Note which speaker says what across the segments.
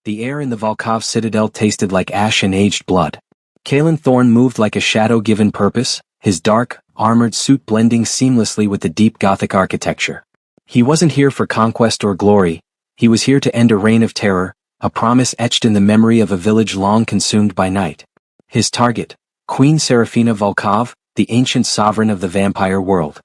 Speaker 1: The air in the Volkov citadel tasted like ash and aged blood. Kalen Thorne moved like a shadow given purpose, his dark, armored suit blending seamlessly with the deep Gothic architecture. He wasn't here for conquest or glory, he was here to end a reign of terror, a promise etched in the memory of a village long consumed by night. His target, Queen Serafina Volkov, the ancient sovereign of the vampire world.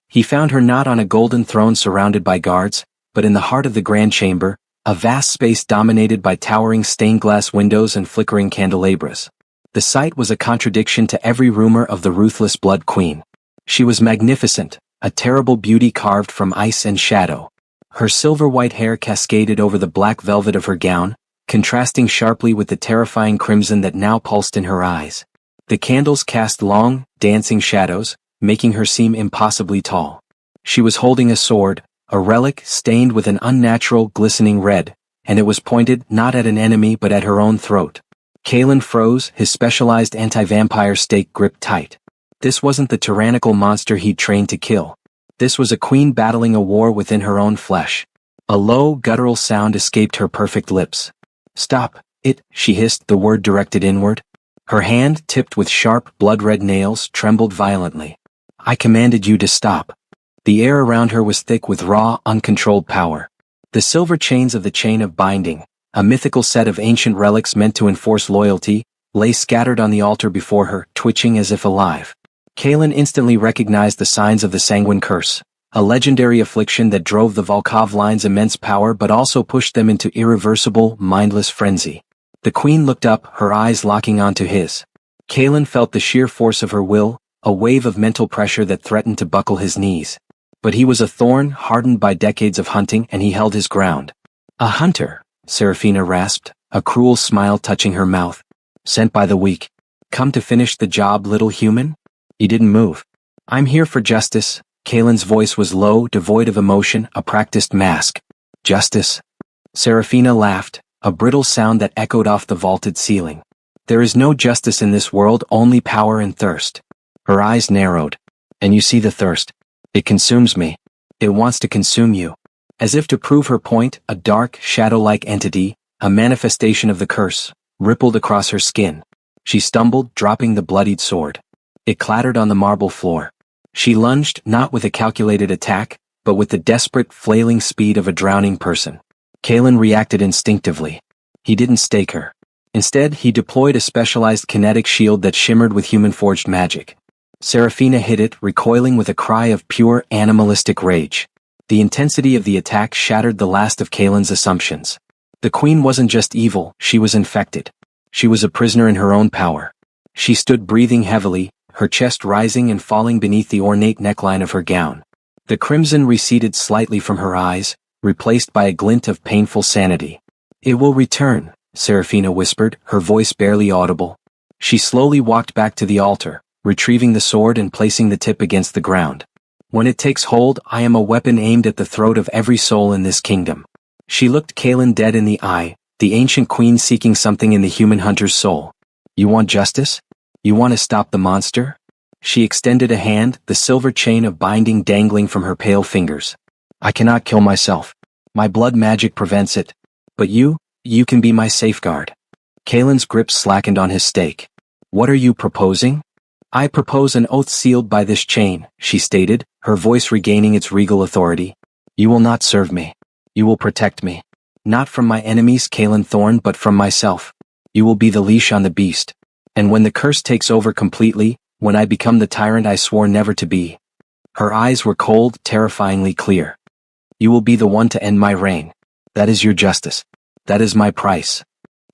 Speaker 1: He found her not on a golden throne surrounded by guards, but in the heart of the grand chamber, a vast space dominated by towering stained-glass windows and flickering candelabras. The sight was a contradiction to every rumor of the ruthless Blood Queen. She was magnificent, a terrible beauty carved from ice and shadow. Her silver-white hair cascaded over the black velvet of her gown, contrasting sharply with the terrifying crimson that now pulsed in her eyes. The candles cast long, dancing shadows, making her seem impossibly tall. She was holding a sword, a relic stained with an unnatural, glistening red, and it was pointed not at an enemy but at her own throat. Kalen froze, his specialized anti-vampire stake gripped tight. This wasn't the tyrannical monster he'd trained to kill. This was a queen battling a war within her own flesh. A low, guttural sound escaped her perfect lips. "Stop it," she hissed, the word directed inward. Her hand, tipped with sharp, blood-red nails, trembled violently. "I commanded you to stop." The air around her was thick with raw, uncontrolled power. The silver chains of the Chain of Binding, a mythical set of ancient relics meant to enforce loyalty, lay scattered on the altar before her, twitching as if alive. Kalen instantly recognized the signs of the Sanguine Curse, a legendary affliction that drove the Volkov line's immense power but also pushed them into irreversible, mindless frenzy. The queen looked up, her eyes locking onto his. Kalen felt the sheer force of her will, a wave of mental pressure that threatened to buckle his knees. But he was a thorn, hardened by decades of hunting, and he held his ground. "A hunter," Serafina rasped, a cruel smile touching her mouth. "Sent by the weak. Come to finish the job, little human?" He didn't move. "I'm here for justice." Kalen's voice was low, devoid of emotion, a practiced mask. "Justice?" Serafina laughed, a brittle sound that echoed off the vaulted ceiling. "There is no justice in this world, only power and thirst." Her eyes narrowed. "And you see the thirst. It consumes me. It wants to consume you." As if to prove her point, a dark, shadow-like entity, a manifestation of the curse, rippled across her skin. She stumbled, dropping the bloodied sword. It clattered on the marble floor. She lunged, not with a calculated attack, but with the desperate, flailing speed of a drowning person. Kalen reacted instinctively. He didn't stake her. Instead, he deployed a specialized kinetic shield that shimmered with human-forged magic. Serafina hit it, recoiling with a cry of pure, animalistic rage. The intensity of the attack shattered the last of Kalen's assumptions. The queen wasn't just evil, she was infected. She was a prisoner in her own power. She stood breathing heavily, her chest rising and falling beneath the ornate neckline of her gown. The crimson receded slightly from her eyes, replaced by a glint of painful sanity. "It will return," Serafina whispered, her voice barely audible. She slowly walked back to the altar, retrieving the sword and placing the tip against the ground. "When it takes hold, I am a weapon aimed at the throat of every soul in this kingdom." She looked Kalen dead in the eye, the ancient queen seeking something in the human hunter's soul. "You want justice? You want to stop the monster?" She extended a hand, the silver chain of binding dangling from her pale fingers. "I cannot kill myself. My blood magic prevents it. But you can be my safeguard." Kalen's grip slackened on his stake. "What are you proposing?" "I propose an oath sealed by this chain," she stated, her voice regaining its regal authority. "You will not serve me. You will protect me. Not from my enemies, Kalen Thorne, but from myself. You will be the leash on the beast. And when the curse takes over completely, when I become the tyrant I swore never to be." Her eyes were cold, terrifyingly clear. "You will be the one to end my reign. That is your justice. That is my price."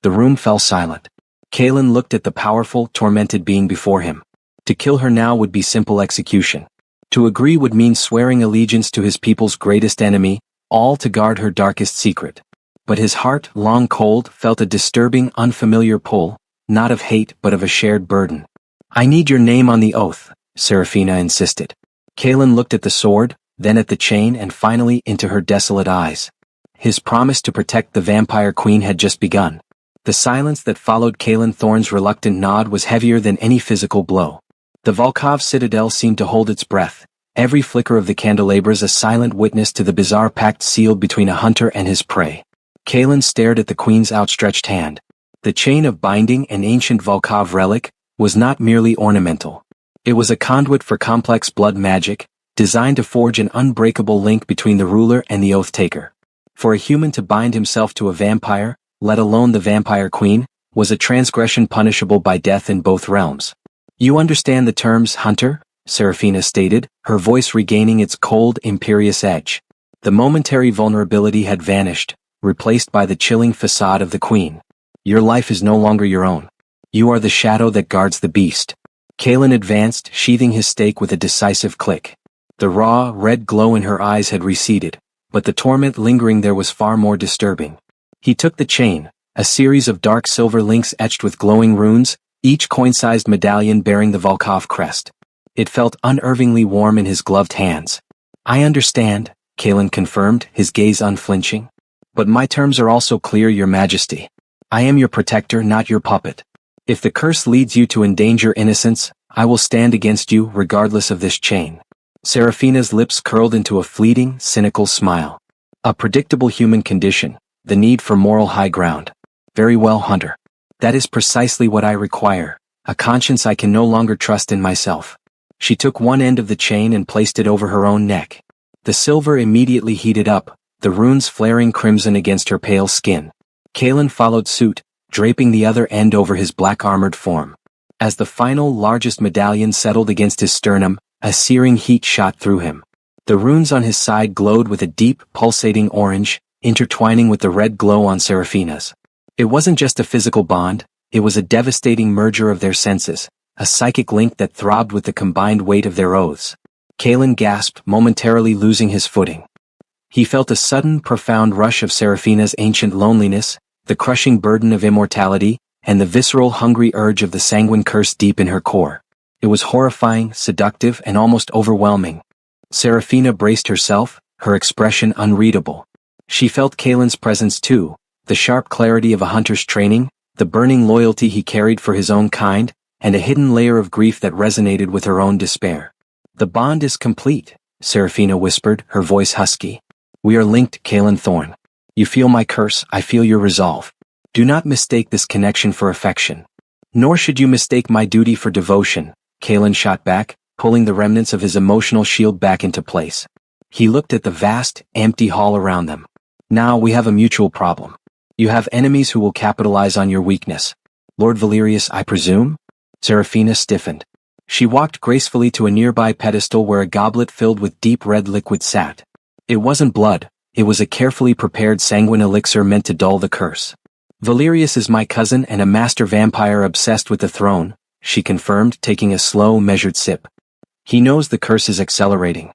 Speaker 1: The room fell silent. Kalen looked at the powerful, tormented being before him. To kill her now would be simple execution. To agree would mean swearing allegiance to his people's greatest enemy, all to guard her darkest secret. But his heart, long cold, felt a disturbing, unfamiliar pull, not of hate but of a shared burden. "I need your name on the oath," Serafina insisted. Kalen looked at the sword, then at the chain and finally into her desolate eyes. His promise to protect the vampire queen had just begun. The silence that followed Kalen Thorne's reluctant nod was heavier than any physical blow. The Volkov citadel seemed to hold its breath, every flicker of the candelabras a silent witness to the bizarre pact sealed between a hunter and his prey. Kalen stared at the queen's outstretched hand. The chain of binding, an ancient Volkov relic, was not merely ornamental. It was a conduit for complex blood magic, designed to forge an unbreakable link between the ruler and the oath-taker. For a human to bind himself to a vampire, let alone the vampire queen, was a transgression punishable by death in both realms. "You understand the terms, Hunter?" Seraphina stated, her voice regaining its cold, imperious edge. The momentary vulnerability had vanished, replaced by the chilling facade of the queen. "Your life is no longer your own. You are the shadow that guards the beast." Kalen advanced, sheathing his stake with a decisive click. The raw, red glow in her eyes had receded, but the torment lingering there was far more disturbing. He took the chain, a series of dark silver links etched with glowing runes, each coin-sized medallion bearing the Volkov crest. It felt unnervingly warm in his gloved hands. "I understand," Kalen confirmed, his gaze unflinching. "But my terms are also clear, Your Majesty. I am your protector, not your puppet. If the curse leads you to endanger innocence, I will stand against you regardless of this chain." Seraphina's lips curled into a fleeting, cynical smile. A predictable human condition, the need for moral high ground. "Very well, Hunter. That is precisely what I require, a conscience I can no longer trust in myself." She took one end of the chain and placed it over her own neck. The silver immediately heated up, the runes flaring crimson against her pale skin. Kalen followed suit, draping the other end over his black-armored form. As the final, largest medallion settled against his sternum, a searing heat shot through him. The runes on his side glowed with a deep, pulsating orange, intertwining with the red glow on Seraphina's. It wasn't just a physical bond, it was a devastating merger of their senses, a psychic link that throbbed with the combined weight of their oaths. Kalen gasped, momentarily losing his footing. He felt a sudden, profound rush of Seraphina's ancient loneliness, the crushing burden of immortality, and the visceral, hungry urge of the sanguine curse deep in her core. It was horrifying, seductive, and almost overwhelming. Seraphina braced herself, her expression unreadable. She felt Kalen's presence too, the sharp clarity of a hunter's training, the burning loyalty he carried for his own kind, and a hidden layer of grief that resonated with her own despair. "The bond is complete," Seraphina whispered, her voice husky. "We are linked, Kalen Thorne. You feel my curse, I feel your resolve. Do not mistake this connection for affection. Nor should you mistake my duty for devotion," Kalen shot back, pulling the remnants of his emotional shield back into place. He looked at the vast, empty hall around them. "Now we have a mutual problem. You have enemies who will capitalize on your weakness. Lord Valerius, I presume?" Seraphina stiffened. She walked gracefully to a nearby pedestal where a goblet filled with deep red liquid sat. It wasn't blood, it was a carefully prepared sanguine elixir meant to dull the curse. "Valerius is my cousin and a master vampire obsessed with the throne," she confirmed, taking a slow, measured sip. "He knows the curse is accelerating.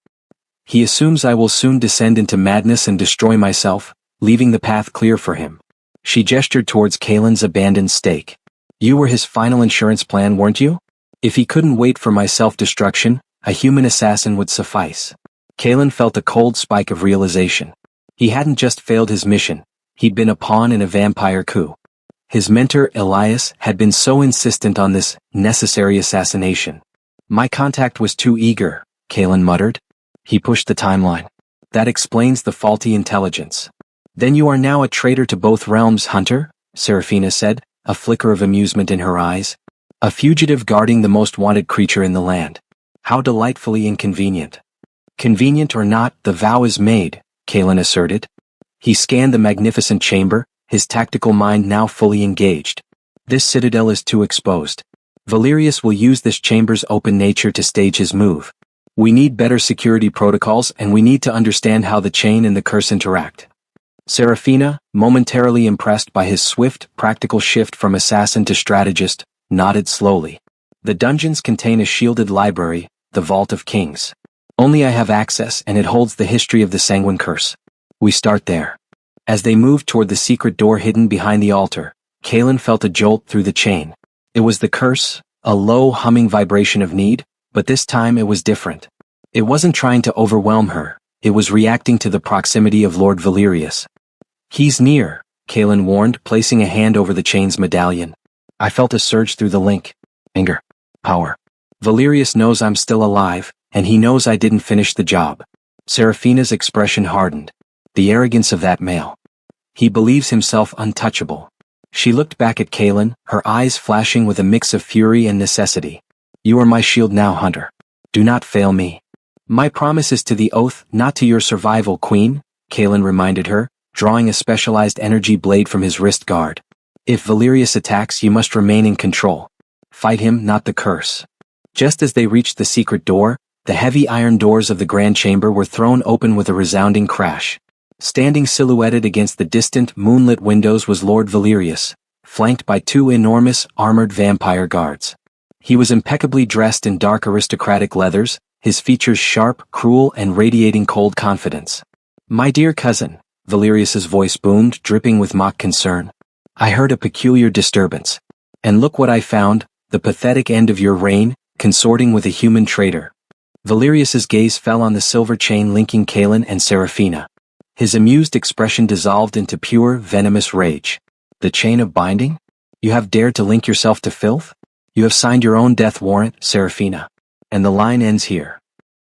Speaker 1: He assumes I will soon descend into madness and destroy myself, leaving the path clear for him." She gestured towards Kalen's abandoned stake. "You were his final insurance plan, weren't you? If he couldn't wait for my self-destruction, a human assassin would suffice." Kalen felt a cold spike of realization. He hadn't just failed his mission, he'd been a pawn in a vampire coup. His mentor, Elias, had been so insistent on this necessary assassination. "My contact was too eager," Kalen muttered. He pushed the timeline. "That explains the faulty intelligence." "Then you are now a traitor to both realms, Hunter," Seraphina said, a flicker of amusement in her eyes. "A fugitive guarding the most wanted creature in the land. How delightfully inconvenient." "Convenient or not, the vow is made," Kalen asserted. He scanned the magnificent chamber, his tactical mind now fully engaged. "This citadel is too exposed. Valerius will use this chamber's open nature to stage his move. We need better security protocols and we need to understand how the chain and the curse interact." Seraphina, momentarily impressed by his swift, practical shift from assassin to strategist, nodded slowly. "The dungeons contain a shielded library, the Vault of Kings. Only I have access and it holds the history of the Sanguine Curse. We start there." As they moved toward the secret door hidden behind the altar, Kalen felt a jolt through the chain. It was the curse, a low humming vibration of need, but this time it was different. It wasn't trying to overwhelm her, it was reacting to the proximity of Lord Valerius. "He's near," Kalen warned, placing a hand over the chain's medallion. I felt a surge through the link. Anger. Power. "Valerius knows I'm still alive, and he knows I didn't finish the job." Seraphina's expression hardened. The arrogance of that male. He believes himself untouchable. She looked back at Kaelin, her eyes flashing with a mix of fury and necessity. You are my shield now, Hunter. Do not fail me. My promise is to the oath, not to your survival, Queen, Kaelin reminded her, drawing a specialized energy blade from his wrist guard. If Valerius attacks, you must remain in control. Fight him, not the curse. Just as they reached the secret door, the heavy iron doors of the grand chamber were thrown open with a resounding crash. Standing silhouetted against the distant, moonlit windows was Lord Valerius, flanked by two enormous, armored vampire guards. He was impeccably dressed in dark aristocratic leathers, his features sharp, cruel, and radiating cold confidence. My dear cousin, Valerius's voice boomed, dripping with mock concern. I heard a peculiar disturbance. And look what I found, the pathetic end of your reign, consorting with a human traitor. Valerius's gaze fell on the silver chain linking Kaelin and Seraphina. His amused expression dissolved into pure, venomous rage. The chain of binding? You have dared to link yourself to filth? You have signed your own death warrant, Seraphina. And the line ends here.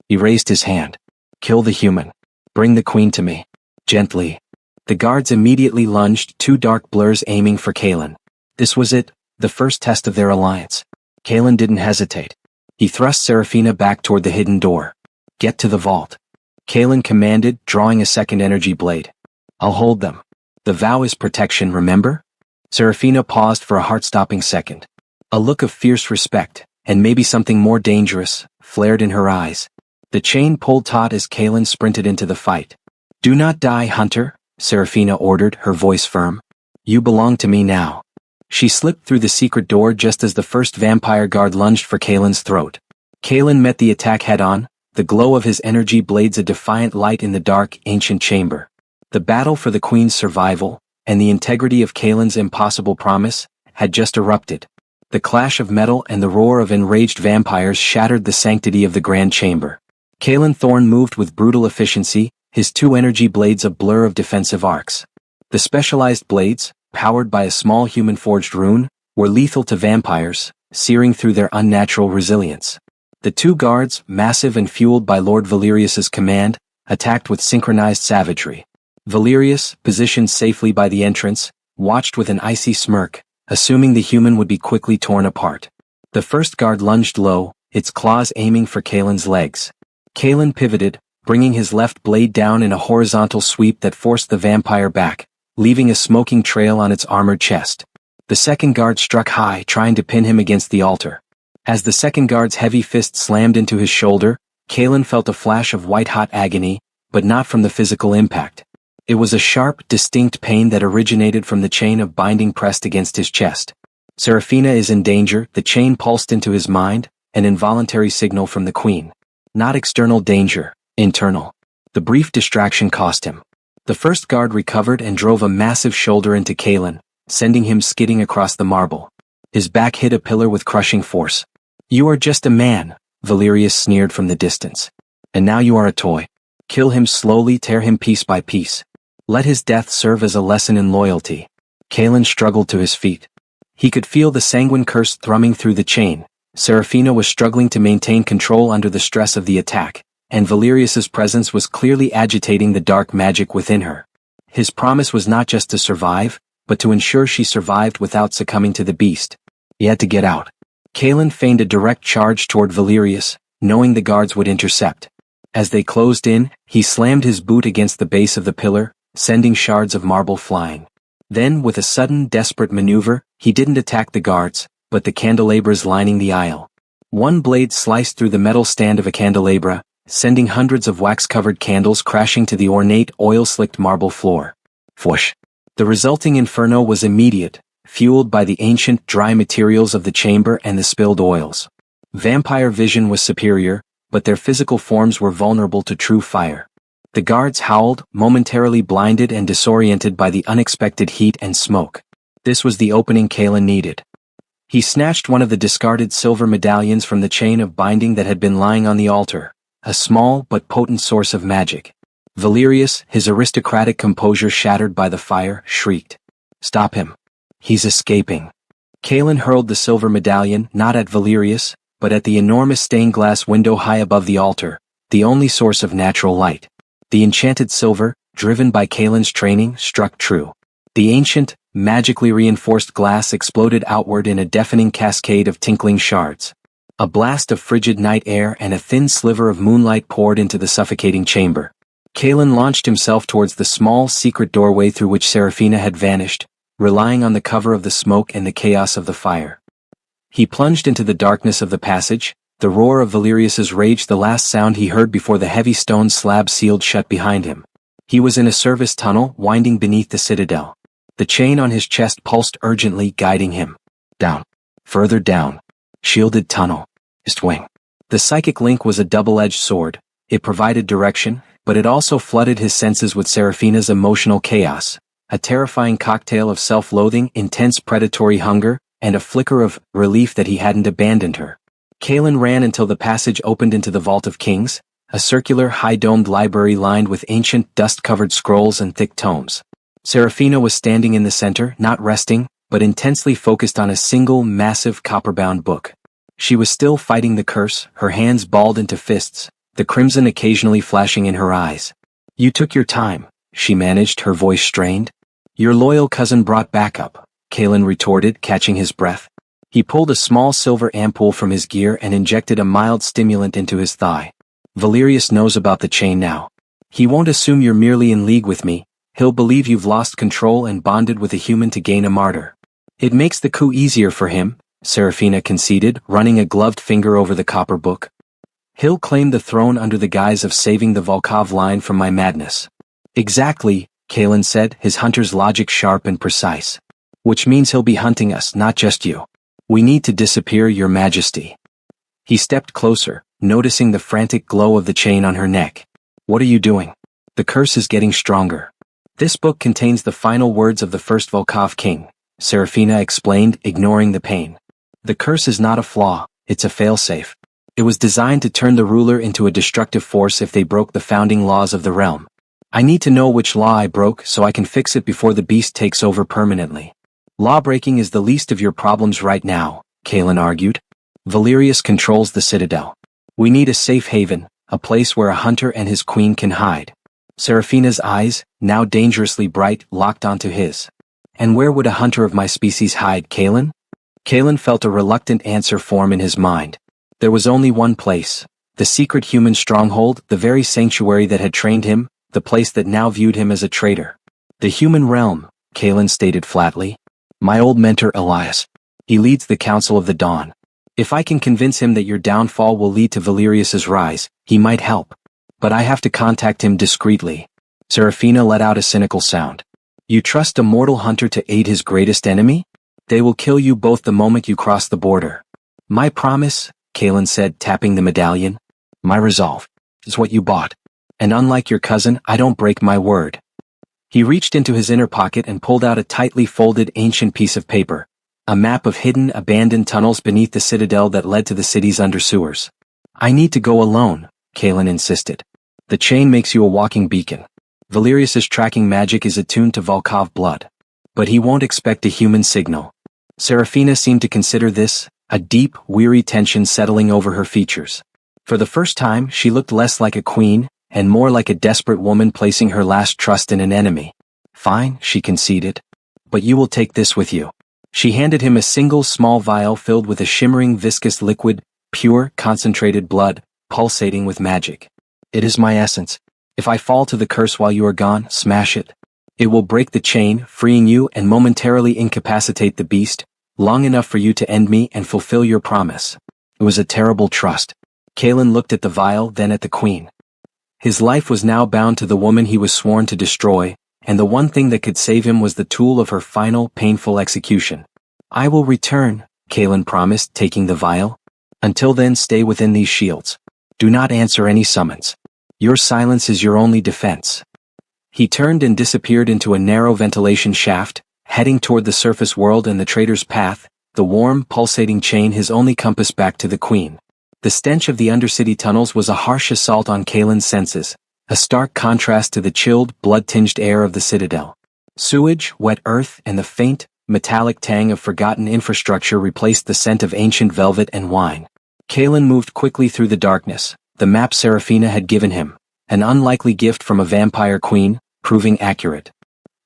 Speaker 1: He raised his hand. Kill the human. Bring the queen to me. Gently. The guards immediately lunged, two dark blurs aiming for Kaelin. This was it, the first test of their alliance. Kaelin didn't hesitate. He thrust Seraphina back toward the hidden door. Get to the vault. Kaelin commanded, drawing a second energy blade. I'll hold them. The vow is protection, remember? Seraphina paused for a heart-stopping second. A look of fierce respect, and maybe something more dangerous, flared in her eyes. The chain pulled taut as Kaelin sprinted into the fight. Do not die, Hunter, Seraphina ordered, her voice firm. You belong to me now. She slipped through the secret door just as the first vampire guard lunged for Kaelin's throat. Kaelin met the attack head-on, the glow of his energy blades a defiant light in the dark, ancient chamber. The battle for the queen's survival, and the integrity of Kaelin's impossible promise, had just erupted. The clash of metal and the roar of enraged vampires shattered the sanctity of the grand chamber. Kaelin Thorne moved with brutal efficiency, his two energy blades a blur of defensive arcs. The specialized blades, powered by a small human-forged rune, were lethal to vampires, searing through their unnatural resilience. The two guards, massive and fueled by Lord Valerius's command, attacked with synchronized savagery. Valerius, positioned safely by the entrance, watched with an icy smirk, assuming the human would be quickly torn apart. The first guard lunged low, its claws aiming for Kaelin's legs. Kaelin pivoted, bringing his left blade down in a horizontal sweep that forced the vampire back, leaving a smoking trail on its armored chest. The second guard struck high, trying to pin him against the altar. As the second guard's heavy fist slammed into his shoulder, Kaelin felt a flash of white-hot agony, but not from the physical impact. It was a sharp, distinct pain that originated from the chain of binding pressed against his chest. Seraphina is in danger, the chain pulsed into his mind, an involuntary signal from the queen. Not external danger, internal. The brief distraction cost him. The first guard recovered and drove a massive shoulder into Kaelin, sending him skidding across the marble. His back hit a pillar with crushing force. You are just a man, Valerius sneered from the distance. And now you are a toy. Kill him slowly, tear him piece by piece. Let his death serve as a lesson in loyalty. Kaelin struggled to his feet. He could feel the sanguine curse thrumming through the chain. Seraphina was struggling to maintain control under the stress of the attack, and Valerius's presence was clearly agitating the dark magic within her. His promise was not just to survive, but to ensure she survived without succumbing to the beast. He had to get out. Kaelin feigned a direct charge toward Valerius, knowing the guards would intercept. As they closed in, he slammed his boot against the base of the pillar, sending shards of marble flying. Then, with a sudden, desperate maneuver, he didn't attack the guards, but the candelabras lining the aisle. One blade sliced through the metal stand of a candelabra, sending hundreds of wax-covered candles crashing to the ornate, oil-slicked marble floor. Whoosh! The resulting inferno was immediate, fueled by the ancient, dry materials of the chamber and the spilled oils. Vampire vision was superior, but their physical forms were vulnerable to true fire. The guards howled, momentarily blinded and disoriented by the unexpected heat and smoke. This was the opening Kaelin needed. He snatched one of the discarded silver medallions from the chain of binding that had been lying on the altar, a small but potent source of magic. Valerius, his aristocratic composure shattered by the fire, shrieked. Stop him. He's escaping. Kaelin hurled the silver medallion not at Valerius, but at the enormous stained glass window high above the altar, the only source of natural light. The enchanted silver, driven by Kaelin's training, struck true. The ancient, magically reinforced glass exploded outward in a deafening cascade of tinkling shards. A blast of frigid night air and a thin sliver of moonlight poured into the suffocating chamber. Kalen launched himself towards the small, secret doorway through which Seraphina had vanished, relying on the cover of the smoke and the chaos of the fire. He plunged into the darkness of the passage, the roar of Valerius's rage the last sound he heard before the heavy stone slab sealed shut behind him. He was in a service tunnel winding beneath the citadel. The chain on his chest pulsed urgently, guiding him. Down. Further down. Shielded tunnel. East wing. The psychic link was a double-edged sword. It provided direction, but it also flooded his senses with Seraphina's emotional chaos, a terrifying cocktail of self-loathing, intense predatory hunger, and a flicker of relief that he hadn't abandoned her. Kalen ran until the passage opened into the Vault of Kings, a circular, high-domed library lined with ancient, dust-covered scrolls and thick tomes. Seraphina was standing in the center, not resting, but intensely focused on a single, massive, copper-bound book. She was still fighting the curse, her hands balled into fists, the crimson occasionally flashing in her eyes. "You took your time," she managed, her voice strained. "Your loyal cousin brought backup," Kalen retorted, catching his breath. He pulled a small silver ampoule from his gear and injected a mild stimulant into his thigh. "Valerius knows about the chain now. He won't assume you're merely in league with me. He'll believe you've lost control and bonded with a human to gain a martyr. It makes the coup easier for him," Seraphina conceded, running a gloved finger over the copper book. "He'll claim the throne under the guise of saving the Volkov line from my madness." "Exactly," Kalen said, his hunter's logic sharp and precise. "Which means he'll be hunting us, not just you. We need to disappear, Your Majesty." He stepped closer, noticing the frantic glow of the chain on her neck. "What are you doing? The curse is getting stronger." "This book contains the final words of the first Volkov king," Seraphina explained, ignoring the pain. "The curse is not a flaw, it's a failsafe. It was designed to turn the ruler into a destructive force if they broke the founding laws of the realm. I need to know which law I broke so I can fix it before the beast takes over permanently." "Lawbreaking is the least of your problems right now," Kalen argued. "Valerius controls the citadel. We need a safe haven, a place where a hunter and his queen can hide." Seraphina's eyes, now dangerously bright, locked onto his. "And where would a hunter of my species hide, Kalen?" Kalen felt a reluctant answer form in his mind. There was only one place, the secret human stronghold, the very sanctuary that had trained him, the place that now viewed him as a traitor. "The human realm," Kalen stated flatly. "My old mentor Elias. He leads the Council of the Dawn. If I can convince him that your downfall will lead to Valerius's rise, he might help. But I have to contact him discreetly." Seraphina let out a cynical sound. "You trust a mortal hunter to aid his greatest enemy? They will kill you both the moment you cross the border." "My promise," Kalen said, tapping the medallion. "My resolve is what you bought. And unlike your cousin, I don't break my word." He reached into his inner pocket and pulled out a tightly folded ancient piece of paper, a map of hidden, abandoned tunnels beneath the citadel that led to the city's under sewers. "I need to go alone," Kalen insisted. "The chain makes you a walking beacon. Valerius's tracking magic is attuned to Volkov blood. But he won't expect a human signal." Seraphina seemed to consider this, a deep, weary tension settling over her features. For the first time, she looked less like a queen, and more like a desperate woman placing her last trust in an enemy. "Fine," she conceded. "But you will take this with you." She handed him a single small vial filled with a shimmering viscous liquid, pure, concentrated blood, pulsating with magic. "It is my essence. If I fall to the curse while you are gone, smash it. It will break the chain, freeing you and momentarily incapacitate the beast, long enough for you to end me and fulfill your promise." It was a terrible trust. Kalen looked at the vial, then at the queen. His life was now bound to the woman he was sworn to destroy, and the one thing that could save him was the tool of her final, painful execution. "I will return," Kalen promised, taking the vial. "Until then, stay within these shields. Do not answer any summons. Your silence is your only defense." He turned and disappeared into a narrow ventilation shaft, heading toward the surface world and the traitor's path, the warm, pulsating chain his only compass back to the queen. The stench of the undercity tunnels was a harsh assault on Kalen's senses, a stark contrast to the chilled, blood-tinged air of the citadel. Sewage, wet earth, and the faint, metallic tang of forgotten infrastructure replaced the scent of ancient velvet and wine. Kalen moved quickly through the darkness, the map Seraphina had given him, an unlikely gift from a vampire queen, proving accurate.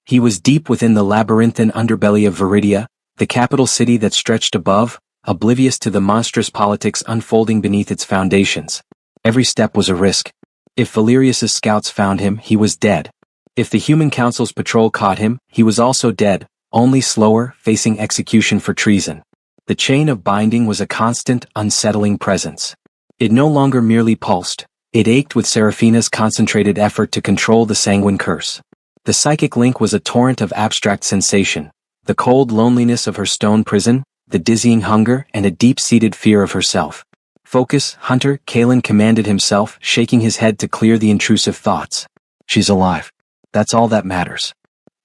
Speaker 1: He was deep within the labyrinthine underbelly of Viridia, the capital city that stretched above, oblivious to the monstrous politics unfolding beneath its foundations. Every step was a risk. If Valerius's scouts found him, he was dead. If the Human Council's patrol caught him, he was also dead, only slower, facing execution for treason. The chain of binding was a constant, unsettling presence. It no longer merely pulsed. It ached with Seraphina's concentrated effort to control the sanguine curse. The psychic link was a torrent of abstract sensation, the cold loneliness of her stone prison, the dizzying hunger, and a deep-seated fear of herself. Focus, Hunter, Kalen commanded himself, shaking his head to clear the intrusive thoughts. She's alive. That's all that matters.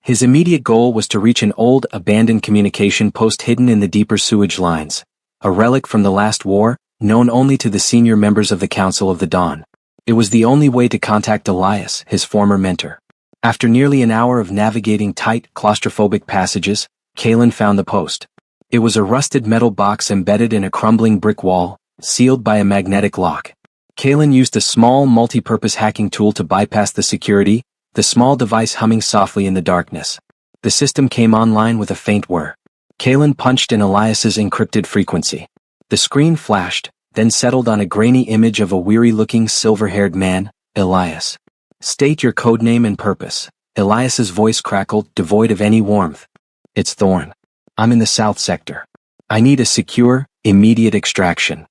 Speaker 1: His immediate goal was to reach an old, abandoned communication post hidden in the deeper sewage lines, a relic from the last war, known only to the senior members of the Council of the Dawn. It was the only way to contact Elias, his former mentor. After nearly an hour of navigating tight, claustrophobic passages, Kalen found the post. It was a rusted metal box embedded in a crumbling brick wall, sealed by a magnetic lock. Kalen used a small multi-purpose hacking tool to bypass the security, the small device humming softly in the darkness. The system came online with a faint whir. Kalen punched in Elias's encrypted frequency. The screen flashed, then settled on a grainy image of a weary-looking silver-haired man, Elias. State your codename and purpose. Elias's voice crackled, devoid of any warmth. It's Thorn. I'm in the south sector. I need a secure, immediate extraction.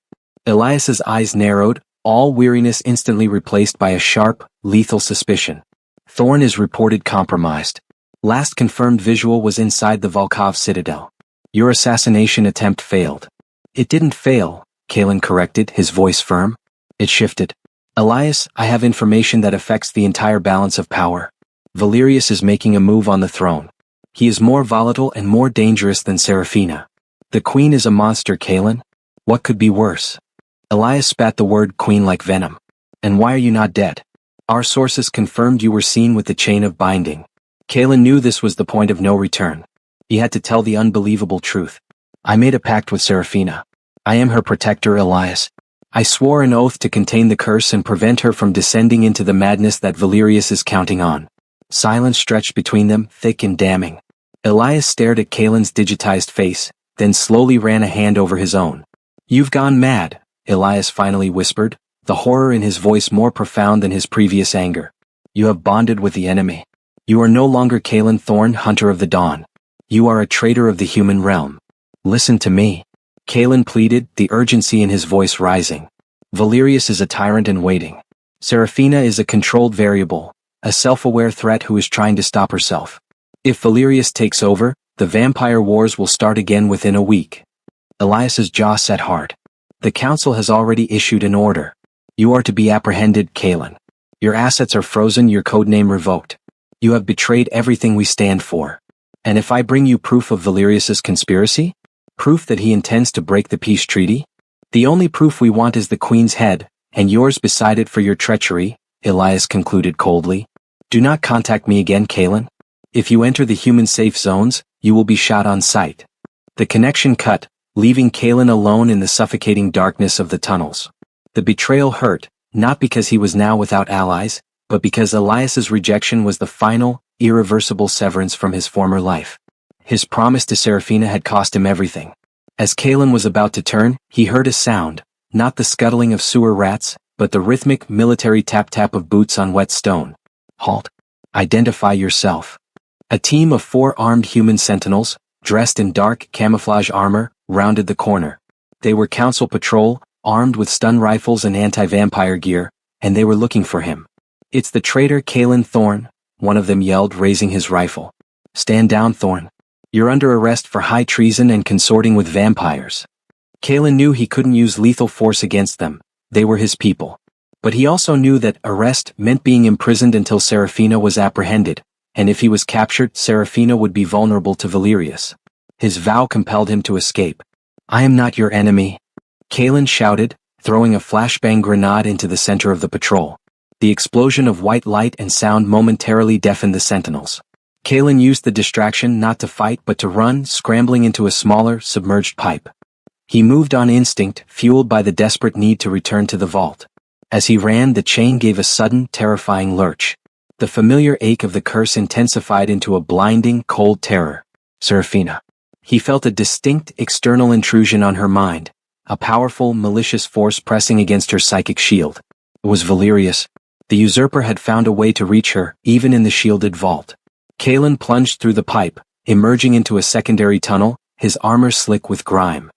Speaker 1: Elias's eyes narrowed, all weariness instantly replaced by a sharp, lethal suspicion. Thorn is reported compromised. Last confirmed visual was inside the Volkov citadel. Your assassination attempt failed. It didn't fail, Kalen corrected, his voice firm. It shifted. Elias, I have information that affects the entire balance of power. Valerius is making a move on the throne. He is more volatile and more dangerous than Seraphina. The queen is a monster, Kalen. What could be worse? Elias spat the word queen like venom. And why are you not dead? Our sources confirmed you were seen with the chain of binding. Kalen knew this was the point of no return. He had to tell the unbelievable truth. I made a pact with Seraphina. I am her protector, Elias. I swore an oath to contain the curse and prevent her from descending into the madness that Valerius is counting on. Silence stretched between them, thick and damning. Elias stared at Kalen's digitized face, then slowly ran a hand over his own. You've gone mad, Elias finally whispered, the horror in his voice more profound than his previous anger. You have bonded with the enemy. You are no longer Kalen Thorn, Hunter of the Dawn. You are a traitor of the human realm. Listen to me. Kalen pleaded, the urgency in his voice rising. Valerius is a tyrant in waiting. Seraphina is a controlled variable, a self-aware threat who is trying to stop herself. If Valerius takes over, the vampire wars will start again within a week. Elias's jaw set hard. The council has already issued an order. You are to be apprehended, Kalen. Your assets are frozen, your codename revoked. You have betrayed everything we stand for. And if I bring you proof of Valerius's conspiracy? Proof that he intends to break the peace treaty? The only proof we want is the queen's head, and yours beside it for your treachery, Elias concluded coldly. Do not contact me again, Kalen. If you enter the human safe zones, you will be shot on sight. The connection cut, leaving Kalen alone in the suffocating darkness of the tunnels. The betrayal hurt, not because he was now without allies, but because Elias's rejection was the final, irreversible severance from his former life. His promise to Seraphina had cost him everything. As Kalen was about to turn, he heard a sound, not the scuttling of sewer rats, but the rhythmic military tap-tap of boots on wet stone. Halt. Identify yourself. A team of 4 armed human sentinels, dressed in dark camouflage armor, rounded the corner. They were council patrol, armed with stun rifles and anti-vampire gear, and they were looking for him. It's the traitor Kalen Thorn, one of them yelled, raising his rifle. Stand down, Thorn. You're under arrest for high treason and consorting with vampires. Kalen knew he couldn't use lethal force against them. They were his people. But he also knew that arrest meant being imprisoned until Seraphina was apprehended, and if he was captured, Seraphina would be vulnerable to Valerius. His vow compelled him to escape. I am not your enemy, Kalen shouted, throwing a flashbang grenade into the center of the patrol. The explosion of white light and sound momentarily deafened the sentinels. Kalen used the distraction not to fight but to run, scrambling into a smaller, submerged pipe. He moved on instinct, fueled by the desperate need to return to the vault. As he ran, the chain gave a sudden, terrifying lurch. The familiar ache of the curse intensified into a blinding, cold terror. Seraphina. He felt a distinct external intrusion on her mind, a powerful, malicious force pressing against her psychic shield. It was Valerius. The usurper had found a way to reach her, even in the shielded vault. Kalen plunged through the pipe, emerging into a secondary tunnel, his armor slick with grime.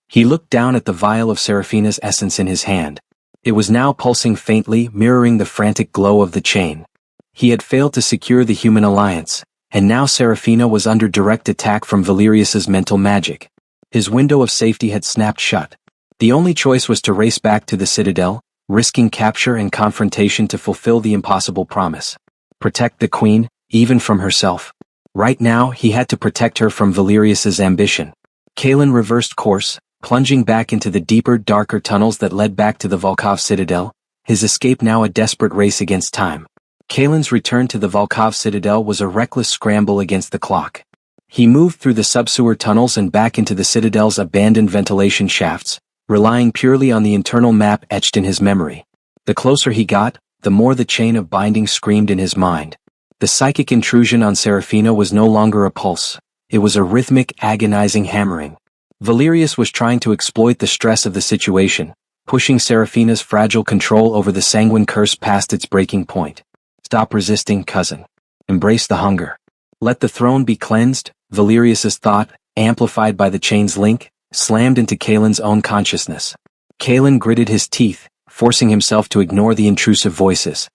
Speaker 1: He looked down at the vial of Seraphina's essence in his hand. It was now pulsing faintly, mirroring the frantic glow of the chain. He had failed to secure the human alliance, and now Seraphina was under direct attack from Valerius's mental magic. His window of safety had snapped shut. The only choice was to race back to the Citadel, risking capture and confrontation to fulfill the impossible promise. Protect the Queen, even from herself. Right now, he had to protect her from Valerius's ambition. Kalen reversed course, plunging back into the deeper, darker tunnels that led back to the Volkov Citadel, his escape now a desperate race against time. Kalen's return to the Volkov Citadel was a reckless scramble against the clock. He moved through the subsewer tunnels and back into the Citadel's abandoned ventilation shafts, relying purely on the internal map etched in his memory. The closer he got, the more the chain of binding screamed in his mind. The psychic intrusion on Seraphina was no longer a pulse. It was a rhythmic, agonizing hammering. Valerius was trying to exploit the stress of the situation, pushing Seraphina's fragile control over the sanguine curse past its breaking point. Stop resisting, cousin. Embrace the hunger. Let the throne be cleansed, Valerius's thought, amplified by the chain's link, slammed into Kalen's own consciousness. Kalen gritted his teeth, forcing himself to ignore the intrusive voices.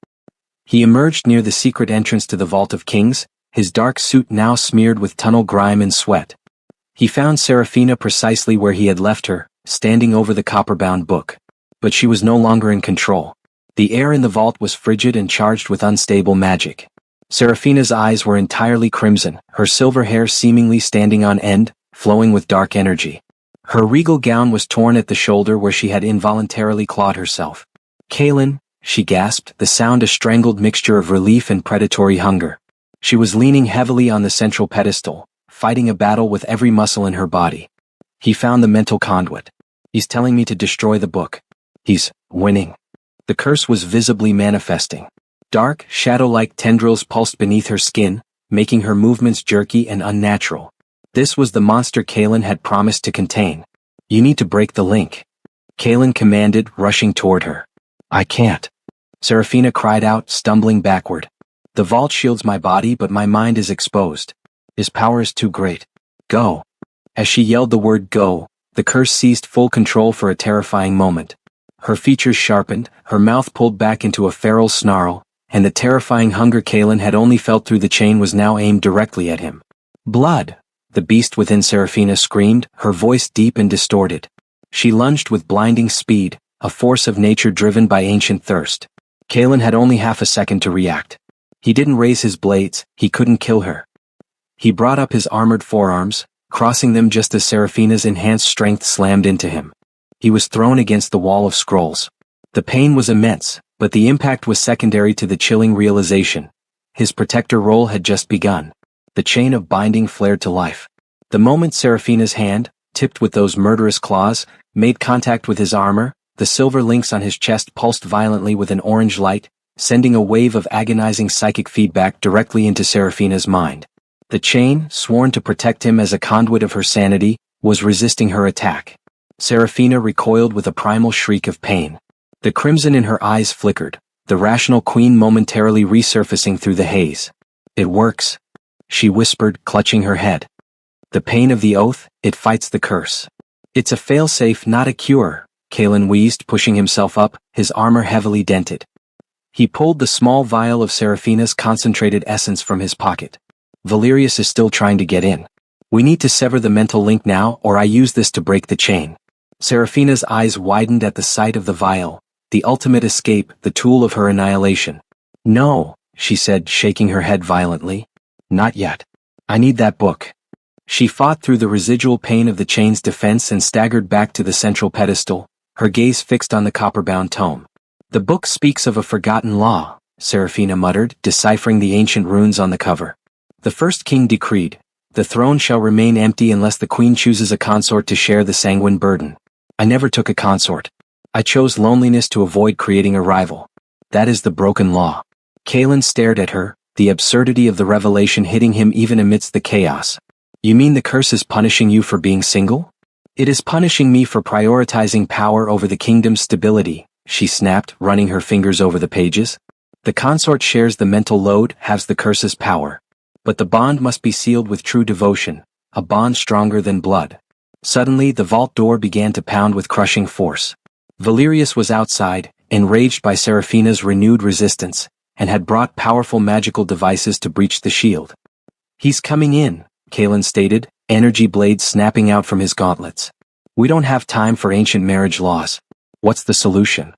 Speaker 1: He emerged near the secret entrance to the Vault of Kings, his dark suit now smeared with tunnel grime and sweat. He found Seraphina precisely where he had left her, standing over the copper-bound book. But she was no longer in control. The air in the vault was frigid and charged with unstable magic. Seraphina's eyes were entirely crimson, her silver hair seemingly standing on end, flowing with dark energy. Her regal gown was torn at the shoulder where she had involuntarily clawed herself. Kalen, she gasped, the sound a strangled mixture of relief and predatory hunger. She was leaning heavily on the central pedestal, fighting a battle with every muscle in her body. He found the mental conduit. He's telling me to destroy the book. He's winning. The curse was visibly manifesting. Dark, shadow-like tendrils pulsed beneath her skin, making her movements jerky and unnatural. This was the monster Kalen had promised to contain. You need to break the link. Kalen commanded, rushing toward her. I can't. Seraphina cried out, stumbling backward. The vault shields my body, but my mind is exposed. His power is too great. Go. As she yelled the word go, the curse seized full control for a terrifying moment. Her features sharpened, her mouth pulled back into a feral snarl, and the terrifying hunger Kalen had only felt through the chain was now aimed directly at him. Blood! The beast within Seraphina screamed, her voice deep and distorted. She lunged with blinding speed, a force of nature driven by ancient thirst. Kalen had only half a second to react. He didn't raise his blades, he couldn't kill her. He brought up his armored forearms, crossing them just as Seraphina's enhanced strength slammed into him. He was thrown against the wall of scrolls. The pain was immense, but the impact was secondary to the chilling realization. His protector role had just begun. The chain of binding flared to life. The moment Seraphina's hand, tipped with those murderous claws, made contact with his armor, the silver links on his chest pulsed violently with an orange light, sending a wave of agonizing psychic feedback directly into Seraphina's mind. The chain, sworn to protect him as a conduit of her sanity, was resisting her attack. Seraphina recoiled with a primal shriek of pain. The crimson in her eyes flickered, the rational queen momentarily resurfacing through the haze. It works, she whispered, clutching her head. The pain of the oath, it fights the curse. It's a failsafe, not a cure, Kalen wheezed, pushing himself up, his armor heavily dented. He pulled the small vial of Seraphina's concentrated essence from his pocket. Valerius is still trying to get in. We need to sever the mental link now, or I use this to break the chain. Seraphina's eyes widened at the sight of the vial, the ultimate escape, the tool of her annihilation. No, she said, shaking her head violently. Not yet. I need that book. She fought through the residual pain of the chain's defense and staggered back to the central pedestal, her gaze fixed on the copper-bound tome. The book speaks of a forgotten law, Seraphina muttered, deciphering the ancient runes on the cover. The first king decreed, the throne shall remain empty unless the queen chooses a consort to share the sanguine burden. I never took a consort. I chose loneliness to avoid creating a rival. That is the broken law. Kalen stared at her, the absurdity of the revelation hitting him even amidst the chaos. You mean the curse is punishing you for being single? It is punishing me for prioritizing power over the kingdom's stability, she snapped, running her fingers over the pages. The consort shares the mental load, has the curse's power. But the bond must be sealed with true devotion, a bond stronger than blood. Suddenly the vault door began to pound with crushing force. Valerius was outside, enraged by Seraphina's renewed resistance, and had brought powerful magical devices to breach the shield. He's coming in, Kalen stated, energy blades snapping out from his gauntlets. We don't have time for ancient marriage laws. What's the solution?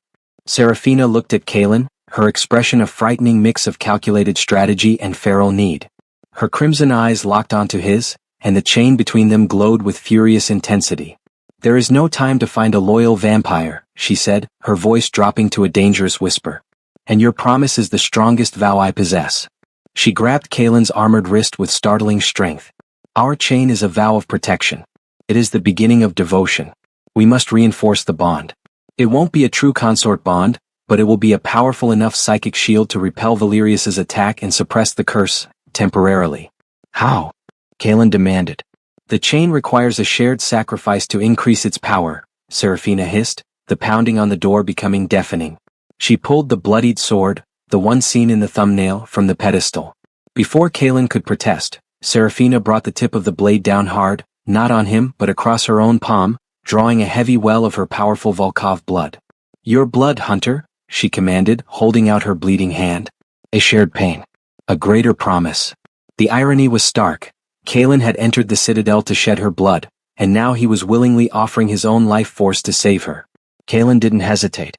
Speaker 1: Seraphina looked at Kalen, her expression a frightening mix of calculated strategy and feral need. Her crimson eyes locked onto his, and the chain between them glowed with furious intensity. There is no time to find a loyal vampire, she said, her voice dropping to a dangerous whisper. And your promise is the strongest vow I possess. She grabbed Kalen's armored wrist with startling strength. Our chain is a vow of protection. It is the beginning of devotion. We must reinforce the bond. It won't be a true consort bond, but it will be a powerful enough psychic shield to repel Valerius's attack and suppress the curse, temporarily. How? Kalen demanded. The chain requires a shared sacrifice to increase its power, Seraphina hissed, the pounding on the door becoming deafening. She pulled the bloodied sword, the one seen in the thumbnail, from the pedestal. Before Kalen could protest, Seraphina brought the tip of the blade down hard, not on him but across her own palm, drawing a heavy well of her powerful Volkov blood. Your blood, Hunter, she commanded, holding out her bleeding hand. A shared pain. A greater promise. The irony was stark. Kalen had entered the citadel to shed her blood, and now he was willingly offering his own life force to save her. Kalen didn't hesitate.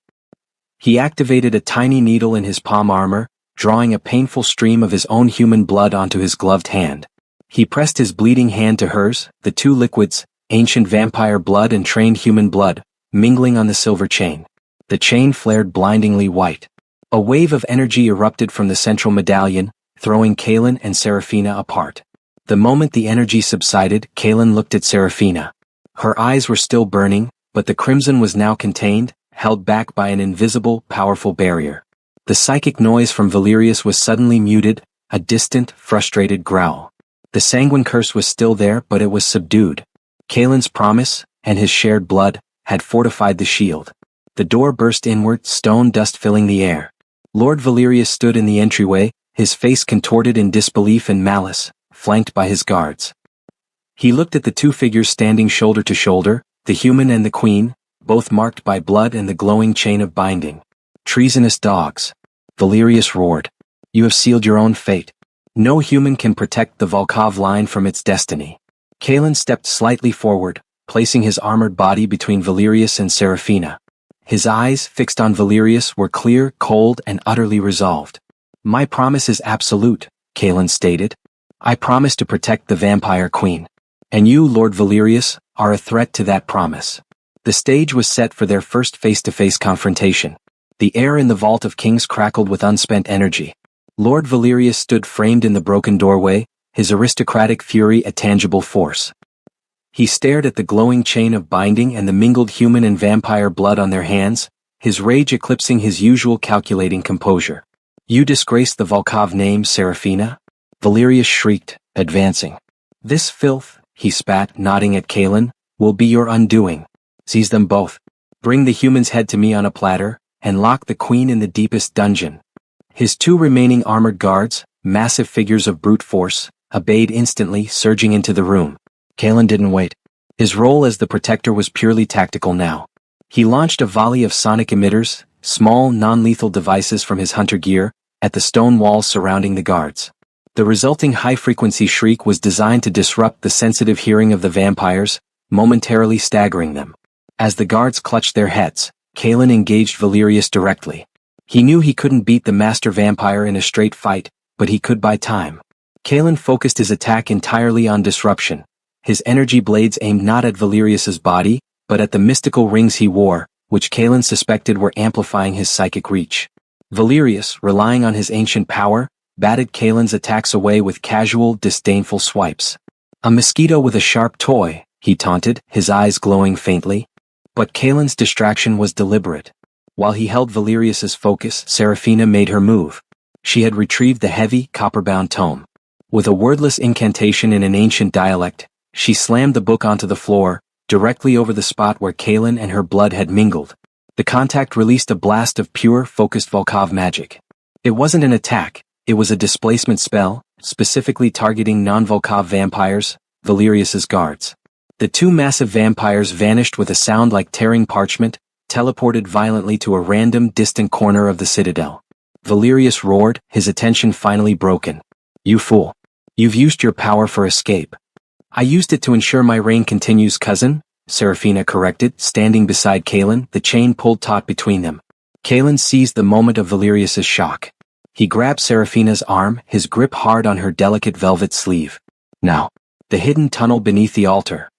Speaker 1: He activated a tiny needle in his palm armor, drawing a painful stream of his own human blood onto his gloved hand. He pressed his bleeding hand to hers, the two liquids, ancient vampire blood and trained human blood, mingling on the silver chain. The chain flared blindingly white. A wave of energy erupted from the central medallion, throwing Kalen and Seraphina apart. The moment the energy subsided, Kalen looked at Seraphina. Her eyes were still burning, but the crimson was now contained, held back by an invisible, powerful barrier. The psychic noise from Valerius was suddenly muted, a distant, frustrated growl. The sanguine curse was still there, but it was subdued. Kalen's promise, and his shared blood, had fortified the shield. The door burst inward, stone dust filling the air. Lord Valerius stood in the entryway, his face contorted in disbelief and malice, flanked by his guards. He looked at the two figures standing shoulder to shoulder, the human and the queen, both marked by blood and the glowing chain of binding. Treasonous dogs. Valerius roared. You have sealed your own fate. No human can protect the Volkov line from its destiny. Kalen stepped slightly forward, placing his armored body between Valerius and Seraphina. His eyes, fixed on Valerius, were clear, cold, and utterly resolved. My promise is absolute, Kalen stated. I promise to protect the vampire queen. And you, Lord Valerius, are a threat to that promise. The stage was set for their first face-to-face confrontation. The air in the Vault of Kings crackled with unspent energy. Lord Valerius stood framed in the broken doorway, his aristocratic fury a tangible force. He stared at the glowing chain of binding and the mingled human and vampire blood on their hands, his rage eclipsing his usual calculating composure. You disgrace the Volkov name, Seraphina? Valerius shrieked, advancing. This filth, he spat, nodding at Kalen, will be your undoing. Seize them both. Bring the human's head to me on a platter, and lock the queen in the deepest dungeon. His two remaining armored guards, massive figures of brute force, obeyed instantly, surging into the room. Kalen didn't wait. His role as the protector was purely tactical now. He launched a volley of sonic emitters, small, non-lethal devices from his hunter gear, at the stone walls surrounding the guards. The resulting high-frequency shriek was designed to disrupt the sensitive hearing of the vampires, momentarily staggering them. As the guards clutched their heads, Kalen engaged Valerius directly. He knew he couldn't beat the master vampire in a straight fight, but he could buy time. Kalen focused his attack entirely on disruption. His energy blades aimed not at Valerius's body, but at the mystical rings he wore, which Kalen suspected were amplifying his psychic reach. Valerius, relying on his ancient power, batted Kalen's attacks away with casual, disdainful swipes. A mosquito with a sharp toy, he taunted, his eyes glowing faintly. But Kalen's distraction was deliberate. While he held Valerius's focus, Seraphina made her move. She had retrieved the heavy, copper-bound tome. With a wordless incantation in an ancient dialect, she slammed the book onto the floor, directly over the spot where Kaelin and her blood had mingled. The contact released a blast of pure, focused Volkov magic. It wasn't an attack, it was a displacement spell, specifically targeting non-Volkov vampires, Valerius's guards. The two massive vampires vanished with a sound like tearing parchment, teleported violently to a random, distant corner of the citadel. Valerius roared, his attention finally broken. "You fool. You've used your power for escape." "I used it to ensure my reign continues, cousin," Seraphina corrected, standing beside Kaelin, the chain pulled taut between them. Kaelin seized the moment of Valerius's shock. He grabbed Seraphina's arm, his grip hard on her delicate velvet sleeve. "Now." The hidden tunnel beneath the altar.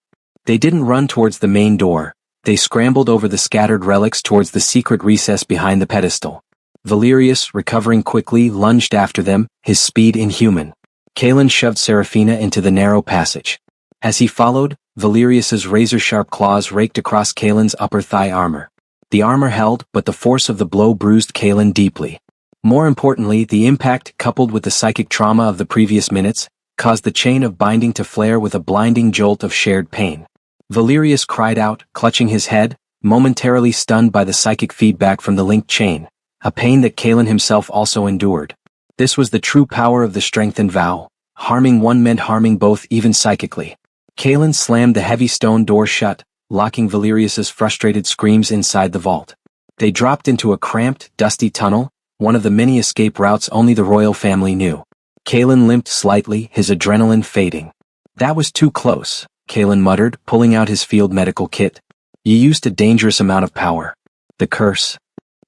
Speaker 1: They didn't run towards the main door, they scrambled over the scattered relics towards the secret recess behind the pedestal. Valerius, recovering quickly, lunged after them, his speed inhuman. Kaelin shoved Seraphina into the narrow passage. As he followed, Valerius's razor-sharp claws raked across Kaelin's upper thigh armor. The armor held, but the force of the blow bruised Kaelin deeply. More importantly, the impact, coupled with the psychic trauma of the previous minutes, caused the chain of binding to flare with a blinding jolt of shared pain. Valerius cried out, clutching his head, momentarily stunned by the psychic feedback from the linked chain, a pain that Kaelin himself also endured. This was the true power of the strengthened vow. Harming one meant harming both, even psychically. Kaelin slammed the heavy stone door shut, locking Valerius's frustrated screams inside the vault. They dropped into a cramped, dusty tunnel, one of the many escape routes only the royal family knew. Kaelin limped slightly, his adrenaline fading. "That was too close," Kaelin muttered, pulling out his field medical kit. "You used a dangerous amount of power. The curse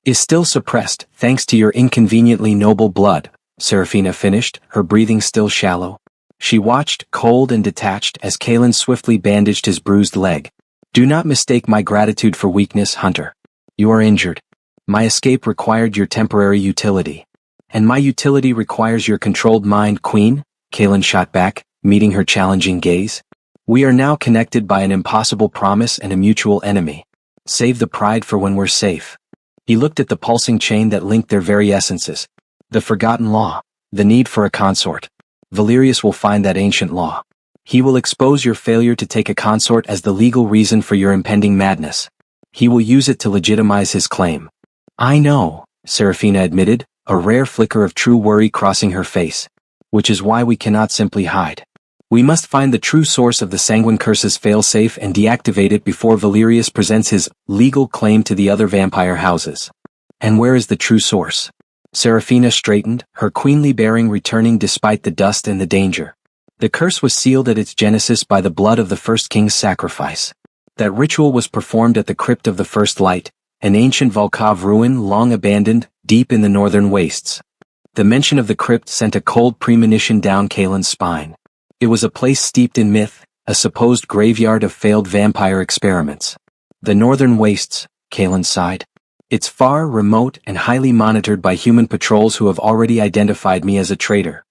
Speaker 1: is still suppressed, thanks to your inconveniently noble blood," Seraphina finished, her breathing still shallow. She watched, cold and detached, as Kaelin swiftly bandaged his bruised leg. "Do not mistake my gratitude for weakness, Hunter. You are injured. My escape required your temporary utility. And my utility requires your controlled mind, Queen," Kaelin shot back, meeting her challenging gaze. "We are now connected by an impossible promise and a mutual enemy. Save the pride for when we're safe." He looked at the pulsing chain that linked their very essences. The forgotten law. The need for a consort. Valerius will find that ancient law. He will expose your failure to take a consort as the legal reason for your impending madness. He will use it to legitimize his claim. "I know," Seraphina admitted, a rare flicker of true worry crossing her face. "Which is why we cannot simply hide. We must find the true source of the Sanguine Curse's failsafe and deactivate it before Valerius presents his legal claim to the other vampire houses." "And where is the true source?" Seraphina straightened, her queenly bearing returning despite the dust and the danger. "The curse was sealed at its genesis by the blood of the first king's sacrifice. That ritual was performed at the crypt of the First Light, an ancient Volkov ruin long abandoned, deep in the northern wastes." The mention of the crypt sent a cold premonition down Kaelin's spine. It was a place steeped in myth, a supposed graveyard of failed vampire experiments. "The northern wastes," Kaelin sighed. "It's far, remote, and highly monitored by human patrols who have already identified me as a traitor."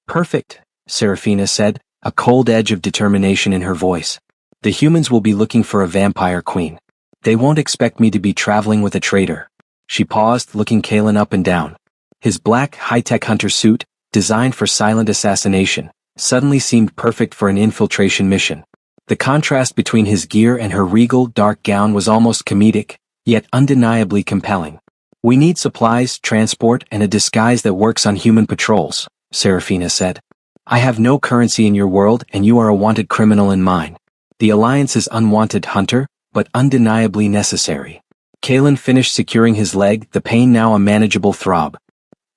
Speaker 1: "Perfect," Seraphina said, a cold edge of determination in her voice. "The humans will be looking for a vampire queen. They won't expect me to be traveling with a traitor." She paused, looking Kaelin up and down. His black, high-tech hunter suit, designed for silent assassination, suddenly seemed perfect for an infiltration mission. The contrast between his gear and her regal, dark gown was almost comedic, yet undeniably compelling. "We need supplies, transport, and a disguise that works on human patrols," Seraphina said. "I have no currency in your world and you are a wanted criminal in mine. The alliance is unwanted, Hunter, but undeniably necessary." Kaelin finished securing his leg, the pain now a manageable throb.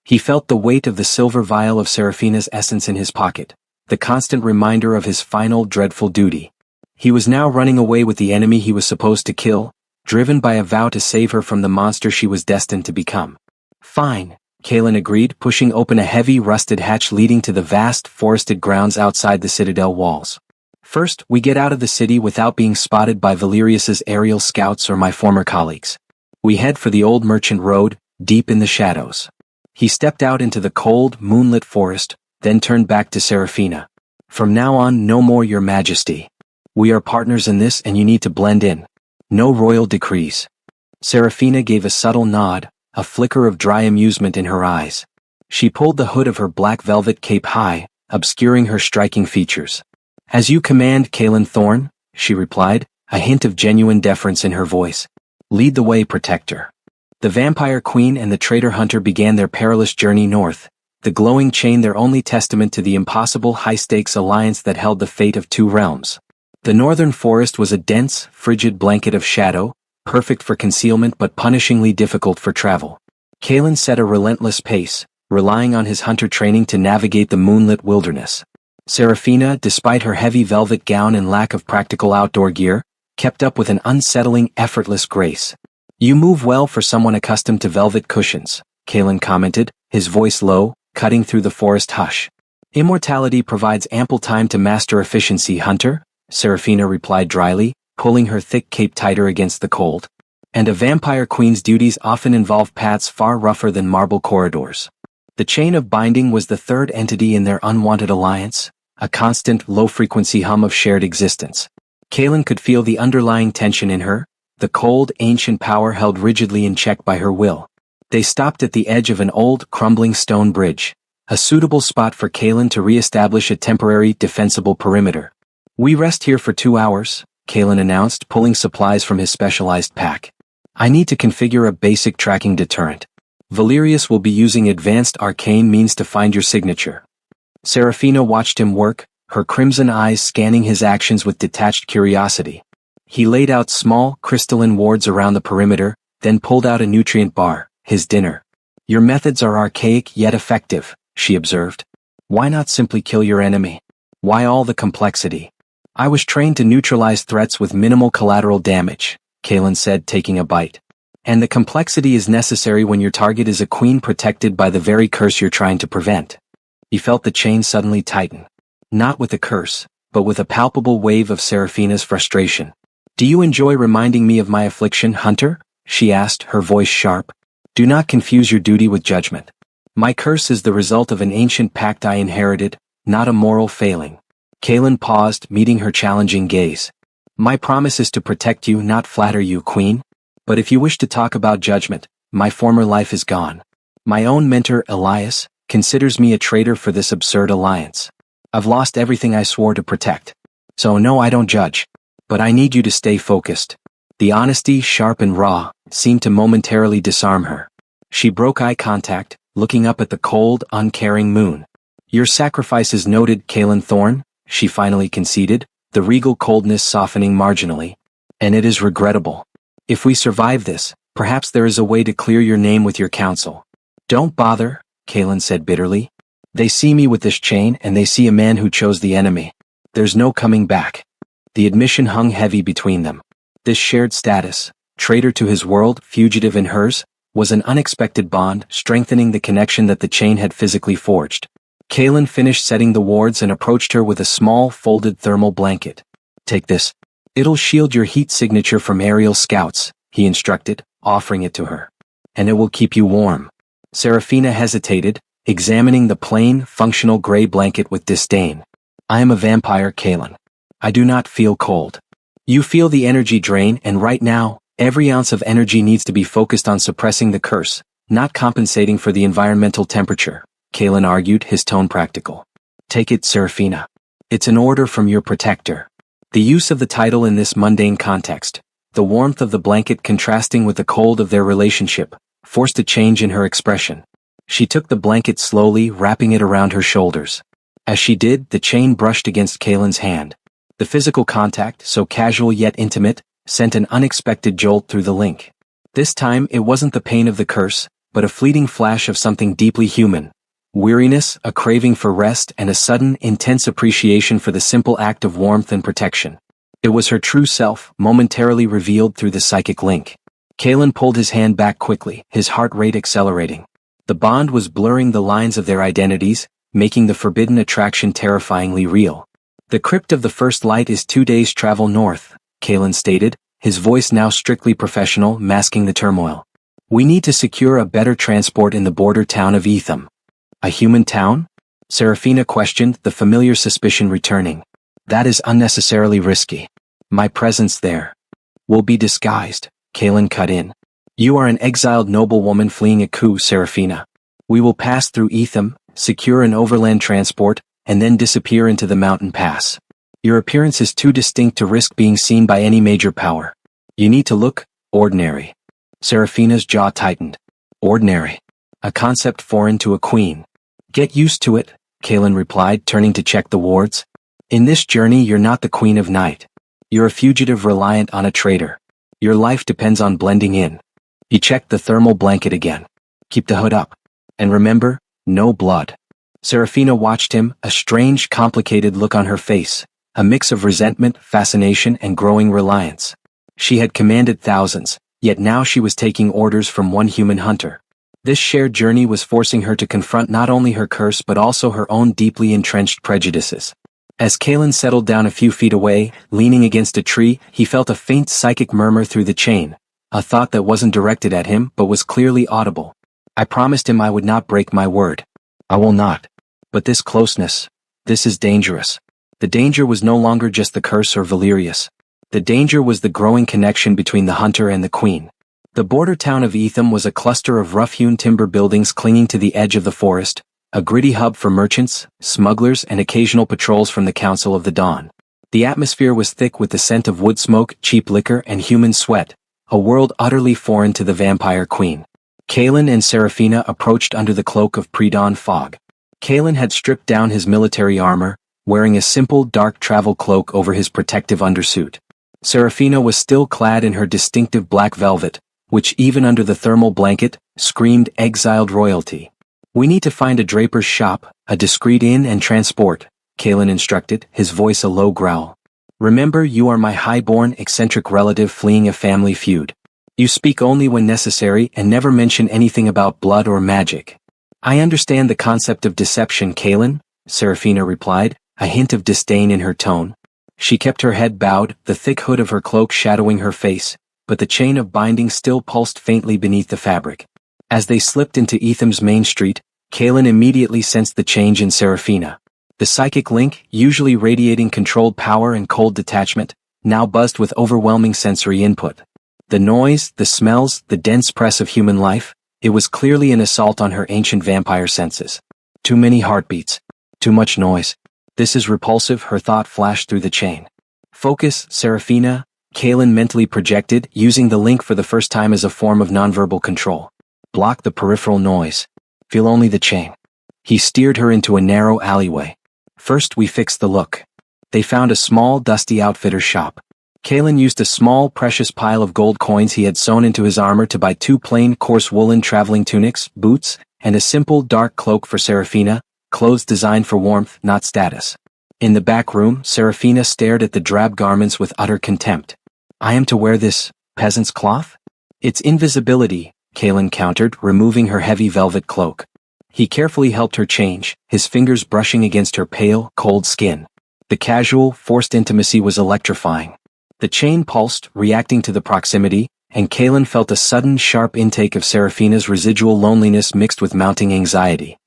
Speaker 1: He felt the weight of the silver vial of Seraphina's essence in his pocket, the constant reminder of his final dreadful duty. He was now running away with the enemy he was supposed to kill, driven by a vow to save her from the monster she was destined to become. "Fine," Kaelin agreed, pushing open a heavy rusted hatch leading to the vast, forested grounds outside the citadel walls. "First, we get out of the city without being spotted by Valerius's aerial scouts or my former colleagues. We head for the old merchant road, deep in the shadows." He stepped out into the cold, moonlit forest, then turned back to Seraphina. "From now on, no more your majesty. We are partners in this and you need to blend in. No royal decrees." Seraphina gave a subtle nod, a flicker of dry amusement in her eyes. She pulled the hood of her black velvet cape high, obscuring her striking features. "As you command, Kaelin Thorne," she replied, a hint of genuine deference in her voice. "Lead the way, protector." The vampire queen and the traitor hunter began their perilous journey north, the glowing chain their only testament to the impossible high-stakes alliance that held the fate of two realms. The northern forest was a dense, frigid blanket of shadow, perfect for concealment but punishingly difficult for travel. Kaelin set a relentless pace, relying on his hunter training to navigate the moonlit wilderness. Seraphina, despite her heavy velvet gown and lack of practical outdoor gear, kept up with an unsettling, effortless grace. "You move well for someone accustomed to velvet cushions," Kaelin commented, his voice low, cutting through the forest hush. "Immortality provides ample time to master efficiency, hunter," Seraphina replied dryly, pulling her thick cape tighter against the cold. "And a vampire queen's duties often involve paths far rougher than marble corridors." The chain of binding was the third entity in their unwanted alliance, a constant, low-frequency hum of shared existence. Kaelin could feel the underlying tension in her, the cold, ancient power held rigidly in check by her will. They stopped at the edge of an old, crumbling stone bridge, a suitable spot for Kaelin to re-establish a temporary, defensible perimeter. "We rest here for 2 hours," Kaelin announced, pulling supplies from his specialized pack. "I need to configure a basic tracking deterrent. Valerius will be using advanced arcane means to find your signature." Seraphina watched him work, her crimson eyes scanning his actions with detached curiosity. He laid out small, crystalline wards around the perimeter, then pulled out a nutrient bar, his dinner. "Your methods are archaic yet effective," she observed. "Why not simply kill your enemy? Why all the complexity?" "I was trained to neutralize threats with minimal collateral damage," Kaelin said, taking a bite. "And the complexity is necessary when your target is a queen protected by the very curse you're trying to prevent." He felt the chain suddenly tighten. Not with a curse, but with a palpable wave of Seraphina's frustration. "Do you enjoy reminding me of my affliction, hunter?" she asked, her voice sharp. "Do not confuse your duty with judgment. My curse is the result of an ancient pact I inherited, not a moral failing." Kaelin paused, meeting her challenging gaze. "My promise is to protect you, not flatter you, queen. But if you wish to talk about judgment, my former life is gone. My own mentor, Elias, considers me a traitor for this absurd alliance. I've lost everything I swore to protect. So no, I don't judge. But I need you to stay focused." The honesty, sharp and raw, seemed to momentarily disarm her. She broke eye contact, looking up at the cold, uncaring moon. "Your sacrifice is noted, Kaelin Thorne," she finally conceded, the regal coldness softening marginally. "And it is regrettable. If we survive this, perhaps there is a way to clear your name with your council." "Don't bother," Kaelin said bitterly. "They see me with this chain and they see a man who chose the enemy. There's no coming back." The admission hung heavy between them. This shared status, traitor to his world, fugitive in hers, was an unexpected bond, strengthening the connection that the chain had physically forged. Kaelin finished setting the wards and approached her with a small, folded thermal blanket. "Take this. It'll shield your heat signature from aerial scouts," he instructed, offering it to her. "And it will keep you warm." Seraphina hesitated, examining the plain, functional gray blanket with disdain. "I am a vampire, Kaelin. I do not feel cold. You feel the energy drain, and right now, every ounce of energy needs to be focused on suppressing the curse, not compensating for the environmental temperature," Kaelin argued, his tone practical. "Take it, Seraphina. It's an order from your protector." The use of the title in this mundane context, the warmth of the blanket contrasting with the cold of their relationship, forced a change in her expression. She took the blanket slowly, wrapping it around her shoulders. As she did, the chain brushed against Kaelin's hand. The physical contact, so casual yet intimate, sent an unexpected jolt through the link. This time it wasn't the pain of the curse, but a fleeting flash of something deeply human. Weariness, a craving for rest, and a sudden, intense appreciation for the simple act of warmth and protection. It was her true self, momentarily revealed through the psychic link. Kaelin pulled his hand back quickly, his heart rate accelerating. The bond was blurring the lines of their identities, making the forbidden attraction terrifyingly real. "The crypt of the first light is 2 days' travel north," Kaelin stated, his voice now strictly professional, masking the turmoil. "We need to secure a better transport in the border town of Etham." "A human town?" Seraphina questioned, the familiar suspicion returning. "That is unnecessarily risky. My presence there will be disguised," Kaelin cut in. "You are an exiled noblewoman fleeing a coup, Seraphina. We will pass through Etham, secure an overland transport, and then disappear into the mountain pass. Your appearance is too distinct to risk being seen by any major power. You need to look ordinary. Seraphina's jaw tightened. Ordinary. A concept foreign to a queen. Get used to it, Kaelin replied, turning to check the wards. In this journey you're not the Queen of Night. You're a fugitive reliant on a traitor. Your life depends on blending in. He checked the thermal blanket again. Keep the hood up. And remember, no blood. Seraphina watched him, a strange, complicated look on her face, a mix of resentment, fascination, and growing reliance. She had commanded thousands, yet now she was taking orders from one human hunter. This shared journey was forcing her to confront not only her curse but also her own deeply entrenched prejudices. As Kaelin settled down a few feet away, leaning against a tree, he felt a faint psychic murmur through the chain, a thought that wasn't directed at him but was clearly audible. I promised him I would not break my word. I will not. But this closeness, this is dangerous. The danger was no longer just the curse or Valerius. The danger was the growing connection between the hunter and the queen. The border town of Etham was a cluster of rough-hewn timber buildings clinging to the edge of the forest, a gritty hub for merchants, smugglers, and occasional patrols from the Council of the Dawn. The atmosphere was thick with the scent of wood smoke, cheap liquor, and human sweat, a world utterly foreign to the vampire queen. Kaelin and Seraphina approached under the cloak of pre-dawn fog. Kaelin had stripped down his military armor, wearing a simple dark travel cloak over his protective undersuit. Seraphina was still clad in her distinctive black velvet, which even under the thermal blanket, screamed exiled royalty. We need to find a draper's shop, a discreet inn and transport, Kaelin instructed, his voice a low growl. Remember, you are my high-born, eccentric relative fleeing a family feud. You speak only when necessary and never mention anything about blood or magic. I understand the concept of deception, Kaelin, Seraphina replied, a hint of disdain in her tone. She kept her head bowed, the thick hood of her cloak shadowing her face, but the chain of binding still pulsed faintly beneath the fabric. As they slipped into Etham's main street, Kaelin immediately sensed the change in Seraphina. The psychic link, usually radiating controlled power and cold detachment, now buzzed with overwhelming sensory input. The noise, the smells, the dense press of human life, it was clearly an assault on her ancient vampire senses. Too many heartbeats. Too much noise. This is repulsive, her thought flashed through the chain. Focus, Seraphina, Kaelin mentally projected, using the link for the first time as a form of nonverbal control. Block the peripheral noise. Feel only the chain. He steered her into a narrow alleyway. First we fix the look. They found a small, dusty outfitter's shop. Kaelin used a small, precious pile of gold coins he had sewn into his armor to buy 2 plain, coarse woolen traveling tunics, boots, and a simple, dark cloak for Seraphina, clothes designed for warmth, not status. In the back room, Seraphina stared at the drab garments with utter contempt. I am to wear this peasant's cloth? It's invisibility, Kaelin countered, removing her heavy velvet cloak. He carefully helped her change, his fingers brushing against her pale, cold skin. The casual, forced intimacy was electrifying. The chain pulsed, reacting to the proximity, and Kaelin felt a sudden, sharp intake of Seraphina's residual loneliness mixed with mounting anxiety.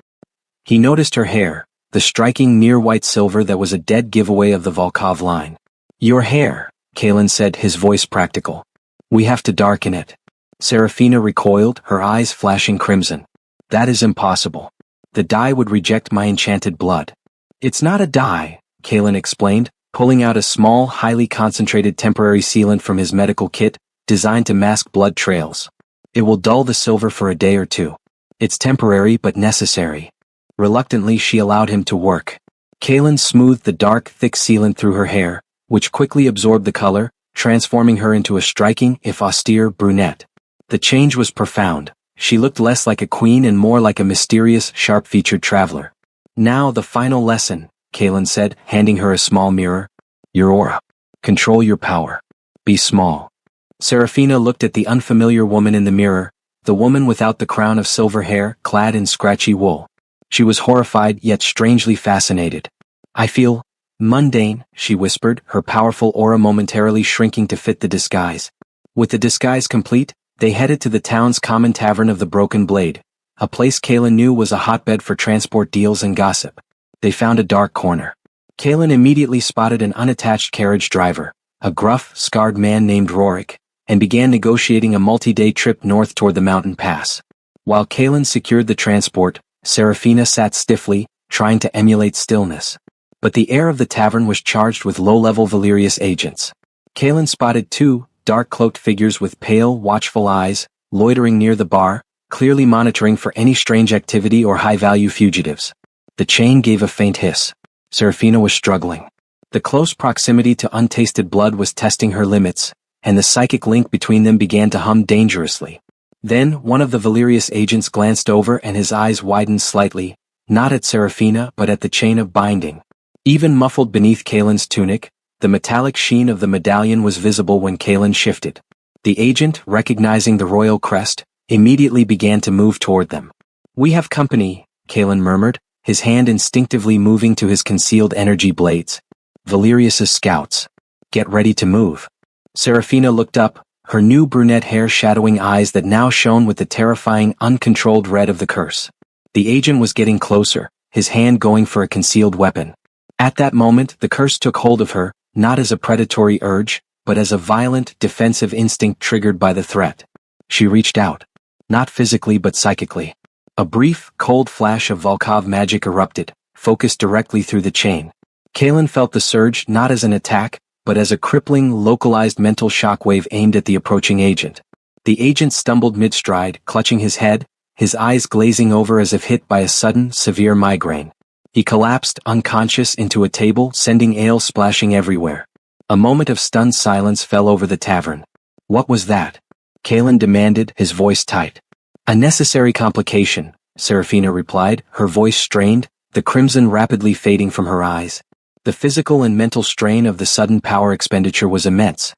Speaker 1: He noticed her hair, the striking near-white silver that was a dead giveaway of the Volkov line. Your hair, Kaelin said, his voice practical. We have to darken it. Seraphina recoiled, her eyes flashing crimson. That is impossible. The dye would reject my enchanted blood. It's not a dye, Kaelin explained, pulling out a small, highly concentrated temporary sealant from his medical kit, designed to mask blood trails. It will dull the silver for a day or two. It's temporary but necessary. Reluctantly she allowed him to work. Kaelin smoothed the dark, thick sealant through her hair, which quickly absorbed the color, transforming her into a striking, if austere, brunette. The change was profound. She looked less like a queen and more like a mysterious, sharp-featured traveler. Now the final lesson, Kaelin said, handing her a small mirror. Your aura. Control your power. Be small. Seraphina looked at the unfamiliar woman in the mirror, the woman without the crown of silver hair, clad in scratchy wool. She was horrified yet strangely fascinated. I feel mundane, she whispered, her powerful aura momentarily shrinking to fit the disguise. With the disguise complete, they headed to the town's common tavern of the Broken Blade, a place Kaelin knew was a hotbed for transport deals and gossip. They found a dark corner. Kaelin immediately spotted an unattached carriage driver, a gruff, scarred man named Rorik, and began negotiating a multi-day trip north toward the mountain pass. While Kalen secured the transport, Serafina sat stiffly, trying to emulate stillness. But the air of the tavern was charged with low-level Valerius agents. Kalen spotted two dark-cloaked figures with pale, watchful eyes, loitering near the bar, clearly monitoring for any strange activity or high-value fugitives. The chain gave a faint hiss. Serafina was struggling. The close proximity to untasted blood was testing her limits, and the psychic link between them began to hum dangerously. Then, one of the Valerius agents glanced over and his eyes widened slightly, not at Serafina but at the chain of binding. Even muffled beneath Kalen's tunic, the metallic sheen of the medallion was visible when Kalen shifted. The agent, recognizing the royal crest, immediately began to move toward them. "We have company," Kalen murmured, his hand instinctively moving to his concealed energy blades. "Valerius's scouts. Get ready to move." Serafina looked up, her new brunette hair shadowing eyes that now shone with the terrifying, uncontrolled red of the curse. The agent was getting closer, his hand going for a concealed weapon. At that moment, the curse took hold of her, not as a predatory urge, but as a violent, defensive instinct triggered by the threat. She reached out. Not physically but psychically. A brief, cold flash of Volkov magic erupted, focused directly through the chain. Kalen felt the surge not as an attack, but as a crippling, localized mental shockwave aimed at the approaching agent. The agent stumbled mid-stride, clutching his head, his eyes glazing over as if hit by a sudden, severe migraine. He collapsed, unconscious, into a table, sending ale splashing everywhere. A moment of stunned silence fell over the tavern. "What was that?" Kalen demanded, his voice tight. "A necessary complication," Serafina replied, her voice strained, the crimson rapidly fading from her eyes. The physical and mental strain of the sudden power expenditure was immense.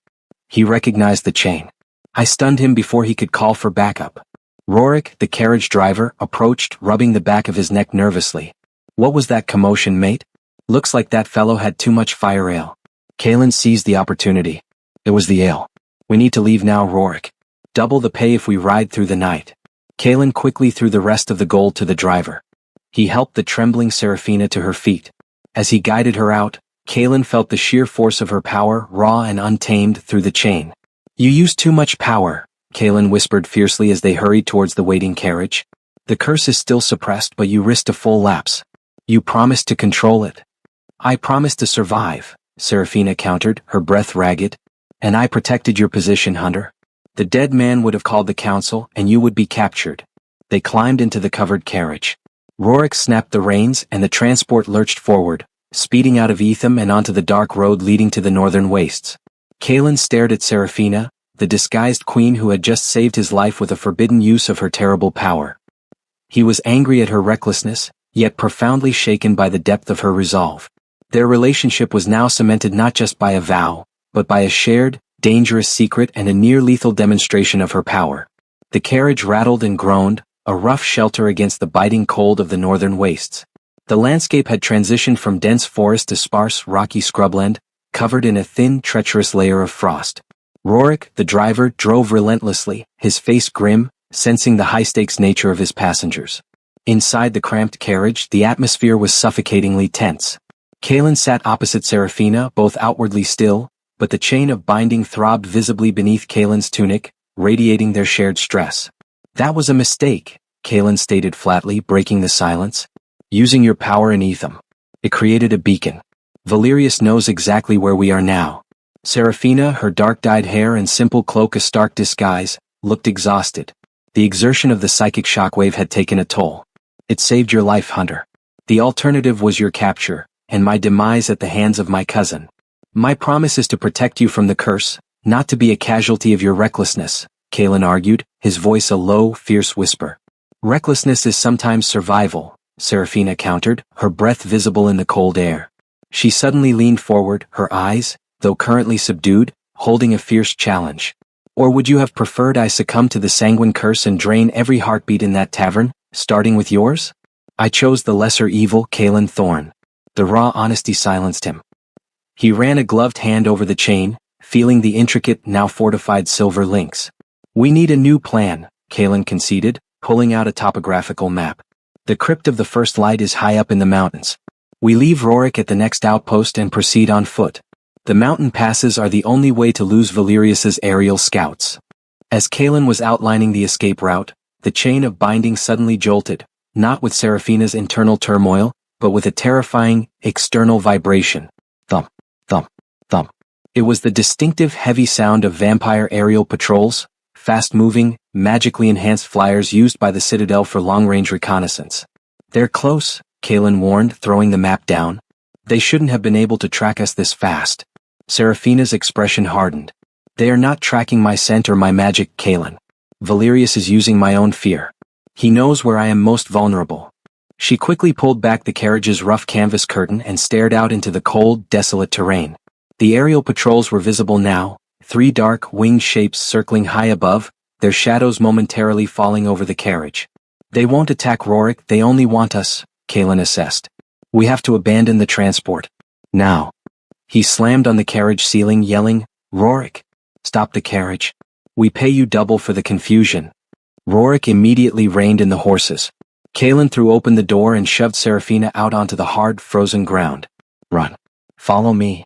Speaker 1: He recognized the chain. "I stunned him before he could call for backup." Rorik, the carriage driver, approached, rubbing the back of his neck nervously. "What was that commotion, mate? Looks like that fellow had too much fire ale." Kalen seized the opportunity. "It was the ale. We need to leave now, Rorik. Double the pay if we ride through the night." Kalen quickly threw the rest of the gold to the driver. He helped the trembling Serafina to her feet. As he guided her out, Kalen felt the sheer force of her power, raw and untamed, through the chain. "You use too much power," Kalen whispered fiercely as they hurried towards the waiting carriage. "The curse is still suppressed but you risked a full lapse. You promised to control it." "I promised to survive," Serafina countered, her breath ragged. "And I protected your position, Hunter. The dead man would have called the council and you would be captured." They climbed into the covered carriage. Rorik snapped the reins and the transport lurched forward, speeding out of Etham and onto the dark road leading to the northern wastes. Kalen stared at Serafina, the disguised queen who had just saved his life with a forbidden use of her terrible power. He was angry at her recklessness, yet profoundly shaken by the depth of her resolve. Their relationship was now cemented not just by a vow, but by a shared, dangerous secret and a near-lethal demonstration of her power. The carriage rattled and groaned, a rough shelter against the biting cold of the northern wastes. The landscape had transitioned from dense forest to sparse, rocky scrubland, covered in a thin, treacherous layer of frost. Rorik, the driver, drove relentlessly, his face grim, sensing the high-stakes nature of his passengers. Inside the cramped carriage, the atmosphere was suffocatingly tense. Kalen sat opposite Serafina, both outwardly still, but the chain of binding throbbed visibly beneath Kalen's tunic, radiating their shared stress. "That was a mistake," Kalen stated flatly, breaking the silence. "Using your power in Etham. It created a beacon. Valerius knows exactly where we are now." Serafina, her dark-dyed hair and simple cloak a stark disguise, looked exhausted. The exertion of the psychic shockwave had taken a toll. "It saved your life, Hunter. The alternative was your capture, and my demise at the hands of my cousin. My promise is to protect you from the curse, not to be a casualty of your recklessness," Kalen argued, his voice a low, fierce whisper. "Recklessness is sometimes survival," Serafina countered, her breath visible in the cold air. She suddenly leaned forward, her eyes, though currently subdued, holding a fierce challenge. "Or would you have preferred I succumb to the sanguine curse and drain every heartbeat in that tavern, starting with yours?" "I chose the lesser evil, Kalen Thorne." The raw honesty silenced him. He ran a gloved hand over the chain, feeling the intricate, now fortified silver links. "We need a new plan," Kalen conceded, pulling out a topographical map. "The crypt of the First Light is high up in the mountains. We leave Rorik at the next outpost and proceed on foot. The mountain passes are the only way to lose Valerius's aerial scouts." As Kalen was outlining the escape route, The chain of binding suddenly jolted, not with Seraphina's internal turmoil, but with a terrifying, external vibration. Thump, thump, thump. It was the distinctive heavy sound of vampire aerial patrols, fast-moving, magically enhanced flyers used by the Citadel for long-range reconnaissance. "They're close," Kaelin warned, throwing the map down. "They shouldn't have been able to track us this fast." Seraphina's expression hardened. "They are not tracking my scent or my magic, Kaelin. Valerius is using my own fear. He knows where I am most vulnerable." She quickly pulled back the carriage's rough canvas curtain and stared out into the cold, desolate terrain. The aerial patrols were visible now, 3 dark, winged shapes circling high above, their shadows momentarily falling over the carriage. "They won't attack Rorik, they only want us," Kaelin assessed. "We have to abandon the transport. Now." He slammed on the carriage ceiling, yelling, "Rorik! Stop the carriage. We pay you double for the confusion." Rorik immediately reined in the horses. Kaelin threw open the door and shoved Seraphina out onto the hard, frozen ground. "Run. Follow me."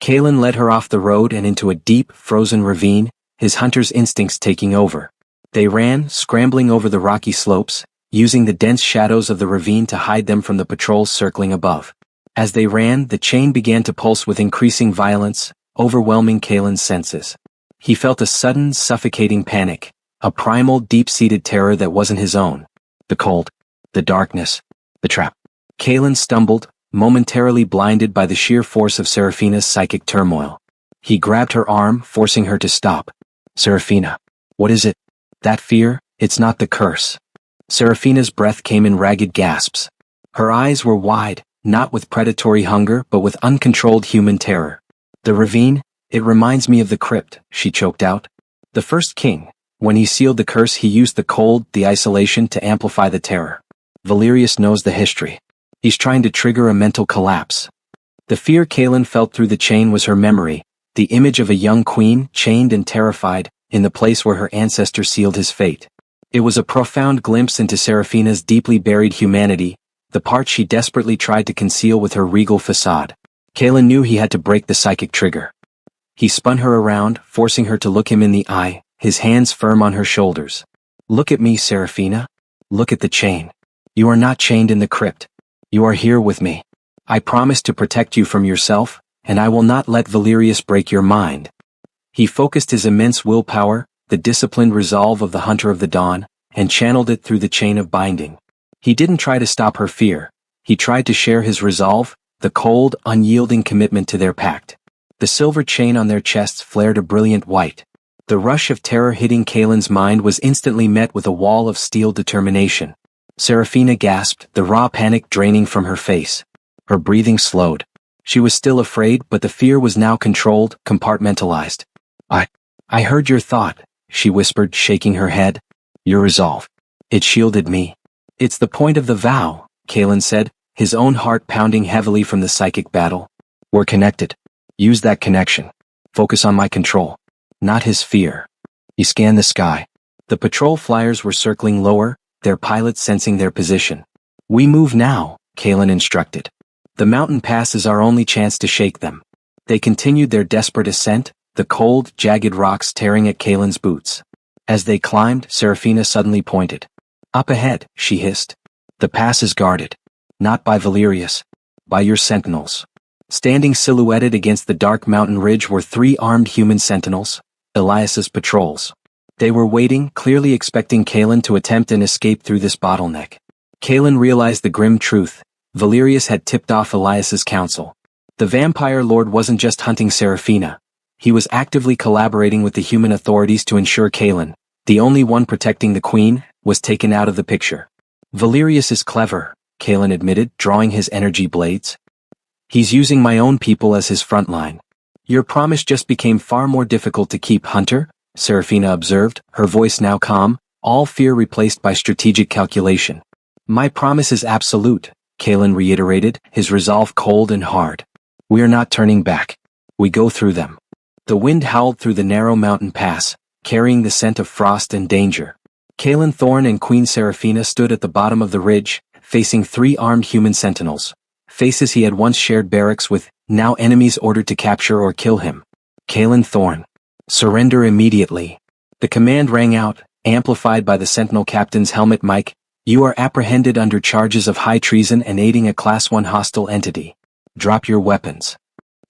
Speaker 1: Kaelin led her off the road and into a deep, frozen ravine, his hunter's instincts taking over. They ran, scrambling over the rocky slopes, using the dense shadows of the ravine to hide them from the patrols circling above. As they ran, the chain began to pulse with increasing violence, overwhelming Kaelin's senses. He felt a sudden, suffocating panic, a primal, deep-seated terror that wasn't his own. The cold, the darkness, the trap. Kaelin stumbled, momentarily blinded by the sheer force of Seraphina's psychic turmoil. He grabbed her arm, forcing her to stop. "Seraphina, what is it? That fear? It's not the curse." Seraphina's breath came in ragged gasps. Her eyes were wide, not with predatory hunger but with uncontrolled human terror. "The ravine? It reminds me of the crypt," she choked out. "The first king, when he sealed the curse, he used the cold, the isolation to amplify the terror. Valerius knows the history. He's trying to trigger a mental collapse." The fear Kaelin felt through the chain was her memory, the image of a young queen, chained and terrified, in the place where her ancestor sealed his fate. It was a profound glimpse into Seraphina's deeply buried humanity, the part she desperately tried to conceal with her regal facade. Kaelin knew he had to break the psychic trigger. He spun her around, forcing her to look him in the eye, his hands firm on her shoulders. "Look at me, Seraphina. Look at the chain. You are not chained in the crypt. You are here with me. I promise to protect you from yourself, and I will not let Valerius break your mind." He focused his immense willpower, the disciplined resolve of the Hunter of the Dawn, and channeled it through the chain of binding. He didn't try to stop her fear. He tried to share his resolve, the cold, unyielding commitment to their pact. The silver chain on their chests flared a brilliant white. The rush of terror hitting Kaelin's mind was instantly met with a wall of steel determination. Seraphina gasped, the raw panic draining from her face. Her breathing slowed. She was still afraid, but the fear was now controlled, compartmentalized. I heard your thought," she whispered, shaking her head. "Your resolve. It shielded me." "It's the point of the vow," Kaelin said, his own heart pounding heavily from the psychic battle. "We're connected. Use that connection. Focus on my control, not his fear." He scanned the sky. The patrol flyers were circling lower, their pilots sensing their position. "We move now," Kaelin instructed. "The mountain pass is our only chance to shake them." They continued their desperate ascent, the cold, jagged rocks tearing at Kaelin's boots. As they climbed, Seraphina suddenly pointed. "Up ahead," she hissed. "The pass is guarded. Not by Valerius. By your sentinels." Standing silhouetted against the dark mountain ridge were 3 armed human sentinels, Elias's patrols. They were waiting, clearly expecting Kaelin to attempt an escape through this bottleneck. Kaelin realized the grim truth. Valerius had tipped off Elias's council. The vampire lord wasn't just hunting Seraphina. He was actively collaborating with the human authorities to ensure Kaelin, the only one protecting the queen, was taken out of the picture. "Valerius is clever," Kaelin admitted, drawing his energy blades. "He's using my own people as his front line." "Your promise just became far more difficult to keep, Hunter," Seraphina observed, her voice now calm, all fear replaced by strategic calculation. "My promise is absolute," Kaelin reiterated, his resolve cold and hard. "We are not turning back. We go through them." The wind howled through the narrow mountain pass, carrying the scent of frost and danger. Kaelin Thorne and Queen Seraphina stood at the bottom of the ridge, facing 3 armed human sentinels. Faces he had once shared barracks with, now enemies ordered to capture or kill him. Kaelin Thorne. "Surrender immediately." The command rang out, amplified by the Sentinel captain's helmet mic. You are apprehended under charges of high treason and aiding a Class 1 hostile entity. Drop your weapons.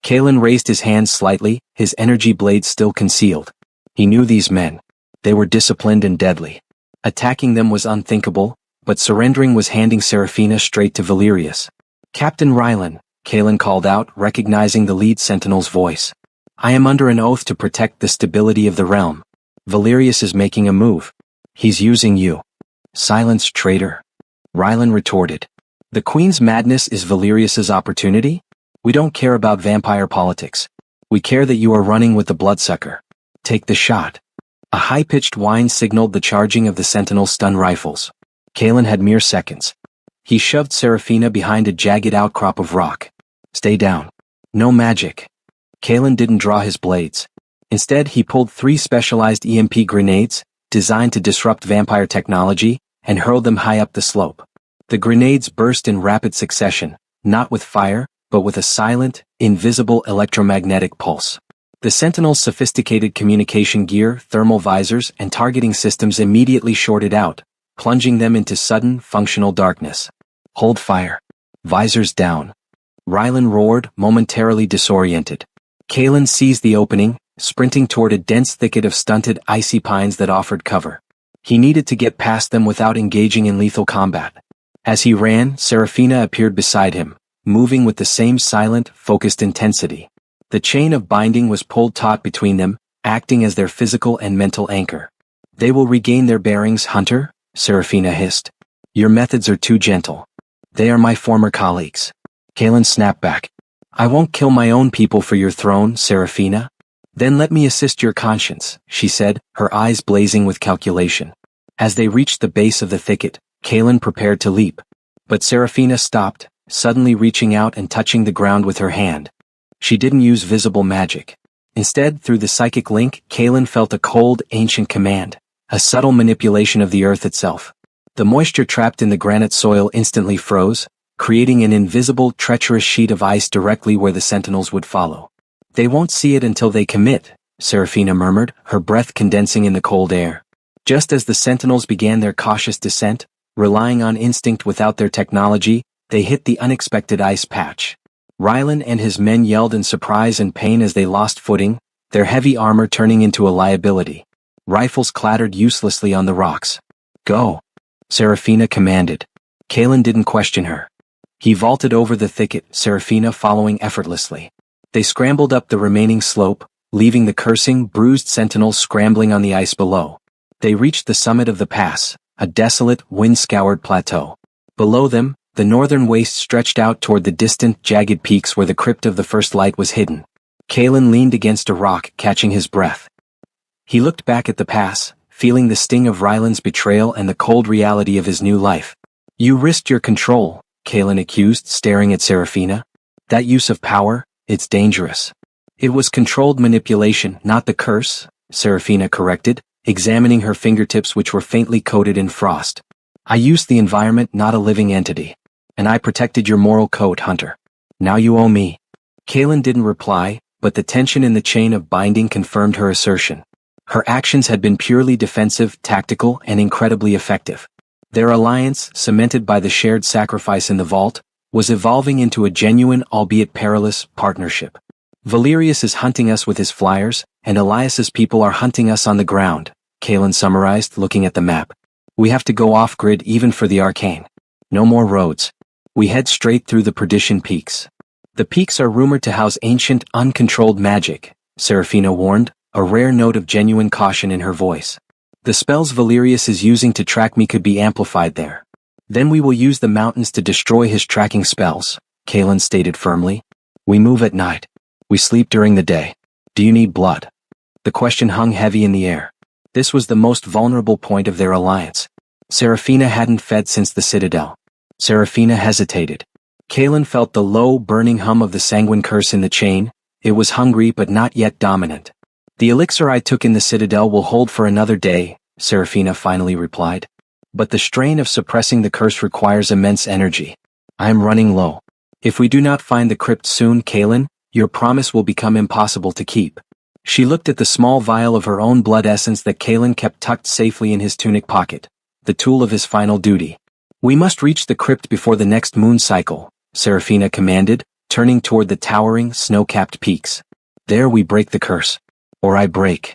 Speaker 1: Kalen raised his hands slightly, his energy blade still concealed. He knew these men. They were disciplined and deadly. Attacking them was unthinkable, but surrendering was handing Seraphina straight to Valerius. Captain Rylan, Kalen called out, recognizing the lead sentinel's voice. I am under an oath to protect the stability of the realm. Valerius is making a move. He's using you. Silence, traitor. Rylan retorted. The Queen's madness is Valerius's opportunity? We don't care about vampire politics. We care that you are running with the bloodsucker. Take the shot. A high-pitched whine signaled the charging of the Sentinel's stun rifles. Kalen had mere seconds. He shoved Seraphina behind a jagged outcrop of rock. Stay down. No magic. Kalen didn't draw his blades. Instead, he pulled 3 specialized EMP grenades, designed to disrupt vampire technology, and hurled them high up the slope. The grenades burst in rapid succession, not with fire, but with a silent, invisible electromagnetic pulse. The Sentinel's sophisticated communication gear, thermal visors, and targeting systems immediately shorted out, plunging them into sudden, functional darkness. Hold fire. Visors down. Rylan roared, momentarily disoriented. Kalen seized the opening, sprinting toward a dense thicket of stunted, icy pines that offered cover. He needed to get past them without engaging in lethal combat. As he ran, Seraphina appeared beside him, moving with the same silent, focused intensity. The chain of binding was pulled taut between them, acting as their physical and mental anchor. They will regain their bearings, Hunter, Seraphina hissed. Your methods are too gentle. They are my former colleagues. Kalen snapped back. I won't kill my own people for your throne, Seraphina. Then let me assist your conscience, she said, her eyes blazing with calculation. As they reached the base of the thicket, Kalen prepared to leap. But Seraphina stopped, suddenly reaching out and touching the ground with her hand. She didn't use visible magic. Instead, through the psychic link, Kalen felt a cold, ancient command, a subtle manipulation of the earth itself. The moisture trapped in the granite soil instantly froze, creating an invisible, treacherous sheet of ice directly where the sentinels would follow. They won't see it until they commit, Seraphina murmured, her breath condensing in the cold air. Just as the sentinels began their cautious descent, relying on instinct without their technology, they hit the unexpected ice patch. Rylan and his men yelled in surprise and pain as they lost footing, their heavy armor turning into a liability. Rifles clattered uselessly on the rocks. Go! Seraphina commanded. Kalen didn't question her. He vaulted over the thicket, Seraphina following effortlessly. They scrambled up the remaining slope, leaving the cursing, bruised sentinels scrambling on the ice below. They reached the summit of the pass, a desolate, wind-scoured plateau. Below them, the northern waste stretched out toward the distant, jagged peaks where the crypt of the first light was hidden. Kalen leaned against a rock, catching his breath. He looked back at the pass, feeling the sting of Rylan's betrayal and the cold reality of his new life. You risked your control, Kalen accused, staring at Seraphina. That use of power, it's dangerous. It was controlled manipulation, not the curse, Seraphina corrected, examining her fingertips which were faintly coated in frost. I used the environment, not a living entity. And I protected your moral code, Hunter. Now you owe me. Kalen didn't reply, but the tension in the chain of binding confirmed her assertion. Her actions had been purely defensive, tactical, and incredibly effective. Their alliance, cemented by the shared sacrifice in the vault, was evolving into a genuine, albeit perilous, partnership. Valerius is hunting us with his flyers, and Elias's people are hunting us on the ground, Kalen summarized, looking at the map. We have to go off-grid even for the arcane. No more roads. We head straight through the Perdition Peaks. The peaks are rumored to house ancient, uncontrolled magic, Seraphina warned, a rare note of genuine caution in her voice. The spells Valerius is using to track me could be amplified there. Then we will use the mountains to destroy his tracking spells, Kalen stated firmly. We move at night. We sleep during the day. Do you need blood? The question hung heavy in the air. This was the most vulnerable point of their alliance. Seraphina hadn't fed since the Citadel. Seraphina hesitated. Kalen felt the low, burning hum of the sanguine curse in the chain. It was hungry but not yet dominant. The elixir I took in the Citadel will hold for another day, Seraphina finally replied. But the strain of suppressing the curse requires immense energy. I am running low. If we do not find the crypt soon, Kalen, your promise will become impossible to keep. She looked at the small vial of her own blood essence that Kalen kept tucked safely in his tunic pocket, the tool of his final duty. "We must reach the crypt before the next moon cycle," Seraphina commanded, turning toward the towering, snow-capped peaks. "There we break the curse. Or I break."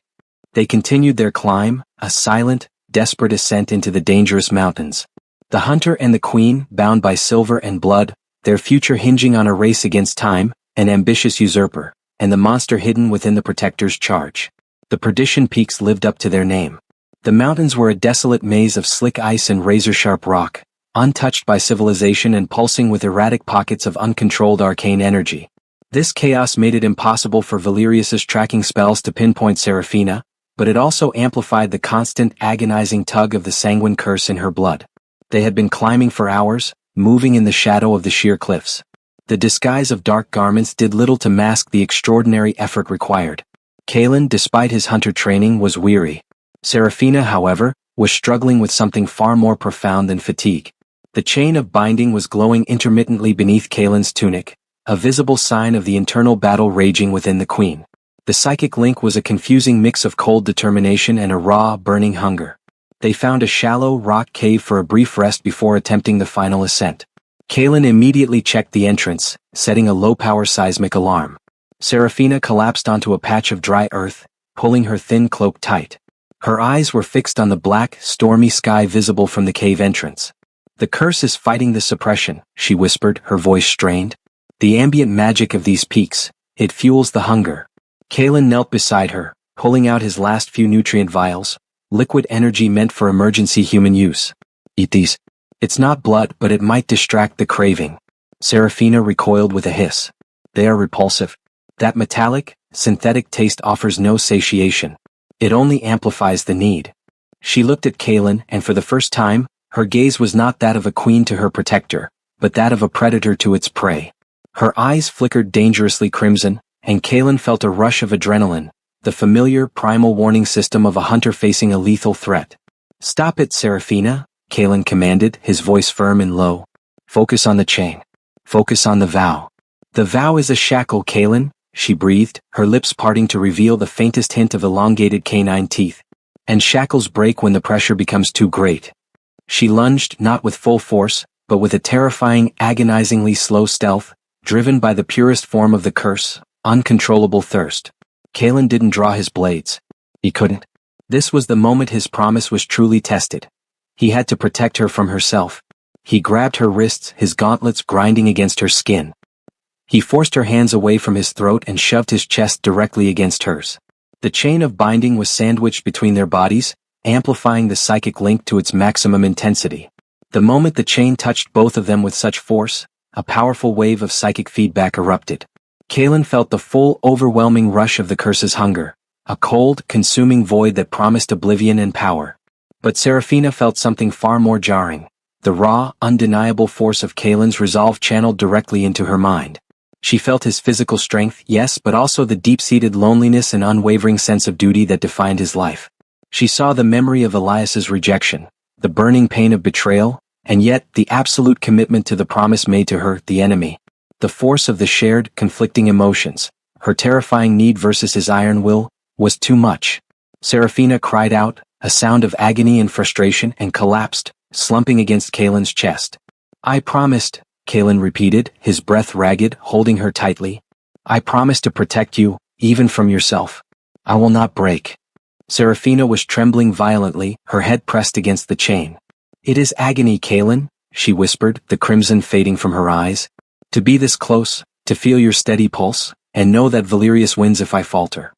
Speaker 1: They continued their climb, a silent, desperate ascent into the dangerous mountains. The hunter and the queen, bound by silver and blood, their future hinging on a race against time, an ambitious usurper, and the monster hidden within the Protector's charge. The Perdition Peaks lived up to their name. The mountains were a desolate maze of slick ice and razor-sharp rock, untouched by civilization and pulsing with erratic pockets of uncontrolled arcane energy. This chaos made it impossible for Valerius's tracking spells to pinpoint Seraphina, but it also amplified the constant, agonizing tug of the sanguine curse in her blood. They had been climbing for hours, moving in the shadow of the sheer cliffs. The disguise of dark garments did little to mask the extraordinary effort required. Kalen, despite his hunter training, was weary. Seraphina, however, was struggling with something far more profound than fatigue. The chain of binding was glowing intermittently beneath Kalen's tunic, a visible sign of the internal battle raging within the queen. The psychic link was a confusing mix of cold determination and a raw, burning hunger. They found a shallow rock cave for a brief rest before attempting the final ascent. Kalen immediately checked the entrance, setting a low-power seismic alarm. Seraphina collapsed onto a patch of dry earth, pulling her thin cloak tight. Her eyes were fixed on the black, stormy sky visible from the cave entrance. "The curse is fighting the suppression," she whispered, her voice strained. "The ambient magic of these peaks, it fuels the hunger." Kalen knelt beside her, pulling out his last few nutrient vials, liquid energy meant for emergency human use. "Eat these. It's not blood, but it might distract the craving." Seraphina recoiled with a hiss. "They are repulsive. That metallic, synthetic taste offers no satiation. It only amplifies the need." She looked at Kalen, and for the first time, her gaze was not that of a queen to her protector, but that of a predator to its prey. Her eyes flickered dangerously crimson, and Kalen felt a rush of adrenaline, the familiar primal warning system of a hunter facing a lethal threat. "Stop it, Seraphina," Kalen commanded, his voice firm and low. "Focus on the chain. Focus on the vow." "The vow is a shackle, Kalen," she breathed, her lips parting to reveal the faintest hint of elongated canine teeth. "And shackles break when the pressure becomes too great." She lunged, not with full force, but with a terrifying, agonizingly slow stealth, driven by the purest form of the curse, uncontrollable thirst. Kalen didn't draw his blades. He couldn't. This was the moment his promise was truly tested. He had to protect her from herself. He grabbed her wrists, his gauntlets grinding against her skin. He forced her hands away from his throat and shoved his chest directly against hers. The chain of binding was sandwiched between their bodies, amplifying the psychic link to its maximum intensity. The moment the chain touched both of them with such force, a powerful wave of psychic feedback erupted. Kalen felt the full, overwhelming rush of the curse's hunger, a cold, consuming void that promised oblivion and power. But Seraphina felt something far more jarring, the raw, undeniable force of Kalen's resolve channeled directly into her mind. She felt his physical strength, yes, but also the deep-seated loneliness and unwavering sense of duty that defined his life. She saw the memory of Elias's rejection, the burning pain of betrayal, and yet the absolute commitment to the promise made to her, the enemy. The force of the shared, conflicting emotions, her terrifying need versus his iron will, was too much. Seraphina cried out, a sound of agony and frustration, and collapsed, slumping against Kalen's chest. "I promised," Kalen repeated, his breath ragged, holding her tightly. "I promise to protect you, even from yourself. I will not break." Seraphina was trembling violently, her head pressed against the chain. "It is agony, Kalen," she whispered, the crimson fading from her eyes. "To be this close, to feel your steady pulse, and know that Valerius wins if I falter."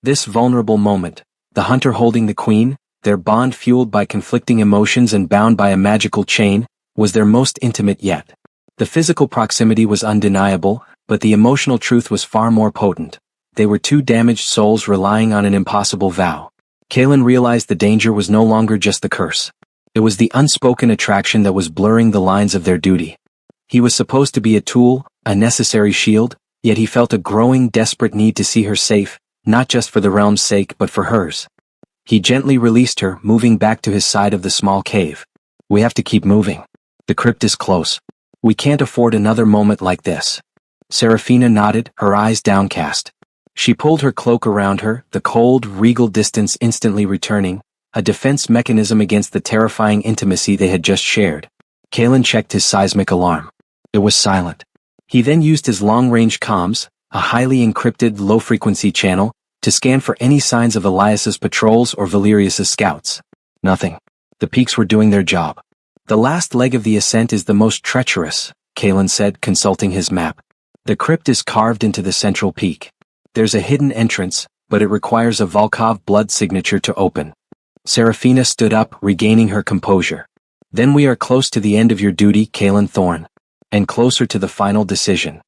Speaker 1: This vulnerable moment, the hunter holding the queen, their bond fueled by conflicting emotions and bound by a magical chain, was their most intimate yet. The physical proximity was undeniable, but the emotional truth was far more potent. They were two damaged souls relying on an impossible vow. Kalen realized the danger was no longer just the curse. It was the unspoken attraction that was blurring the lines of their duty. He was supposed to be a tool, a necessary shield, yet he felt a growing, desperate need to see her safe, not just for the realm's sake but for hers. He gently released her, moving back to his side of the small cave. "We have to keep moving. The crypt is close. We can't afford another moment like this." Seraphina nodded, her eyes downcast. She pulled her cloak around her, the cold, regal distance instantly returning, a defense mechanism against the terrifying intimacy they had just shared. Kalen checked his seismic alarm. It was silent. He then used his long-range comms, a highly encrypted low-frequency channel, to scan for any signs of Elias's patrols or Valerius's scouts. Nothing. The peaks were doing their job. The last leg of the ascent is the most treacherous, Kalen said, consulting his map. The crypt is carved into the central peak. There's a hidden entrance, but it requires a Volkov blood signature to open. Seraphina stood up, regaining her composure. Then we are close to the end of your duty, Kalen Thorne. And closer to the final decision.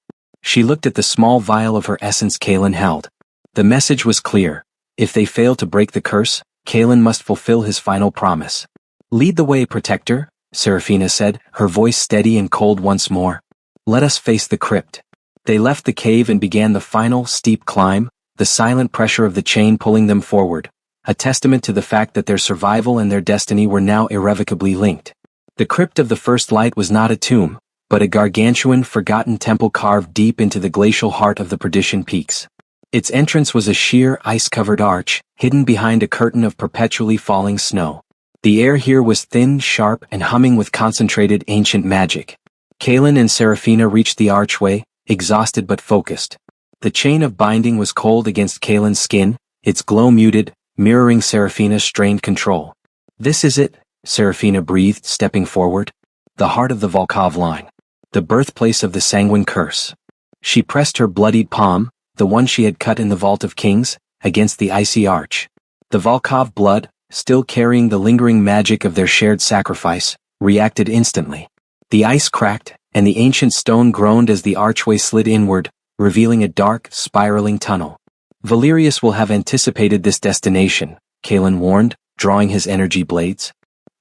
Speaker 1: She looked at the small vial of her essence Kalen held. The message was clear. If they fail to break the curse, Kalen must fulfill his final promise. Lead the way, Protector, Seraphina said, her voice steady and cold once more. Let us face the crypt. They left the cave and began the final, steep climb, the silent pressure of the chain pulling them forward, a testament to the fact that their survival and their destiny were now irrevocably linked. The crypt of the First Light was not a tomb, but a gargantuan, forgotten temple carved deep into the glacial heart of the Perdition Peaks. Its entrance was a sheer, ice-covered arch, hidden behind a curtain of perpetually falling snow. The air here was thin, sharp, and humming with concentrated ancient magic. Kalen and Seraphina reached the archway, exhausted but focused. The chain of binding was cold against Kalen's skin, its glow muted, mirroring Seraphina's strained control. This is it, Seraphina breathed, stepping forward. The heart of the Volkov line. The birthplace of the Sanguine Curse. She pressed her bloodied palm, the one she had cut in the Vault of Kings, against the icy arch. The Volkov blood, still carrying the lingering magic of their shared sacrifice, reacted instantly. The ice cracked, and the ancient stone groaned as the archway slid inward, revealing a dark, spiraling tunnel. Valerius will have anticipated this destination, Kalen warned, drawing his energy blades.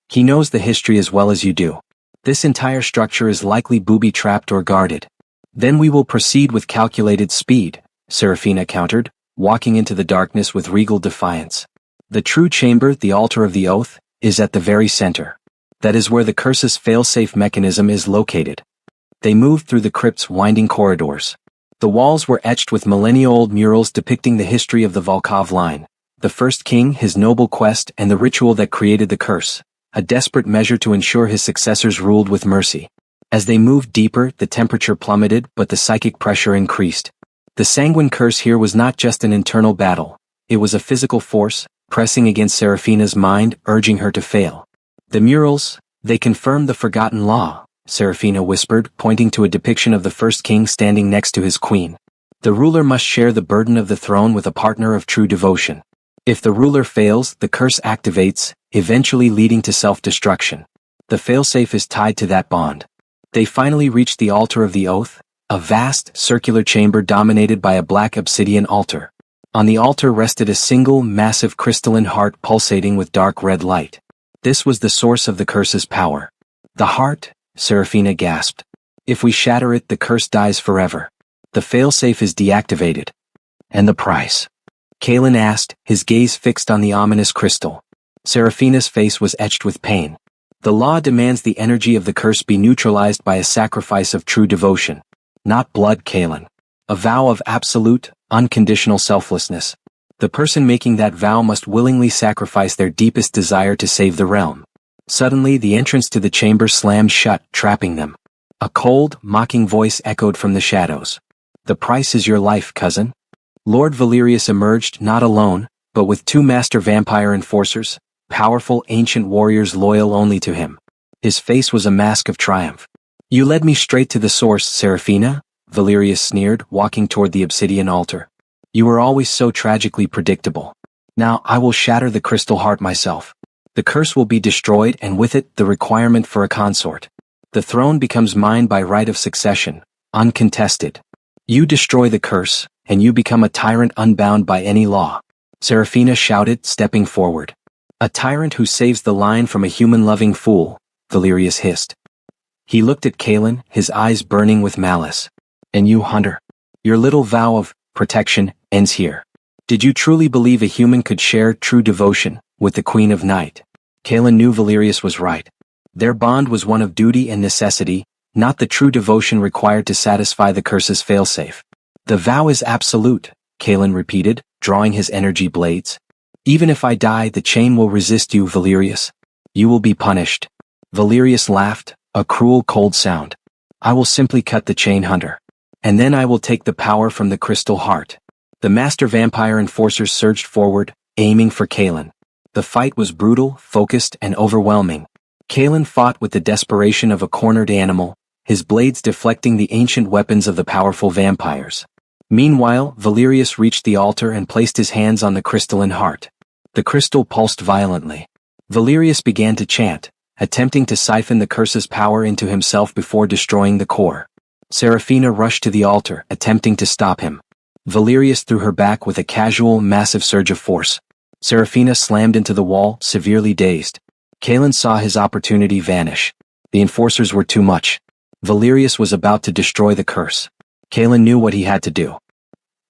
Speaker 1: He knows the history as well as you do. This entire structure is likely booby-trapped or guarded. Then we will proceed with calculated speed, Seraphina countered, walking into the darkness with regal defiance. The true chamber, the altar of the oath, is at the very center. That is where the curse's fail-safe mechanism is located. They moved through the crypt's winding corridors. The walls were etched with millennia-old murals depicting the history of the Volkov line, the first king, his noble quest, and the ritual that created the curse, a desperate measure to ensure his successors ruled with mercy. As they moved deeper, the temperature plummeted, but the psychic pressure increased. The Sanguine Curse here was not just an internal battle. It was a physical force, pressing against Seraphina's mind, urging her to fail. The murals, they confirmed the forgotten law, Seraphina whispered, pointing to a depiction of the first king standing next to his queen. The ruler must share the burden of the throne with a partner of true devotion. If the ruler fails, the curse activates, eventually leading to self-destruction. The failsafe is tied to that bond. They finally reached the altar of the oath, a vast, circular chamber dominated by a black obsidian altar. On the altar rested a single, massive crystalline heart pulsating with dark red light. This was the source of the curse's power. The heart, Seraphina gasped. If we shatter it, the curse dies forever. The failsafe is deactivated. And the price? Kalen asked, his gaze fixed on the ominous crystal. Seraphina's face was etched with pain. The law demands the energy of the curse be neutralized by a sacrifice of true devotion. Not blood, Kalen. A vow of absolute, unconditional selflessness. The person making that vow must willingly sacrifice their deepest desire to save the realm. Suddenly, the entrance to the chamber slammed shut, trapping them. A cold, mocking voice echoed from the shadows. The price is your life, cousin. Lord Valerius emerged not alone, but with two master vampire enforcers, powerful ancient warriors loyal only to him. His face was a mask of triumph. You led me straight to the source, Seraphina, Valerius sneered, walking toward the obsidian altar. You were always so tragically predictable. Now I will shatter the crystal heart myself. The curse will be destroyed and with it the requirement for a consort. The throne becomes mine by right of succession, uncontested. You destroy the curse, and you become a tyrant unbound by any law. Seraphina shouted, stepping forward. A tyrant who saves the line from a human-loving fool, Valerius hissed. He looked at Kalen, his eyes burning with malice. And you, Hunter, your little vow of protection ends here. Did you truly believe a human could share true devotion with the Queen of Night? Kalen knew Valerius was right. Their bond was one of duty and necessity, not the true devotion required to satisfy the curse's failsafe. The vow is absolute, Kalen repeated, drawing his energy blades. Even if I die, the chain will resist you, Valerius. You will be punished. Valerius laughed, a cruel cold sound. I will simply cut the chain, Hunter. And then I will take the power from the crystal heart. The master vampire enforcers surged forward, aiming for Kalen. The fight was brutal, focused, and overwhelming. Kalen fought with the desperation of a cornered animal, his blades deflecting the ancient weapons of the powerful vampires. Meanwhile, Valerius reached the altar and placed his hands on the crystalline heart. The crystal pulsed violently. Valerius began to chant, attempting to siphon the curse's power into himself before destroying the core. Seraphina rushed to the altar, attempting to stop him. Valerius threw her back with a casual, massive surge of force. Seraphina slammed into the wall, severely dazed. Kalen saw his opportunity vanish. The enforcers were too much. Valerius was about to destroy the curse. Kalen knew what he had to do.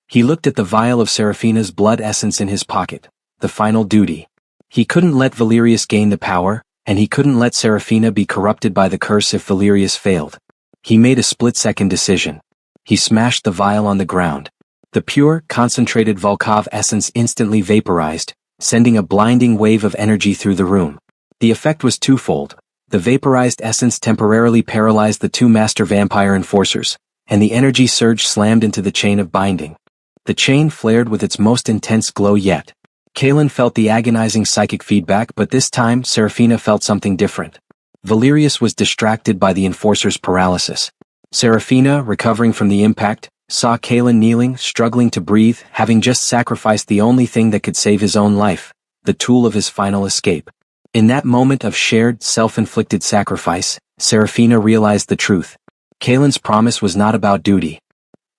Speaker 1: He looked at the vial of Seraphina's blood essence in his pocket. The final duty. He couldn't let Valerius gain the power, and he couldn't let Seraphina be corrupted by the curse if Valerius failed. He made a split-second decision. He smashed the vial on the ground. The pure, concentrated Volkov essence instantly vaporized, sending a blinding wave of energy through the room. The effect was twofold. The vaporized essence temporarily paralyzed the two master vampire enforcers, and the energy surge slammed into the chain of binding. The chain flared with its most intense glow yet. Kalen felt the agonizing psychic feedback, but this time Seraphina felt something different. Valerius was distracted by the enforcer's paralysis. Seraphina, recovering from the impact, saw Kalen kneeling, struggling to breathe, having just sacrificed the only thing that could save his own life, the tool of his final escape. In that moment of shared, self-inflicted sacrifice, Seraphina realized the truth. Kalen's promise was not about duty.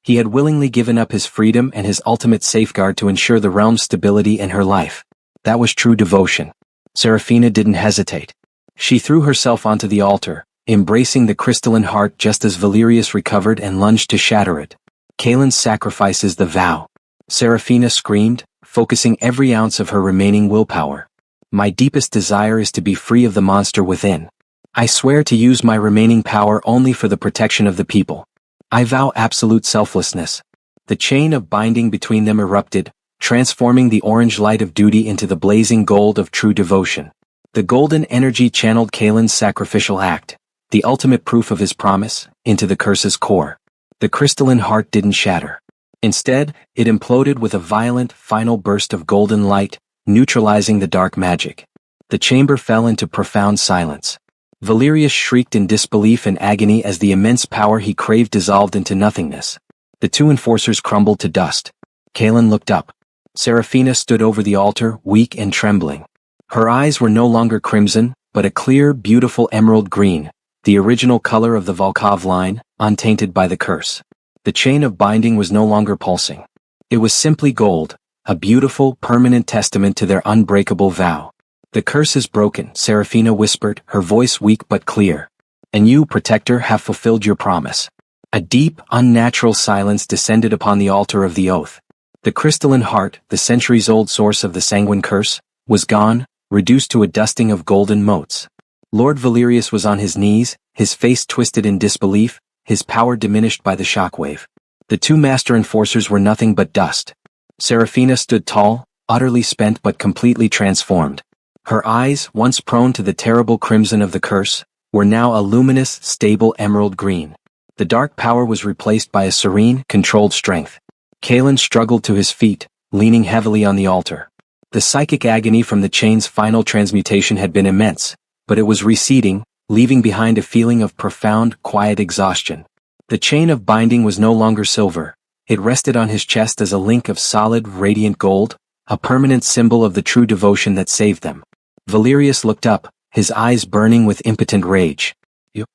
Speaker 1: He had willingly given up his freedom and his ultimate safeguard to ensure the realm's stability and her life. That was true devotion. Seraphina didn't hesitate. She threw herself onto the altar, embracing the crystalline heart just as Valerius recovered and lunged to shatter it. Kalen's sacrifice is the vow. Seraphina screamed, focusing every ounce of her remaining willpower. My deepest desire is to be free of the monster within. I swear to use my remaining power only for the protection of the people. I vow absolute selflessness. The chain of binding between them erupted, transforming the orange light of duty into the blazing gold of true devotion. The golden energy channeled Kalen's sacrificial act, the ultimate proof of his promise, into the curse's core. The crystalline heart didn't shatter. Instead, it imploded with a violent, final burst of golden light, neutralizing the dark magic. The chamber fell into profound silence. Valerius shrieked in disbelief and agony as the immense power he craved dissolved into nothingness. The two enforcers crumbled to dust. Kalen looked up. Seraphina stood over the altar, weak and trembling. Her eyes were no longer crimson, but a clear, beautiful emerald green, the original color of the Volkov line, untainted by the curse. The chain of binding was no longer pulsing. It was simply gold, a beautiful, permanent testament to their unbreakable vow. The curse is broken, Seraphina whispered, her voice weak but clear. And you, Protector, have fulfilled your promise. A deep, unnatural silence descended upon the altar of the oath. The crystalline heart, the centuries-old source of the sanguine curse, was gone, reduced to a dusting of golden motes. Lord Valerius was on his knees, his face twisted in disbelief, his power diminished by the shockwave. The two master enforcers were nothing but dust. Seraphina stood tall, utterly spent but completely transformed. Her eyes, once prone to the terrible crimson of the curse, were now a luminous, stable emerald green. The dark power was replaced by a serene, controlled strength. Kalen struggled to his feet, leaning heavily on the altar. The psychic agony from the chain's final transmutation had been immense, but it was receding, leaving behind a feeling of profound, quiet exhaustion. The chain of binding was no longer silver. It rested on his chest as a link of solid, radiant gold, a permanent symbol of the true devotion that saved them. Valerius looked up, his eyes burning with impotent rage.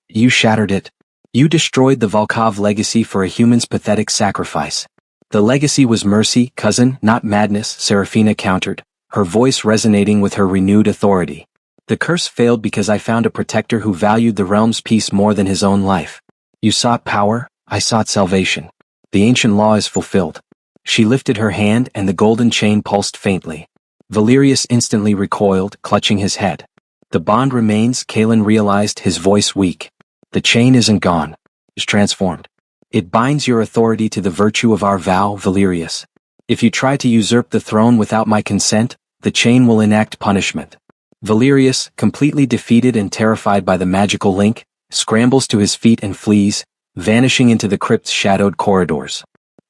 Speaker 1: You shattered it. You destroyed the Volkov legacy for a human's pathetic sacrifice. The legacy was mercy, cousin, not madness, Seraphina countered, her voice resonating with her renewed authority. The curse failed because I found a protector who valued the realm's peace more than his own life. You sought power, I sought salvation. The ancient law is fulfilled. She lifted her hand and the golden chain pulsed faintly. Valerius instantly recoiled, clutching his head. The bond remains, Kalen realized, his voice weak. The chain isn't gone. It's transformed. It binds your authority to the virtue of our vow, Valerius. If you try to usurp the throne without my consent, the chain will enact punishment. Valerius, completely defeated and terrified by the magical link, scrambles to his feet and flees, vanishing into the crypt's shadowed corridors.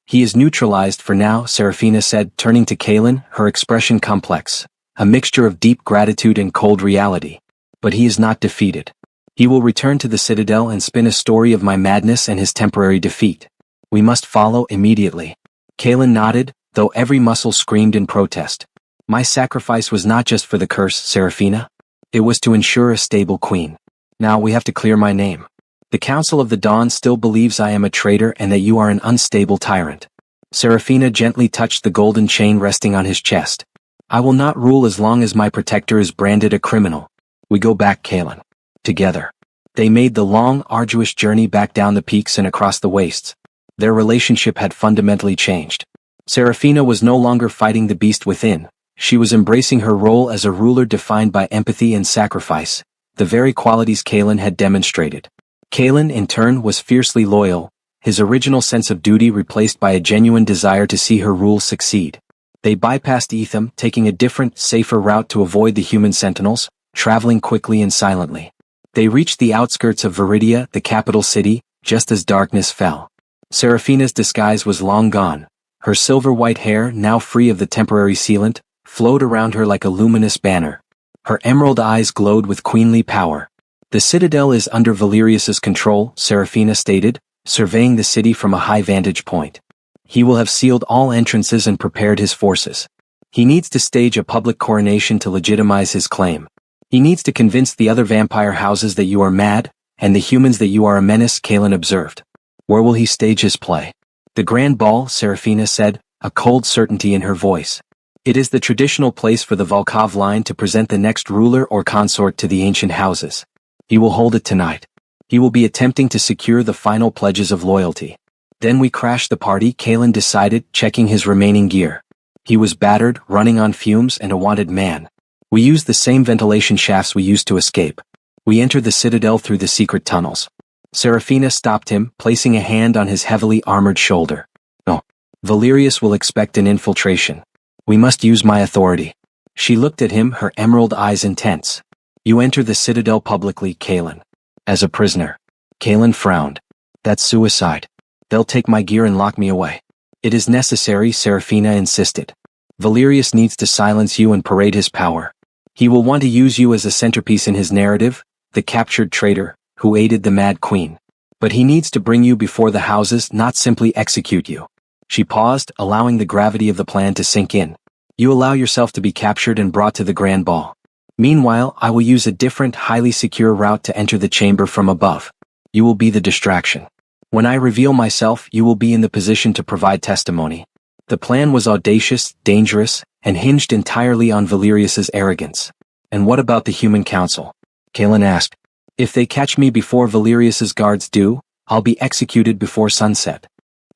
Speaker 1: He is neutralized for now, Seraphina said, turning to Kaelin, her expression complex, a mixture of deep gratitude and cold reality. But he is not defeated. He will return to the Citadel and spin a story of my madness and his temporary defeat. We must follow immediately. Kaelin nodded, though every muscle screamed in protest. My sacrifice was not just for the curse, Seraphina. It was to ensure a stable queen. Now we have to clear my name. The Council of the Dawn still believes I am a traitor and that you are an unstable tyrant. Seraphina gently touched the golden chain resting on his chest. I will not rule as long as my protector is branded a criminal. We go back, Kaelin. Together. They made the long, arduous journey back down the peaks and across the wastes. Their relationship had fundamentally changed. Seraphina was no longer fighting the beast within. She was embracing her role as a ruler defined by empathy and sacrifice, the very qualities Kaelin had demonstrated. Kaelin, in turn, was fiercely loyal, his original sense of duty replaced by a genuine desire to see her rule succeed. They bypassed Etham, taking a different, safer route to avoid the human sentinels, traveling quickly and silently. They reached the outskirts of Viridia, the capital city, just as darkness fell. Seraphina's disguise was long gone. Her silver-white hair, now free of the temporary sealant, flowed around her like a luminous banner. Her emerald eyes glowed with queenly power. The citadel is under Valerius's control, Seraphina stated, surveying the city from a high vantage point. He will have sealed all entrances and prepared his forces. He needs to stage a public coronation to legitimize his claim. He needs to convince the other vampire houses that you are mad, and the humans that you are a menace, Kaelin observed. Where will he stage his play? The Grand Ball, Seraphina said, a cold certainty in her voice. It is the traditional place for the Volkov line to present the next ruler or consort to the ancient houses. He will hold it tonight. He will be attempting to secure the final pledges of loyalty. Then we crash the party, Kaelin decided, checking his remaining gear. He was battered, running on fumes, and a wanted man. We use the same ventilation shafts we used to escape. We enter the citadel through the secret tunnels. Seraphina stopped him, placing a hand on his heavily armored shoulder. No. Valerius will expect an infiltration. We must use my authority. She looked at him, her emerald eyes intense. You enter the citadel publicly, Kaelin. As a prisoner. Kaelin frowned. That's suicide. They'll take my gear and lock me away. It is necessary, Seraphina insisted. Valerius needs to silence you and parade his power. He will want to use you as a centerpiece in his narrative, the captured traitor, who aided the Mad Queen. But he needs to bring you before the houses, not simply execute you. She paused, allowing the gravity of the plan to sink in. You allow yourself to be captured and brought to the Grand Ball. Meanwhile, I will use a different, highly secure route to enter the chamber from above. You will be the distraction. When I reveal myself, you will be in the position to provide testimony. The plan was audacious, dangerous, and hinged entirely on Valerius's arrogance. And what about the human council? Kaelin asked. If they catch me before Valerius's guards do, I'll be executed before sunset.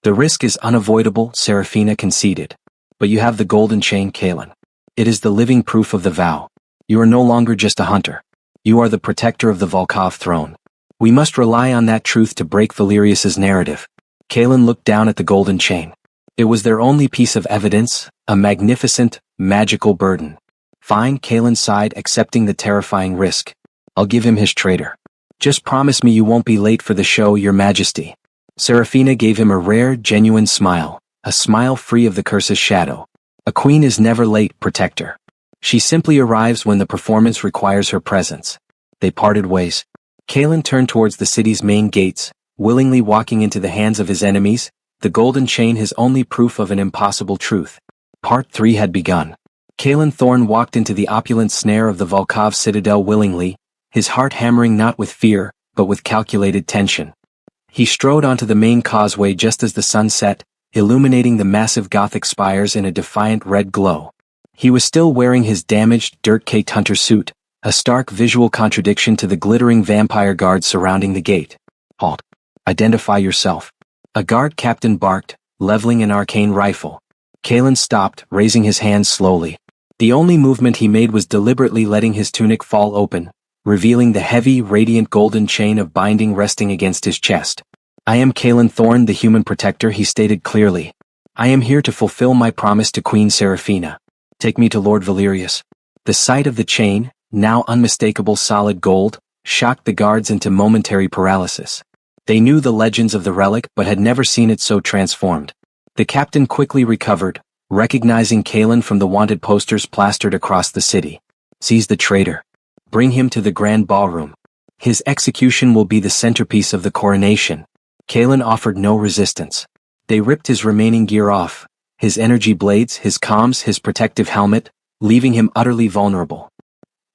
Speaker 1: The risk is unavoidable, Seraphina conceded. But you have the golden chain, Kaelin. It is the living proof of the vow. You are no longer just a hunter. You are the protector of the Volkov throne. We must rely on that truth to break Valerius's narrative. Kaelin looked down at the golden chain. It was their only piece of evidence, a magnificent, magical burden. Fine, Kaelin sighed, accepting the terrifying risk. I'll give him his traitor. Just promise me you won't be late for the show, Your Majesty. Seraphina gave him a rare, genuine smile, a smile free of the curse's shadow. A queen is never late, protector. She simply arrives when the performance requires her presence. They parted ways. Kaelin turned towards the city's main gates, willingly walking into the hands of his enemies, the golden chain his only proof of an impossible truth. Part 3 had begun. Kaelin Thorne walked into the opulent snare of the Volkov citadel willingly, his heart hammering not with fear, but with calculated tension. He strode onto the main causeway just as the sun set, illuminating the massive Gothic spires in a defiant red glow. He was still wearing his damaged, dirt-caked hunter suit, a stark visual contradiction to the glittering vampire guards surrounding the gate. Halt. Identify yourself. A guard captain barked, leveling an arcane rifle. Kaelin stopped, raising his hands slowly. The only movement he made was deliberately letting his tunic fall open, revealing the heavy, radiant golden chain of binding resting against his chest. I am Kaelin Thorne, the human protector, he stated clearly. I am here to fulfill my promise to Queen Seraphina. Take me to Lord Valerius. The sight of the chain, now unmistakable solid gold, shocked the guards into momentary paralysis. They knew the legends of the relic but had never seen it so transformed. The captain quickly recovered, recognizing Kalen from the wanted posters plastered across the city. Seize the traitor. Bring him to the grand ballroom. His execution will be the centerpiece of the coronation. Kalen offered no resistance. They ripped his remaining gear off, his energy blades, his comms, his protective helmet, leaving him utterly vulnerable.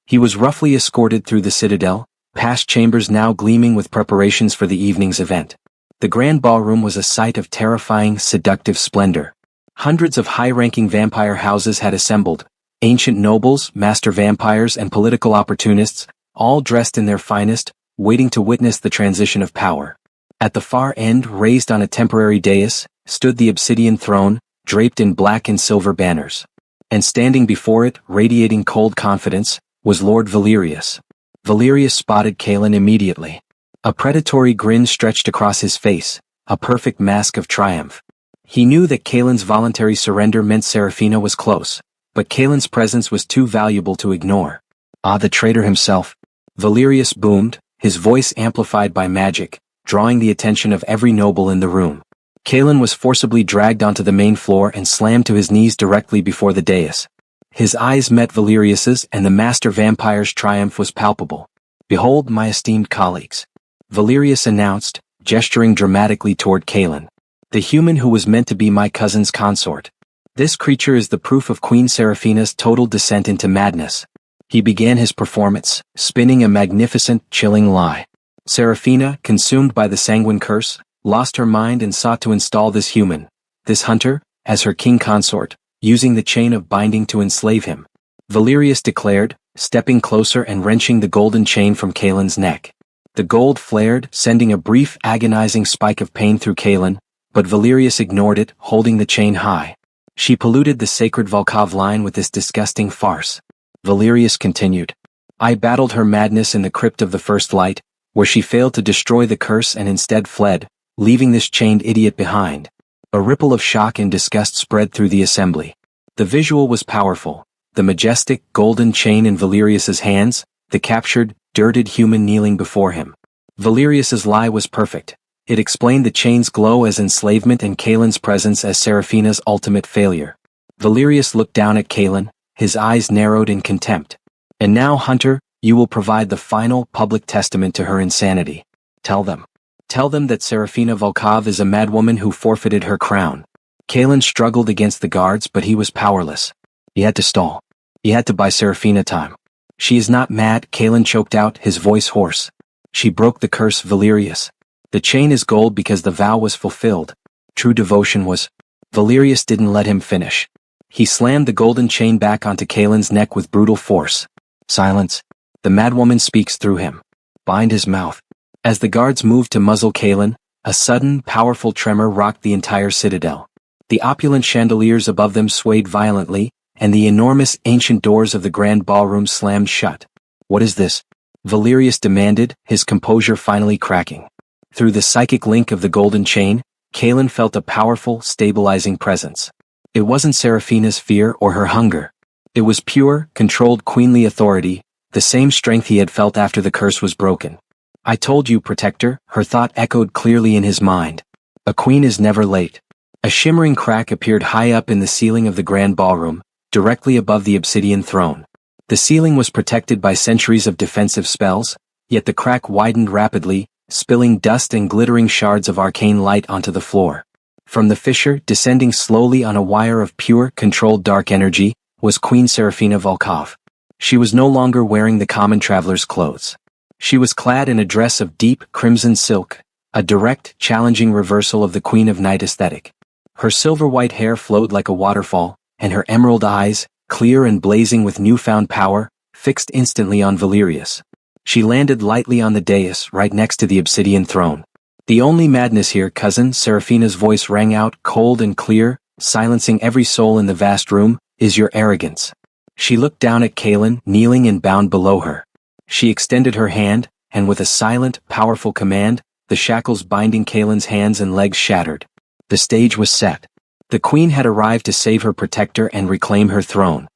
Speaker 1: He was roughly escorted through the citadel, past chambers now gleaming with preparations for the evening's event. The grand ballroom was a sight of terrifying, seductive splendor. Hundreds of high-ranking vampire houses had assembled, ancient nobles, master vampires, and political opportunists, all dressed in their finest, waiting to witness the transition of power. At the far end, raised on a temporary dais, stood the obsidian throne, draped in black and silver banners. And standing before it, radiating cold confidence, was Lord Valerius. Valerius spotted Kalen immediately. A predatory grin stretched across his face, a perfect mask of triumph. He knew that Kalen's voluntary surrender meant Seraphina was close, but Kalen's presence was too valuable to ignore. Ah, the traitor himself. Valerius boomed, his voice amplified by magic, drawing the attention of every noble in the room. Kalen was forcibly dragged onto the main floor and slammed to his knees directly before the dais. His eyes met Valerius's, and the master vampire's triumph was palpable. Behold, my esteemed colleagues. Valerius announced, gesturing dramatically toward Kalen. The human who was meant to be my cousin's consort. This creature is the proof of Queen Seraphina's total descent into madness. He began his performance, spinning a magnificent, chilling lie. Seraphina, consumed by the sanguine curse, lost her mind and sought to install this human, this hunter, as her king consort, using the chain of binding to enslave him. Valerius declared, stepping closer and wrenching the golden chain from Kalen's neck. The gold flared, sending a brief, agonizing spike of pain through Kalen, but Valerius ignored it, holding the chain high. She polluted the sacred Volkov line with this disgusting farce. Valerius continued. I battled her madness in the crypt of the First Light, where she failed to destroy the curse and instead fled, leaving this chained idiot behind. A ripple of shock and disgust spread through the assembly. The visual was powerful. The majestic, golden chain in Valerius's hands, the captured, dirted human kneeling before him. Valerius's lie was perfect. It explained the chain's glow as enslavement and Kalen's presence as Seraphina's ultimate failure. Valerius looked down at Kalen, his eyes narrowed in contempt. And now, Hunter, you will provide the final, public testament to her insanity. Tell them. Tell them that Seraphina Volkov is a madwoman who forfeited her crown. Kalen struggled against the guards, but he was powerless. He had to stall. He had to buy Seraphina time. She is not mad, Kalen choked out, his voice hoarse. She broke the curse, Valerius. The chain is gold because the vow was fulfilled. True devotion was. Valerius didn't let him finish. He slammed the golden chain back onto Kalen's neck with brutal force. Silence. The madwoman speaks through him. Bind his mouth. As the guards moved to muzzle Kalen, a sudden, powerful tremor rocked the entire citadel. The opulent chandeliers above them swayed violently, and the enormous, ancient doors of the grand ballroom slammed shut. What is this? Valerius demanded, his composure finally cracking. Through the psychic link of the golden chain, Kalen felt a powerful, stabilizing presence. It wasn't Seraphina's fear or her hunger. It was pure, controlled queenly authority, the same strength he had felt after the curse was broken. I told you, Protector, her thought echoed clearly in his mind. A queen is never late. A shimmering crack appeared high up in the ceiling of the grand ballroom, directly above the obsidian throne. The ceiling was protected by centuries of defensive spells, yet the crack widened rapidly, spilling dust and glittering shards of arcane light onto the floor. From the fissure, descending slowly on a wire of pure, controlled dark energy, was Queen Seraphina Volkov. She was no longer wearing the common traveler's clothes. She was clad in a dress of deep, crimson silk, a direct, challenging reversal of the Queen of Night aesthetic. Her silver-white hair flowed like a waterfall, and her emerald eyes, clear and blazing with newfound power, fixed instantly on Valerius. She landed lightly on the dais right next to the obsidian throne. The only madness here, cousin, Seraphina's voice rang out cold and clear, silencing every soul in the vast room, is your arrogance. She looked down at Kalen, kneeling and bound below her. She extended her hand, and with a silent, powerful command, the shackles binding Kalen's hands and legs shattered. The stage was set. The queen had arrived to save her protector and reclaim her throne.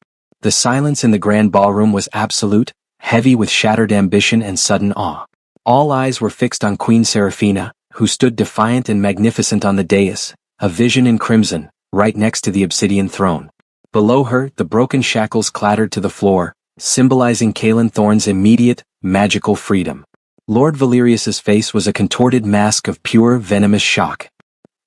Speaker 1: The silence in the grand ballroom was absolute, heavy with shattered ambition and sudden awe. All eyes were fixed on Queen Seraphina, who stood defiant and magnificent on the dais, a vision in crimson, right next to the obsidian throne. Below her, the broken shackles clattered to the floor, symbolizing Caelan Thorne's immediate, magical freedom. Lord Valerius's face was a contorted mask of pure, venomous shock.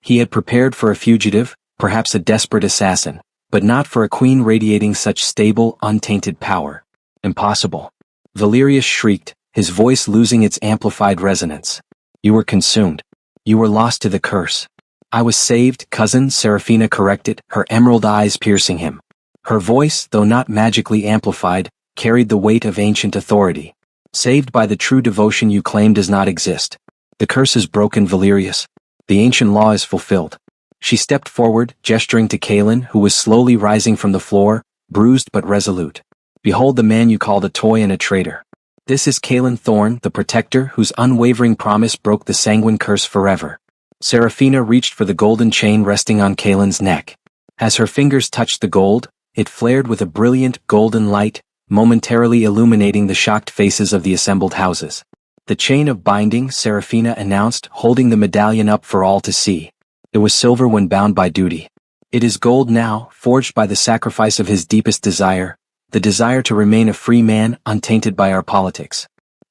Speaker 1: He had prepared for a fugitive, perhaps a desperate assassin, but not for a queen radiating such stable, untainted power. Impossible. Valerius shrieked, his voice losing its amplified resonance. You were consumed. You were lost to the curse. I was saved, cousin, Seraphina corrected, her emerald eyes piercing him. Her voice, though not magically amplified, carried the weight of ancient authority. Saved by the true devotion you claim does not exist. The curse is broken, Valerius. The ancient law is fulfilled. She stepped forward, gesturing to Caelan, who was slowly rising from the floor, bruised but resolute. Behold the man you called a toy and a traitor. This is Caelan Thorne, the protector whose unwavering promise broke the sanguine curse forever. Seraphina reached for the golden chain resting on Caelan's neck. As her fingers touched the gold, it flared with a brilliant, golden light, momentarily illuminating the shocked faces of the assembled houses. The chain of binding, Seraphina announced, holding the medallion up for all to see. It was silver when bound by duty. It is gold now, forged by the sacrifice of his deepest desire, the desire to remain a free man, untainted by our politics.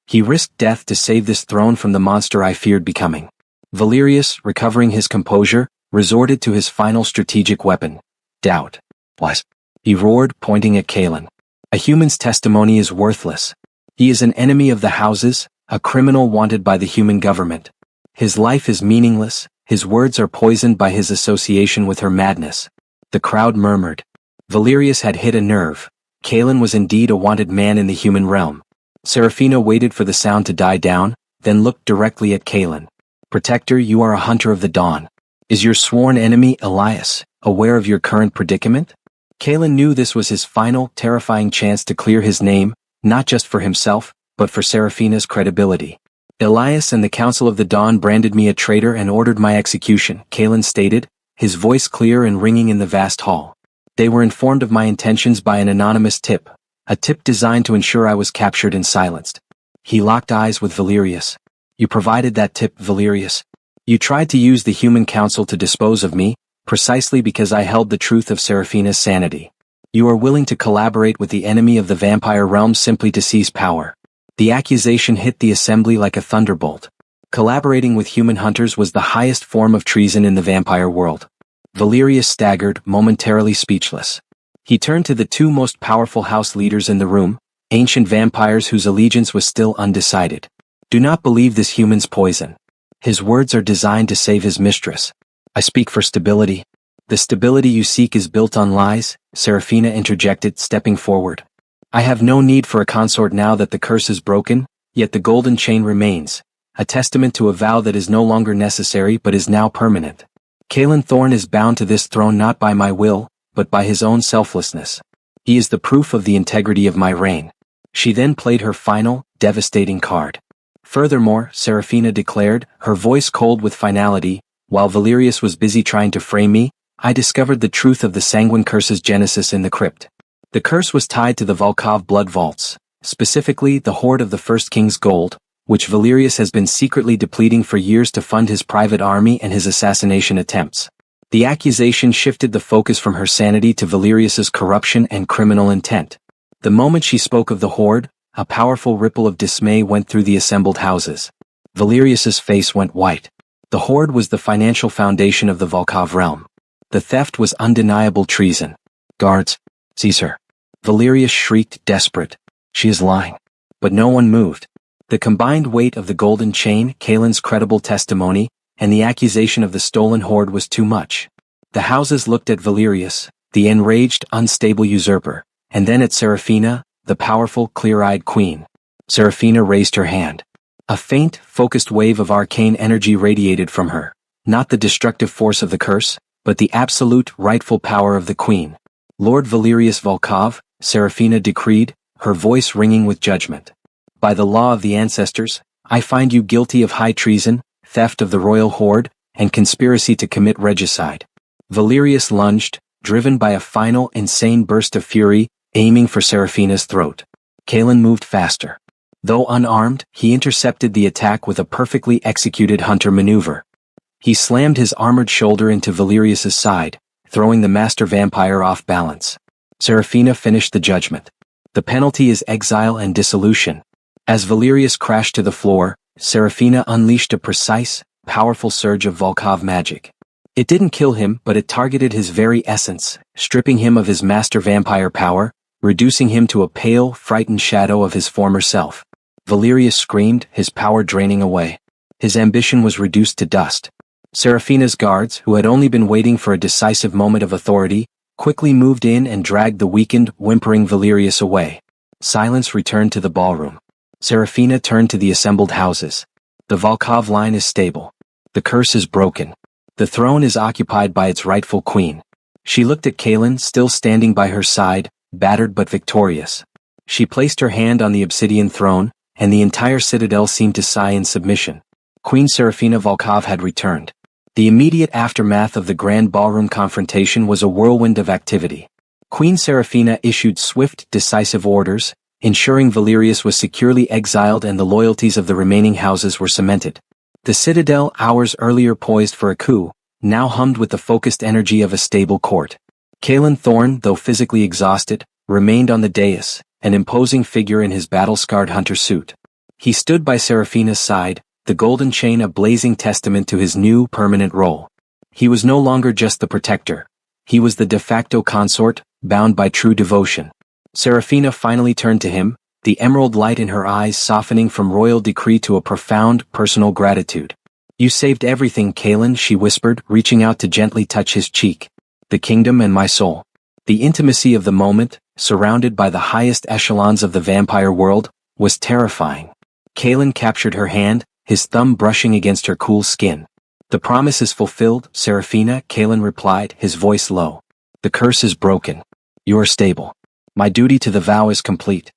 Speaker 1: He risked death to save this throne from the monster I feared becoming. Valerius, recovering his composure, resorted to his final strategic weapon, doubt. What? He roared, pointing at Caelan. A human's testimony is worthless. He is an enemy of the houses, a criminal wanted by the human government. His life is meaningless, his words are poisoned by his association with her madness. The crowd murmured. Valerius had hit a nerve. Caelan was indeed a wanted man in the human realm. Seraphina waited for the sound to die down, then looked directly at Caelan. Protector, you are a hunter of the dawn. Is your sworn enemy, Elias, aware of your current predicament? Caelan knew this was his final, terrifying chance to clear his name, not just for himself, but for Seraphina's credibility. Elias and the Council of the Dawn branded me a traitor and ordered my execution, Caelan stated, his voice clear and ringing in the vast hall. They were informed of my intentions by an anonymous tip, a tip designed to ensure I was captured and silenced. He locked eyes with Valerius. You provided that tip, Valerius. You tried to use the human council to dispose of me, precisely because I held the truth of Seraphina's sanity. You are willing to collaborate with the enemy of the vampire realm simply to seize power. The accusation hit the assembly like a thunderbolt. Collaborating with human hunters was the highest form of treason in the vampire world. Valerius staggered, momentarily speechless. He turned to the two most powerful house leaders in the room, ancient vampires whose allegiance was still undecided. Do not believe this human's poison. His words are designed to save his mistress. I speak for stability. The stability you seek is built on lies, Seraphina interjected, stepping forward. I have no need for a consort now that the curse is broken, yet the golden chain remains, a testament to a vow that is no longer necessary but is now permanent. Caelan Thorne is bound to this throne not by my will, but by his own selflessness. He is the proof of the integrity of my reign. She then played her final, devastating card. Furthermore, Seraphina declared, her voice cold with finality, while Valerius was busy trying to frame me, I discovered the truth of the sanguine curse's genesis in the crypt. The curse was tied to the Volkov blood vaults, specifically the hoard of the First King's gold, which Valerius has been secretly depleting for years to fund his private army and his assassination attempts. The accusation shifted the focus from her sanity to Valerius's corruption and criminal intent. The moment she spoke of the hoard, a powerful ripple of dismay went through the assembled houses. Valerius's face went white. The hoard was the financial foundation of the Volkov realm. The theft was undeniable treason. Guards, seize her. Valerius shrieked, desperate. She is lying. But no one moved. The combined weight of the golden chain, Caelan's credible testimony, and the accusation of the stolen hoard was too much. The houses looked at Valerius, the enraged, unstable usurper, and then at Seraphina, the powerful, clear-eyed queen. Seraphina raised her hand. A faint, focused wave of arcane energy radiated from her, not the destructive force of the curse, but the absolute, rightful power of the queen. Lord Valerius Volkov, Seraphina decreed, her voice ringing with judgment. By the law of the ancestors, I find you guilty of high treason, theft of the royal hoard, and conspiracy to commit regicide. Valerius lunged, driven by a final insane burst of fury, aiming for Seraphina's throat. Kaelin moved faster. Though unarmed, he intercepted the attack with a perfectly executed hunter maneuver. He slammed his armored shoulder into Valerius's side, throwing the master vampire off balance. Seraphina finished the judgment. The penalty is exile and dissolution. As Valerius crashed to the floor, Seraphina unleashed a precise, powerful surge of Volkov magic. It didn't kill him, but it targeted his very essence, stripping him of his master vampire power, reducing him to a pale, frightened shadow of his former self. Valerius screamed, his power draining away. His ambition was reduced to dust. Seraphina's guards, who had only been waiting for a decisive moment of authority, quickly moved in and dragged the weakened, whimpering Valerius away. Silence returned to the ballroom. Seraphina turned to the assembled houses. The Volkov line is stable. The curse is broken. The throne is occupied by its rightful queen. She looked at Kaelin, still standing by her side, battered but victorious. She placed her hand on the obsidian throne, and the entire citadel seemed to sigh in submission. Queen Seraphina Volkov had returned. The immediate aftermath of the grand ballroom confrontation was a whirlwind of activity. Queen Seraphina issued swift, decisive orders, ensuring Valerius was securely exiled and the loyalties of the remaining houses were cemented. The citadel, hours earlier poised for a coup, now hummed with the focused energy of a stable court. Kaelin Thorne, though physically exhausted, remained on the dais, an imposing figure in his battle-scarred hunter suit. He stood by Seraphina's side, the golden chain a blazing testament to his new, permanent role. He was no longer just the protector. He was the de facto consort, bound by true devotion. Seraphina finally turned to him, the emerald light in her eyes softening from royal decree to a profound, personal gratitude. "You saved everything, Kaelin," she whispered, reaching out to gently touch his cheek. "The kingdom and my soul." The intimacy of the moment, surrounded by the highest echelons of the vampire world, was terrifying. Kaelin captured her hand, his thumb brushing against her cool skin. "The promise is fulfilled, Seraphina," Kaelin replied, his voice low. "The curse is broken. You are stable. My duty to the vow is complete."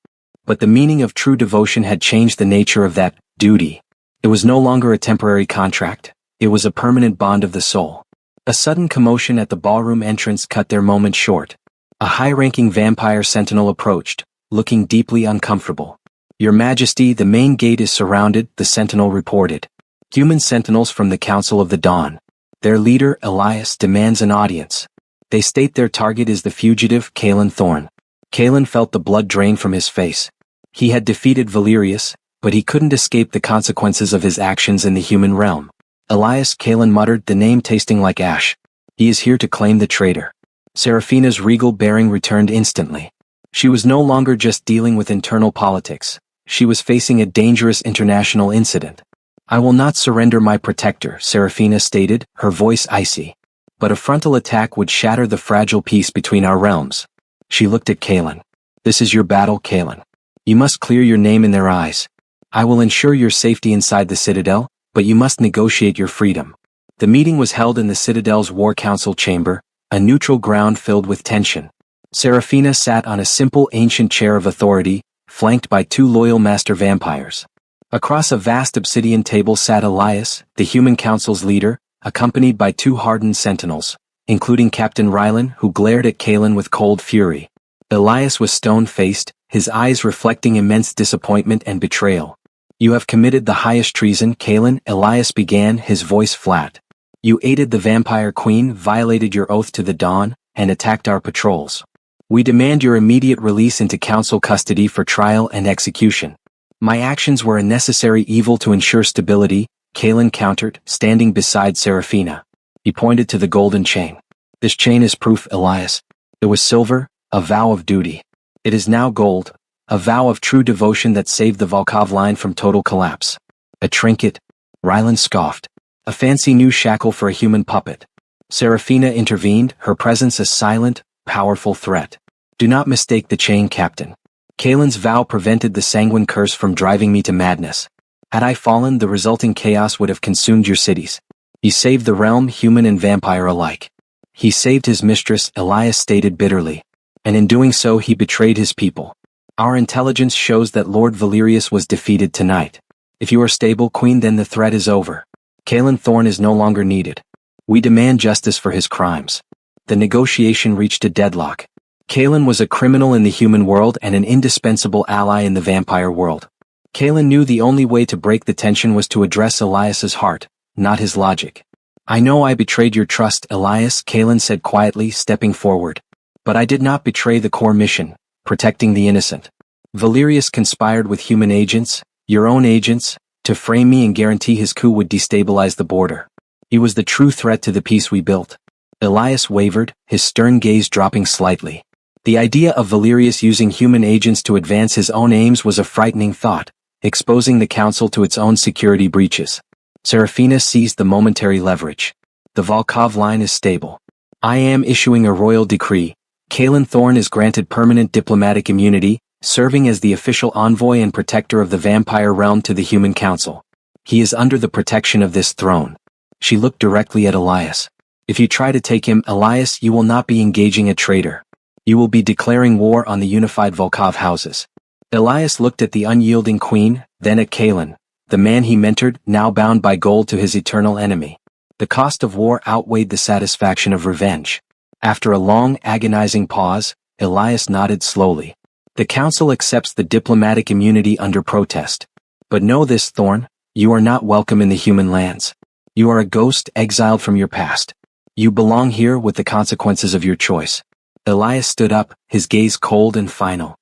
Speaker 1: But the meaning of true devotion had changed the nature of that duty. It was no longer a temporary contract. It was a permanent bond of the soul. A sudden commotion at the ballroom entrance cut their moment short. A high-ranking vampire sentinel approached, looking deeply uncomfortable. "Your Majesty, the main gate is surrounded," the sentinel reported. "Human sentinels from the Council of the Dawn. Their leader, Elias, demands an audience. They state their target is the fugitive, Kaelin Thorne." Kaelin felt the blood drain from his face. He had defeated Valerius, but he couldn't escape the consequences of his actions in the human realm. "Elias," Kaelin muttered, the name tasting like ash. "He is here to claim the traitor." Seraphina's regal bearing returned instantly. She was no longer just dealing with internal politics. She was facing a dangerous international incident. "I will not surrender my protector," Seraphina stated, her voice icy. "But a frontal attack would shatter the fragile peace between our realms." She looked at Kaelin. "This is your battle, Kaelin. You must clear your name in their eyes. I will ensure your safety inside the citadel, but you must negotiate your freedom." The meeting was held in the citadel's war council chamber, a neutral ground filled with tension. Seraphina sat on a simple ancient chair of authority, flanked by two loyal master vampires. Across a vast obsidian table sat Elias, the human council's leader, accompanied by two hardened sentinels, including Captain Rylan, who glared at Kaelin with cold fury. Elias was stone-faced, his eyes reflecting immense disappointment and betrayal. "You have committed the highest treason, Kaelin," Elias began, his voice flat. "You aided the vampire queen, violated your oath to the dawn, and attacked our patrols. We demand your immediate release into council custody for trial and execution." "My actions were a necessary evil to ensure stability," Kaelin countered, standing beside Seraphina. He pointed to the golden chain. "This chain is proof, Elias. It was silver, a vow of duty. It is now gold, a vow of true devotion that saved the Volkov line from total collapse." "A trinket?" Rylan scoffed. "A fancy new shackle for a human puppet." Seraphina intervened, her presence a silent, powerful threat. "Do not mistake the chain, Captain. Kaelin's vow prevented the sanguine curse from driving me to madness. Had I fallen, the resulting chaos would have consumed your cities. He saved the realm, human and vampire alike. He saved his mistress," Elias stated bitterly. "And in doing so he betrayed his people. Our intelligence shows that Lord Valerius was defeated tonight. If you are stable, Queen, then the threat is over. Kaelin Thorne is no longer needed." We demand justice for his crimes. The negotiation reached a deadlock. Kalen was a criminal in the human world and an indispensable ally in the vampire world. Kalen knew the only way to break the tension was to address Elias's heart, not his logic. I know I betrayed your trust, Elias, Kalen said quietly, stepping forward. But I did not betray the core mission, protecting the innocent. Valerius conspired with human agents, your own agents, to frame me and guarantee his coup would destabilize the border. He was the true threat to the peace we built. Elias wavered, his stern gaze dropping slightly. The idea of Valerius using human agents to advance his own aims was a frightening thought, exposing the council to its own security breaches. Serafina seized the momentary leverage. The Volkov line is stable. I am issuing a royal decree. Kalen Thorne is granted permanent diplomatic immunity, serving as the official envoy and protector of the vampire realm to the human council. He is under the protection of this throne. She looked directly at Elias. If you try to take him, Elias, you will not be engaging a traitor. You will be declaring war on the unified Volkov houses. Elias looked at the unyielding queen, then at Kalen, the man he mentored, now bound by gold to his eternal enemy. The cost of war outweighed the satisfaction of revenge. After a long, agonizing pause, Elias nodded slowly. The council accepts the diplomatic immunity under protest. But know this, Thorne, you are not welcome in the human lands. You are a ghost exiled from your past. You belong here with the consequences of your choice. Elias stood up, his gaze cold and final.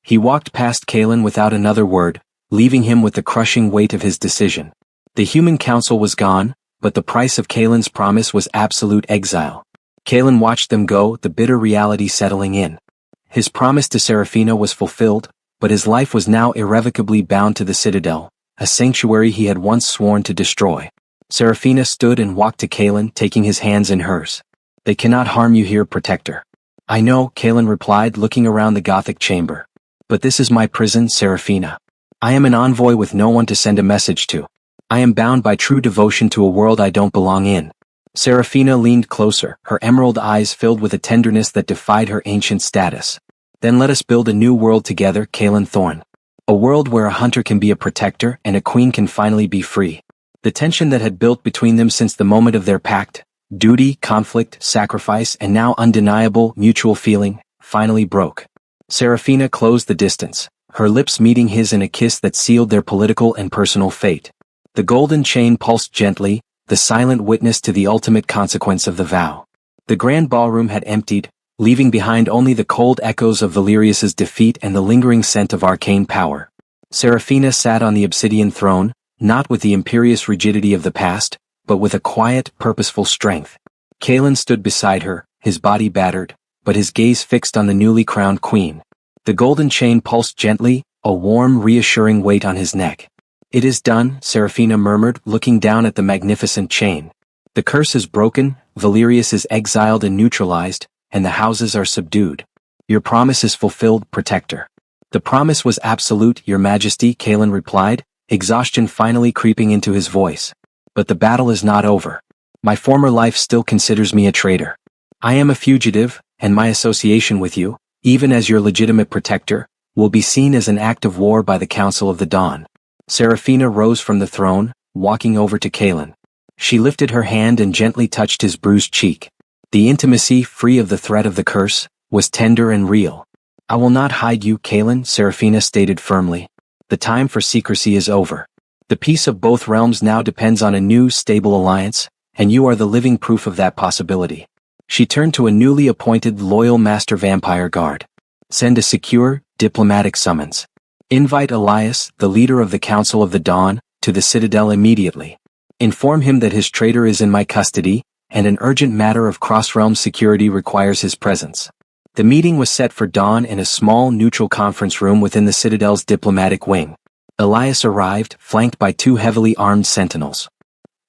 Speaker 1: He walked past Kalen without another word, leaving him with the crushing weight of his decision. The human council was gone, but the price of Kalen's promise was absolute exile. Kalen watched them go, the bitter reality settling in. His promise to Serafina was fulfilled, but his life was now irrevocably bound to the Citadel, a sanctuary he had once sworn to destroy. Serafina stood and walked to Kalen, taking his hands in hers. They cannot harm you here, Protector. I know, Kalen replied, looking around the Gothic chamber. But this is my prison, Serafina. I am an envoy with no one to send a message to. I am bound by true devotion to a world I don't belong in. Serafina leaned closer, her emerald eyes filled with a tenderness that defied her ancient status. Then let us build a new world together, Kalen Thorne. A world where a hunter can be a protector and a queen can finally be free. The tension that had built between them since the moment of their pact, duty, conflict, sacrifice, and now undeniable mutual feeling, finally broke. Serafina closed the distance, her lips meeting his in a kiss that sealed their political and personal fate. The golden chain pulsed gently, the silent witness to the ultimate consequence of the vow. The grand ballroom had emptied, leaving behind only the cold echoes of Valerius's defeat and the lingering scent of arcane power. Serafina sat on the obsidian throne, not with the imperious rigidity of the past, but with a quiet, purposeful strength. Kalen stood beside her, his body battered, but his gaze fixed on the newly crowned queen. The golden chain pulsed gently, a warm, reassuring weight on his neck. It is done, Serafina murmured, looking down at the magnificent chain. The curse is broken, Valerius is exiled and neutralized, and the houses are subdued. Your promise is fulfilled, Protector. The promise was absolute, Your Majesty, Kalen replied, exhaustion finally creeping into his voice. But the battle is not over. My former life still considers me a traitor. I am a fugitive, and my association with you, even as your legitimate protector, will be seen as an act of war by the Council of the Dawn. Serafina rose from the throne, walking over to Kalen. She lifted her hand and gently touched his bruised cheek. The intimacy, free of the threat of the curse, was tender and real. I will not hide you, Kalen, Serafina stated firmly. The time for secrecy is over. The peace of both realms now depends on a new, stable alliance, and you are the living proof of that possibility. She turned to a newly appointed loyal master vampire guard. Send a secure, diplomatic summons. Invite Elias, the leader of the Council of the Dawn, to the Citadel immediately. Inform him that his traitor is in my custody, and an urgent matter of cross-realm security requires his presence. The meeting was set for dawn in a small, neutral conference room within the Citadel's diplomatic wing. Elias arrived, flanked by two heavily armed sentinels.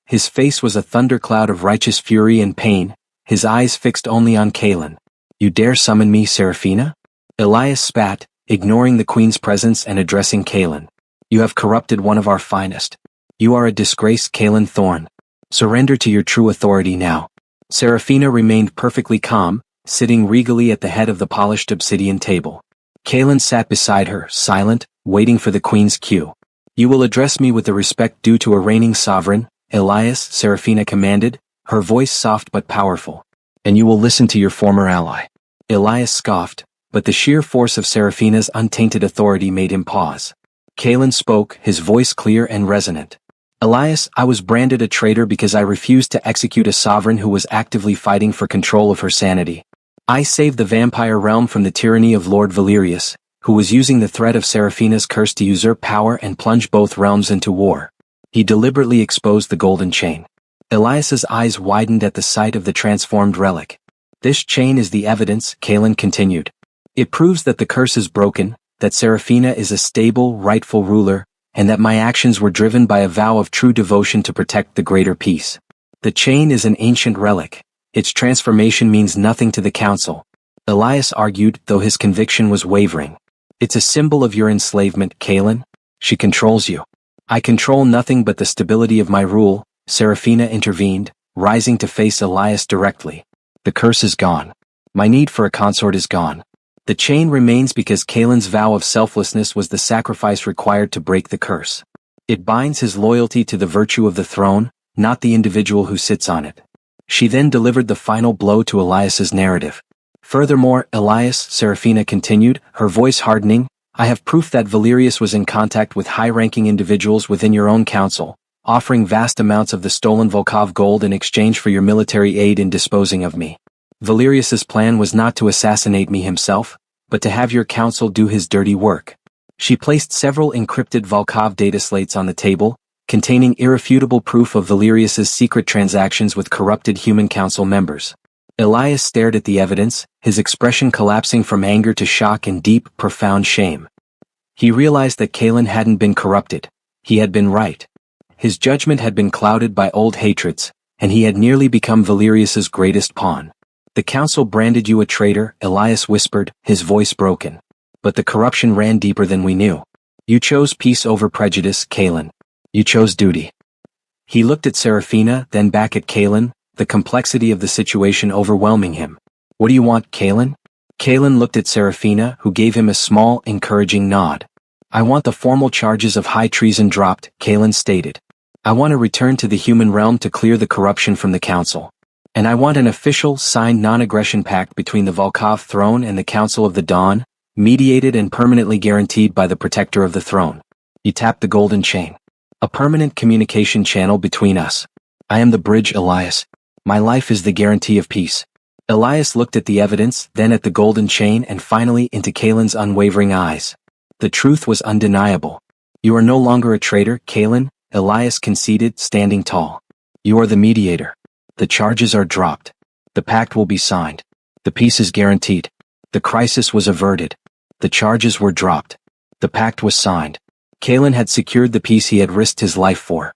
Speaker 1: His face was a thundercloud of righteous fury and pain, his eyes fixed only on Kalen. You dare summon me, Serafina? Elias spat, ignoring the queen's presence and addressing Kalen. You have corrupted one of our finest. You are a disgrace, Kalen Thorne. Surrender to your true authority now. Serafina remained perfectly calm, sitting regally at the head of the polished obsidian table. Kalen sat beside her, silent, waiting for the queen's cue. You will address me with the respect due to a reigning sovereign, Elias, Serafina commanded, her voice soft but powerful. And you will listen to your former ally. Elias scoffed, but the sheer force of Seraphina's untainted authority made him pause. Kalen spoke, his voice clear and resonant. Elias, I was branded a traitor because I refused to execute a sovereign who was actively fighting for control of her sanity. I saved the vampire realm from the tyranny of Lord Valerius, who was using the threat of Seraphina's curse to usurp power and plunge both realms into war. He deliberately exposed the golden chain. Elias's eyes widened at the sight of the transformed relic. This chain is the evidence, Kalen continued. It proves that the curse is broken, that Seraphina is a stable, rightful ruler, and that my actions were driven by a vow of true devotion to protect the greater peace. The chain is an ancient relic. Its transformation means nothing to the council. Elias argued, though his conviction was wavering. It's a symbol of your enslavement, Kalen. She controls you. I control nothing but the stability of my rule, Seraphina intervened, rising to face Elias directly. The curse is gone. My need for a consort is gone. The chain remains because Kalen's vow of selflessness was the sacrifice required to break the curse. It binds his loyalty to the virtue of the throne, not the individual who sits on it. She then delivered the final blow to Elias's narrative. Furthermore, Elias, Seraphina continued, her voice hardening, I have proof that Valerius was in contact with high-ranking individuals within your own council, offering vast amounts of the stolen Volkov gold in exchange for your military aid in disposing of me. Valerius's plan was not to assassinate me himself, but to have your council do his dirty work. She placed several encrypted Volkov data slates on the table, containing irrefutable proof of Valerius's secret transactions with corrupted human council members. Elias stared at the evidence, his expression collapsing from anger to shock and deep, profound shame. He realized that Kalen hadn't been corrupted. He had been right. His judgment had been clouded by old hatreds, and he had nearly become Valerius's greatest pawn. The council branded you a traitor, Elias whispered, his voice broken. But the corruption ran deeper than we knew. You chose peace over prejudice, Kalen. You chose duty. He looked at Seraphina, then back at Kalen, the complexity of the situation overwhelming him. What do you want, Kalen? Kalen looked at Seraphina, who gave him a small, encouraging nod. I want the formal charges of high treason dropped, Kalen stated. I want a return to the human realm to clear the corruption from the council. And I want an official, signed non-aggression pact between the Volkov throne and the Council of the Dawn, mediated and permanently guaranteed by the protector of the throne. He tapped the golden chain. A permanent communication channel between us. I am the bridge, Elias. My life is the guarantee of peace. Elias looked at the evidence, then at the golden chain and finally into Kalen's unwavering eyes. The truth was undeniable. You are no longer a traitor, Kalen, Elias conceded, standing tall. You are the mediator. The charges are dropped. The pact will be signed. The peace is guaranteed. The crisis was averted. The charges were dropped. The pact was signed. Kalen had secured the peace he had risked his life for.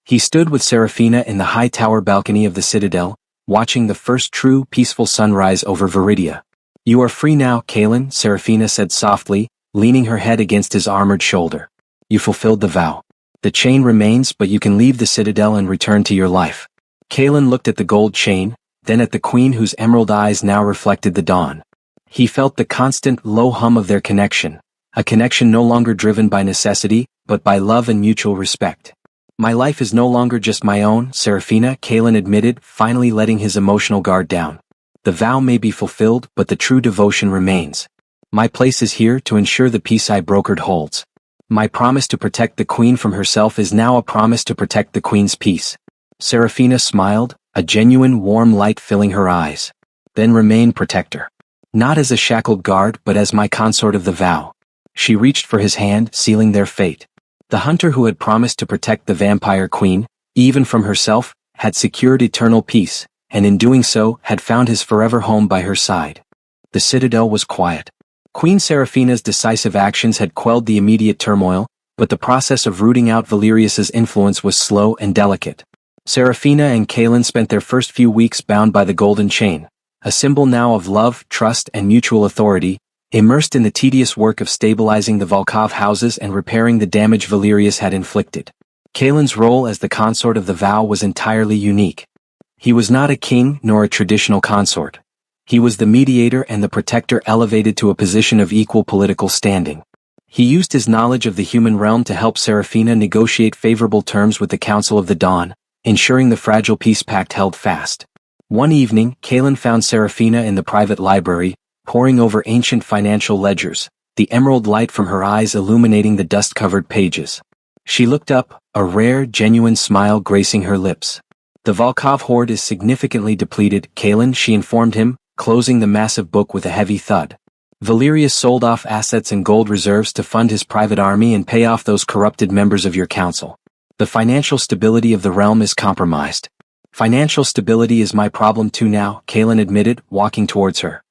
Speaker 1: He stood with Seraphina in the high tower balcony of the citadel, watching the first true, peaceful sunrise over Viridia. You are free now, Kalen, Seraphina said softly, leaning her head against his armored shoulder. You fulfilled the vow. The chain remains, but you can leave the citadel and return to your life. Kalen looked at the gold chain, then at the queen whose emerald eyes now reflected the dawn. He felt the constant, low hum of their connection, a connection no longer driven by necessity, but by love and mutual respect. My life is no longer just my own, Seraphina, Kalen admitted, finally letting his emotional guard down. The vow may be fulfilled, but the true devotion remains. My place is here to ensure the peace I brokered holds. My promise to protect the queen from herself is now a promise to protect the queen's peace. Seraphina smiled, a genuine warm light filling her eyes. Then remain protector. Not as a shackled guard but as my consort of the vow. She reached for his hand, sealing their fate. The hunter who had promised to protect the vampire queen, even from herself, had secured eternal peace, and in doing so had found his forever home by her side. The citadel was quiet. Queen Seraphina's decisive actions had quelled the immediate turmoil, but the process of rooting out Valerius's influence was slow and delicate. Seraphina and Kalen spent their first few weeks bound by the golden chain, a symbol now of love, trust, and mutual authority, immersed in the tedious work of stabilizing the Volkov houses and repairing the damage Valerius had inflicted. Kalen's role as the consort of the vow was entirely unique. He was not a king nor a traditional consort. He was the mediator and the protector elevated to a position of equal political standing. He used his knowledge of the human realm to help Seraphina negotiate favorable terms with the Council of the Dawn, ensuring the fragile peace pact held fast. One evening, Kaelin found Seraphina in the private library, poring over ancient financial ledgers, the emerald light from her eyes illuminating the dust-covered pages. She looked up, a rare, genuine smile gracing her lips. The Volkov hoard is significantly depleted, Kaelin, she informed him, closing the massive book with a heavy thud. Valerius sold off assets and gold reserves to fund his private army and pay off those corrupted members of your council. The financial stability of the realm is compromised. Financial stability is my problem too now, Kaelin admitted, walking towards her.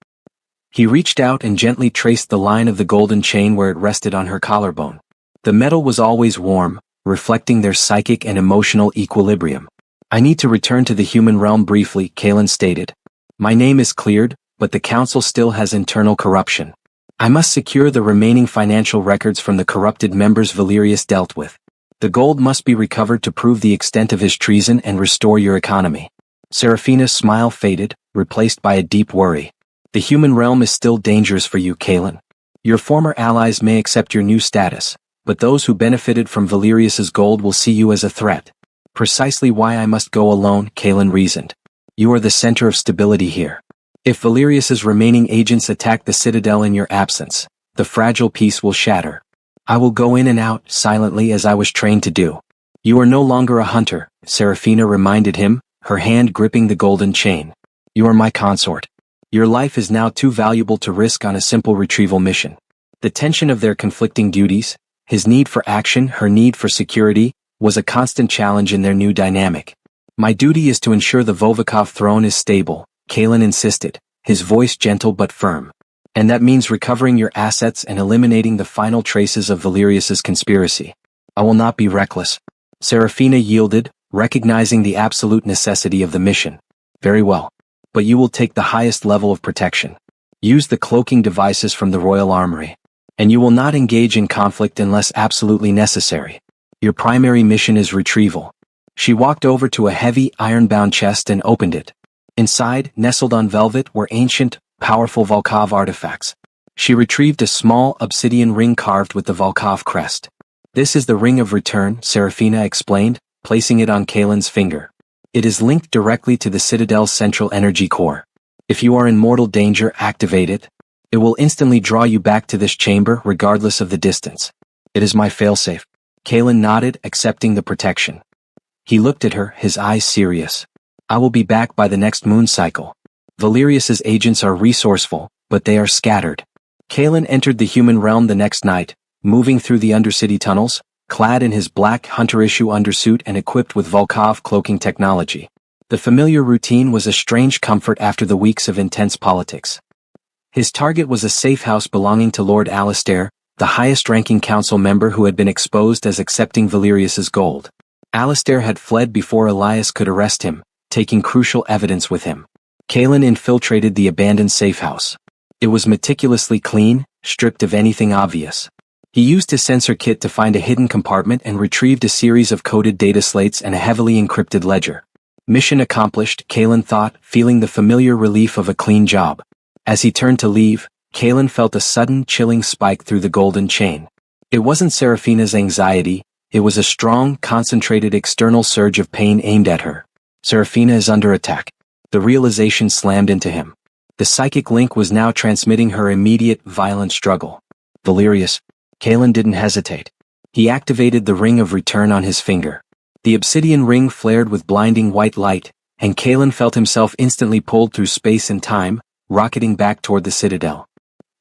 Speaker 1: He reached out and gently traced the line of the golden chain where it rested on her collarbone. The metal was always warm, reflecting their psychic and emotional equilibrium. I need to return to the human realm briefly, Kaelin stated. My name is cleared, but the council still has internal corruption. I must secure the remaining financial records from the corrupted members Valerius dealt with. The gold must be recovered to prove the extent of his treason and restore your economy. Seraphina's smile faded, replaced by a deep worry. The human realm is still dangerous for you, Kaelin. Your former allies may accept your new status, but those who benefited from Valerius's gold will see you as a threat. Precisely why I must go alone, Kaelin reasoned. You are the center of stability here. If Valerius's remaining agents attack the citadel in your absence, the fragile peace will shatter. I will go in and out, silently as I was trained to do. You are no longer a hunter, Seraphina reminded him, her hand gripping the golden chain. You are my consort. Your life is now too valuable to risk on a simple retrieval mission. The tension of their conflicting duties, his need for action, her need for security, was a constant challenge in their new dynamic. My duty is to ensure the Volkov throne is stable, Kaelin insisted, his voice gentle but firm. And that means recovering your assets and eliminating the final traces of Valerius's conspiracy. I will not be reckless. Seraphina yielded, recognizing the absolute necessity of the mission. Very well. But you will take the highest level of protection. Use the cloaking devices from the Royal Armory. And you will not engage in conflict unless absolutely necessary. Your primary mission is retrieval. She walked over to a heavy, iron-bound chest and opened it. Inside, nestled on velvet, were ancient, powerful Volkov artifacts. She retrieved a small obsidian ring carved with the Volkov crest. This is the Ring of Return, Seraphina explained, placing it on Kaelin's finger. It is linked directly to the Citadel's central energy core. If you are in mortal danger, activate it. It will instantly draw you back to this chamber regardless of the distance. It is my failsafe. Kaelin nodded, accepting the protection. He looked at her, his eyes serious. I will be back by the next moon cycle. Valerius's agents are resourceful, but they are scattered. Kaelin entered the human realm the next night, moving through the undercity tunnels, clad in his black hunter-issue undersuit and equipped with Volkov cloaking technology. The familiar routine was a strange comfort after the weeks of intense politics. His target was a safe house belonging to Lord Alistair, the highest-ranking council member who had been exposed as accepting Valerius's gold. Alistair had fled before Elias could arrest him, taking crucial evidence with him. Kaelin infiltrated the abandoned safe house. It was meticulously clean, stripped of anything obvious. He used his sensor kit to find a hidden compartment and retrieved a series of coded data slates and a heavily encrypted ledger. Mission accomplished, Kaelin thought, feeling the familiar relief of a clean job. As he turned to leave, Kaelin felt a sudden, chilling spike through the golden chain. It wasn't Seraphina's anxiety, it was a strong, concentrated external surge of pain aimed at her. Seraphina is under attack. The realization slammed into him. The psychic link was now transmitting her immediate, violent struggle. Valerius. Kaelin didn't hesitate. He activated the Ring of Return on his finger. The obsidian ring flared with blinding white light, and Kaelin felt himself instantly pulled through space and time, rocketing back toward the citadel.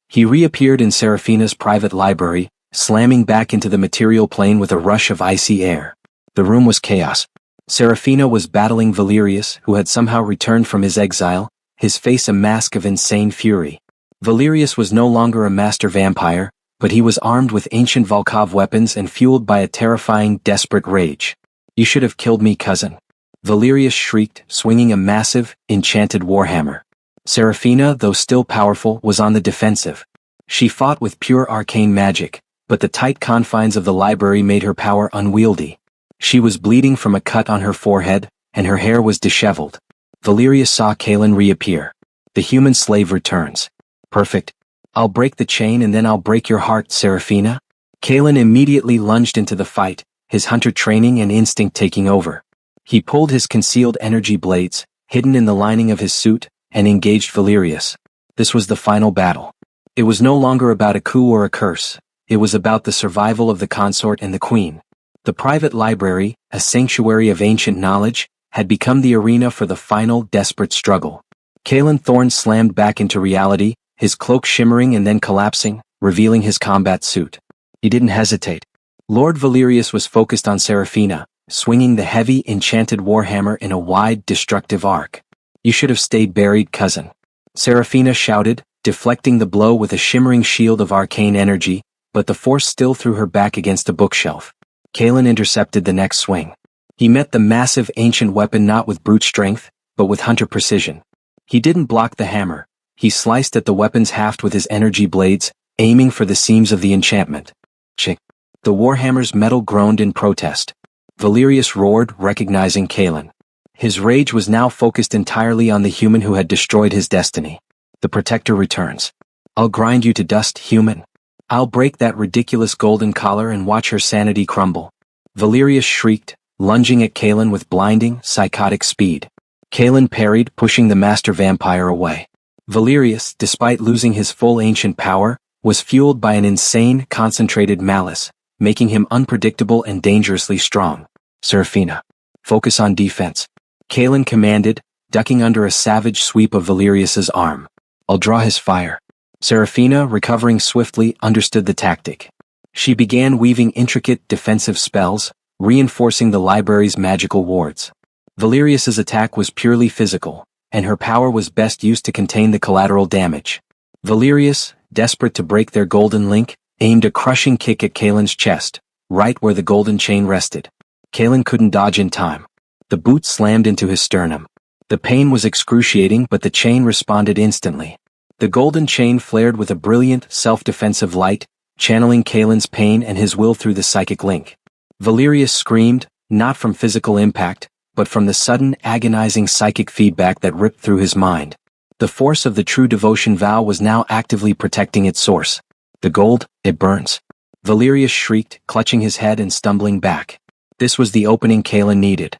Speaker 1: He reappeared in Seraphina's private library, slamming back into the material plane with a rush of icy air. The room was chaos. Seraphina was battling Valerius, who had somehow returned from his exile, his face a mask of insane fury. Valerius was no longer a master vampire, but he was armed with ancient Volkov weapons and fueled by a terrifying, desperate rage. You should have killed me, cousin. Valerius shrieked, swinging a massive, enchanted warhammer. Seraphina, though still powerful, was on the defensive. She fought with pure arcane magic, but the tight confines of the library made her power unwieldy. She was bleeding from a cut on her forehead, and her hair was disheveled. Valerius saw Kaelin reappear. The human slave returns. Perfect. I'll break the chain and then I'll break your heart, Seraphina. Kaelin immediately lunged into the fight, his hunter training and instinct taking over. He pulled his concealed energy blades, hidden in the lining of his suit, and engaged Valerius. This was the final battle. It was no longer about a coup or a curse. It was about the survival of the consort and the queen. The private library, a sanctuary of ancient knowledge, had become the arena for the final, desperate struggle. Caelan Thorne slammed back into reality, his cloak shimmering and then collapsing, revealing his combat suit. He didn't hesitate. Lord Valerius was focused on Seraphina, swinging the heavy, enchanted warhammer in a wide, destructive arc. "You should have stayed buried, cousin," Seraphina shouted, deflecting the blow with a shimmering shield of arcane energy, but the force still threw her back against a bookshelf. Caelan intercepted the next swing. He met the massive ancient weapon not with brute strength, but with hunter precision. He didn't block the hammer. He sliced at the weapon's haft with his energy blades, aiming for the seams of the enchantment. Chick! The warhammer's metal groaned in protest. Valerius roared, recognizing Caelan. His rage was now focused entirely on the human who had destroyed his destiny. "The Protector returns. I'll grind you to dust, human. I'll break that ridiculous golden collar and watch her sanity crumble." Valerius shrieked, lunging at Caelan with blinding, psychotic speed. Caelan parried, pushing the master vampire away. Valerius, despite losing his full ancient power, was fueled by an insane, concentrated malice, making him unpredictable and dangerously strong. "Seraphina, focus on defense," Caelan commanded, ducking under a savage sweep of Valerius's arm. "I'll draw his fire." Seraphina, recovering swiftly, understood the tactic. She began weaving intricate defensive spells, reinforcing the library's magical wards. Valerius's attack was purely physical, and her power was best used to contain the collateral damage. Valerius, desperate to break their golden link, aimed a crushing kick at Caelan's chest, right where the golden chain rested. Caelan couldn't dodge in time. The boot slammed into his sternum. The pain was excruciating, but the chain responded instantly. The golden chain flared with a brilliant, self-defensive light, channeling Caelan's pain and his will through the psychic link. Valerius screamed, not from physical impact, but from the sudden, agonizing psychic feedback that ripped through his mind. The force of the true devotion vow was now actively protecting its source. "The gold, it burns." Valerius shrieked, clutching his head and stumbling back. This was the opening Caelan needed.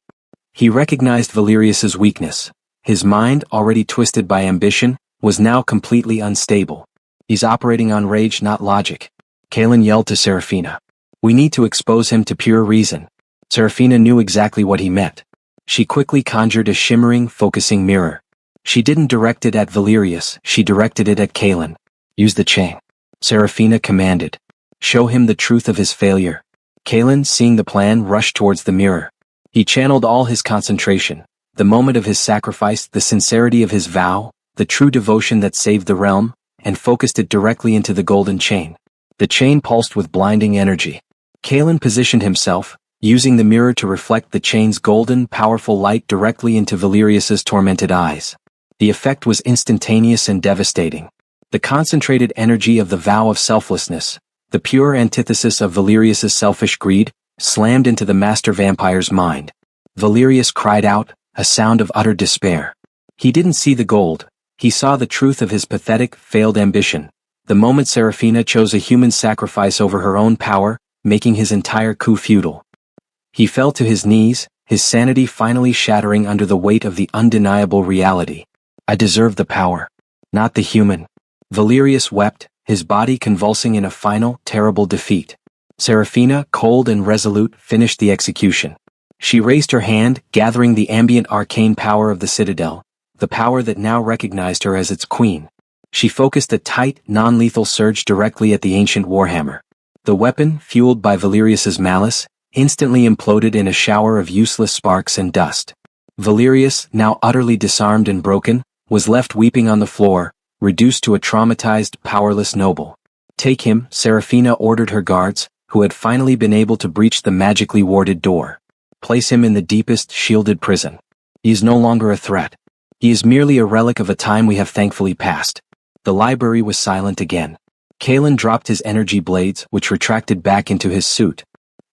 Speaker 1: He recognized Valerius's weakness. His mind, already twisted by ambition, was now completely unstable. "He's operating on rage, not logic," Caelan yelled to Seraphina. "We need to expose him to pure reason." Seraphina knew exactly what he meant. She quickly conjured a shimmering, focusing mirror. She didn't direct it at Valerius, she directed it at Caelan. "Use the chain," Seraphina commanded. "Show him the truth of his failure." Caelan, seeing the plan, rushed towards the mirror. He channeled all his concentration, the moment of his sacrifice, the sincerity of his vow, the true devotion that saved the realm, and focused it directly into the golden chain. The chain pulsed with blinding energy. Caelan positioned himself, using the mirror to reflect the chain's golden, powerful light directly into Valerius's tormented eyes. The effect was instantaneous and devastating. The concentrated energy of the vow of selflessness, the pure antithesis of Valerius's selfish greed, slammed into the master vampire's mind. Valerius cried out, a sound of utter despair. He didn't see the gold. He saw the truth of his pathetic, failed ambition. The moment Seraphina chose a human sacrifice over her own power, making his entire coup futile. He fell to his knees, his sanity finally shattering under the weight of the undeniable reality. "I deserve the power, not the human." Valerius wept, his body convulsing in a final, terrible defeat. Seraphina, cold and resolute, finished the execution. She raised her hand, gathering the ambient arcane power of the citadel, the power that now recognized her as its queen. She focused a tight, non-lethal surge directly at the ancient warhammer. The weapon, fueled by Valerius's malice, instantly imploded in a shower of useless sparks and dust. Valerius, now utterly disarmed and broken, was left weeping on the floor, reduced to a traumatized, powerless noble. "Take him," Seraphina ordered her guards, who had finally been able to breach the magically warded door. "Place him in the deepest, shielded prison. He is no longer a threat. He is merely a relic of a time we have thankfully passed." The library was silent again. Caelan dropped his energy blades, which retracted back into his suit.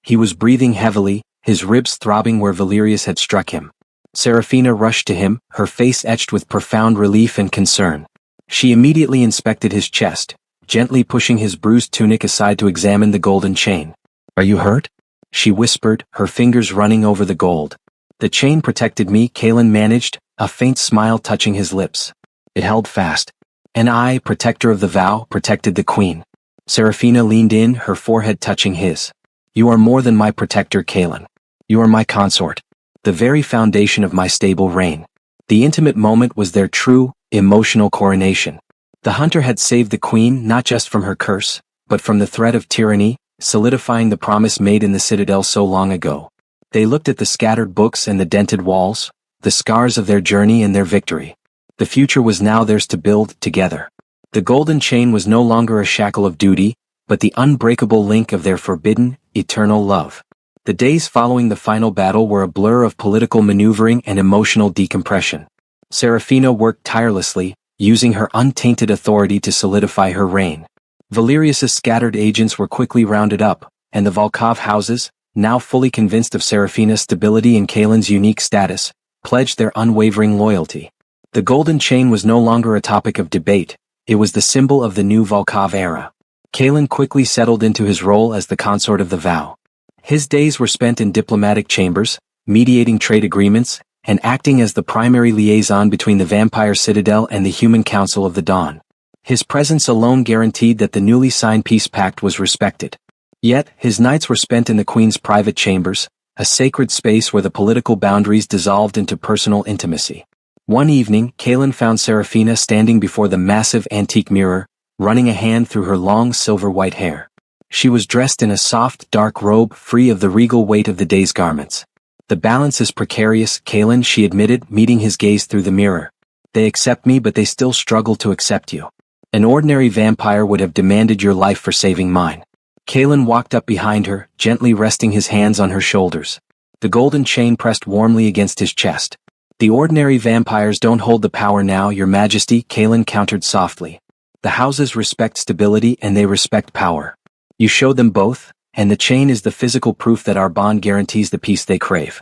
Speaker 1: He was breathing heavily, his ribs throbbing where Valerius had struck him. Seraphina rushed to him, her face etched with profound relief and concern. She immediately inspected his chest, gently pushing his bruised tunic aside to examine the golden chain. "Are you hurt?" she whispered, her fingers running over the gold. The chain protected me, Kalen managed, a faint smile touching his lips. It held fast. And I, protector of the vow, protected the queen. Serafina leaned in, her forehead touching his. You are more than my protector, Kalen. You are my consort. The very foundation of my stable reign. The intimate moment was their true, emotional coronation. The hunter had saved the queen not just from her curse, but from the threat of tyranny, solidifying the promise made in the citadel so long ago. They looked at the scattered books and the dented walls, the scars of their journey and their victory. The future was now theirs to build together. The golden chain was no longer a shackle of duty, but the unbreakable link of their forbidden, eternal love. The days following the final battle were a blur of political maneuvering and emotional decompression. Serafina worked tirelessly, using her untainted authority to solidify her reign. Valerius's scattered agents were quickly rounded up, and the Volkov houses, now fully convinced of Serafina's stability and Kalen's unique status, pledged their unwavering loyalty. The golden chain was no longer a topic of debate, it was the symbol of the new Volkov era. Kalen quickly settled into his role as the consort of the vow. His days were spent in diplomatic chambers, mediating trade agreements, and acting as the primary liaison between the vampire citadel and the human council of the dawn. His presence alone guaranteed that the newly signed peace pact was respected. Yet, his nights were spent in the queen's private chambers, a sacred space where the political boundaries dissolved into personal intimacy. One evening, Kalen found Serafina standing before the massive antique mirror, running a hand through her long silver-white hair. She was dressed in a soft, dark robe free of the regal weight of the day's garments. The balance is precarious, Kalen, she admitted, meeting his gaze through the mirror. They accept me, but they still struggle to accept you. An ordinary vampire would have demanded your life for saving mine. Kalen walked up behind her, gently resting his hands on her shoulders. The golden chain pressed warmly against his chest. The ordinary vampires don't hold the power now, your majesty, Kalen countered softly. The houses respect stability and they respect power. You show them both, and the chain is the physical proof that our bond guarantees the peace they crave.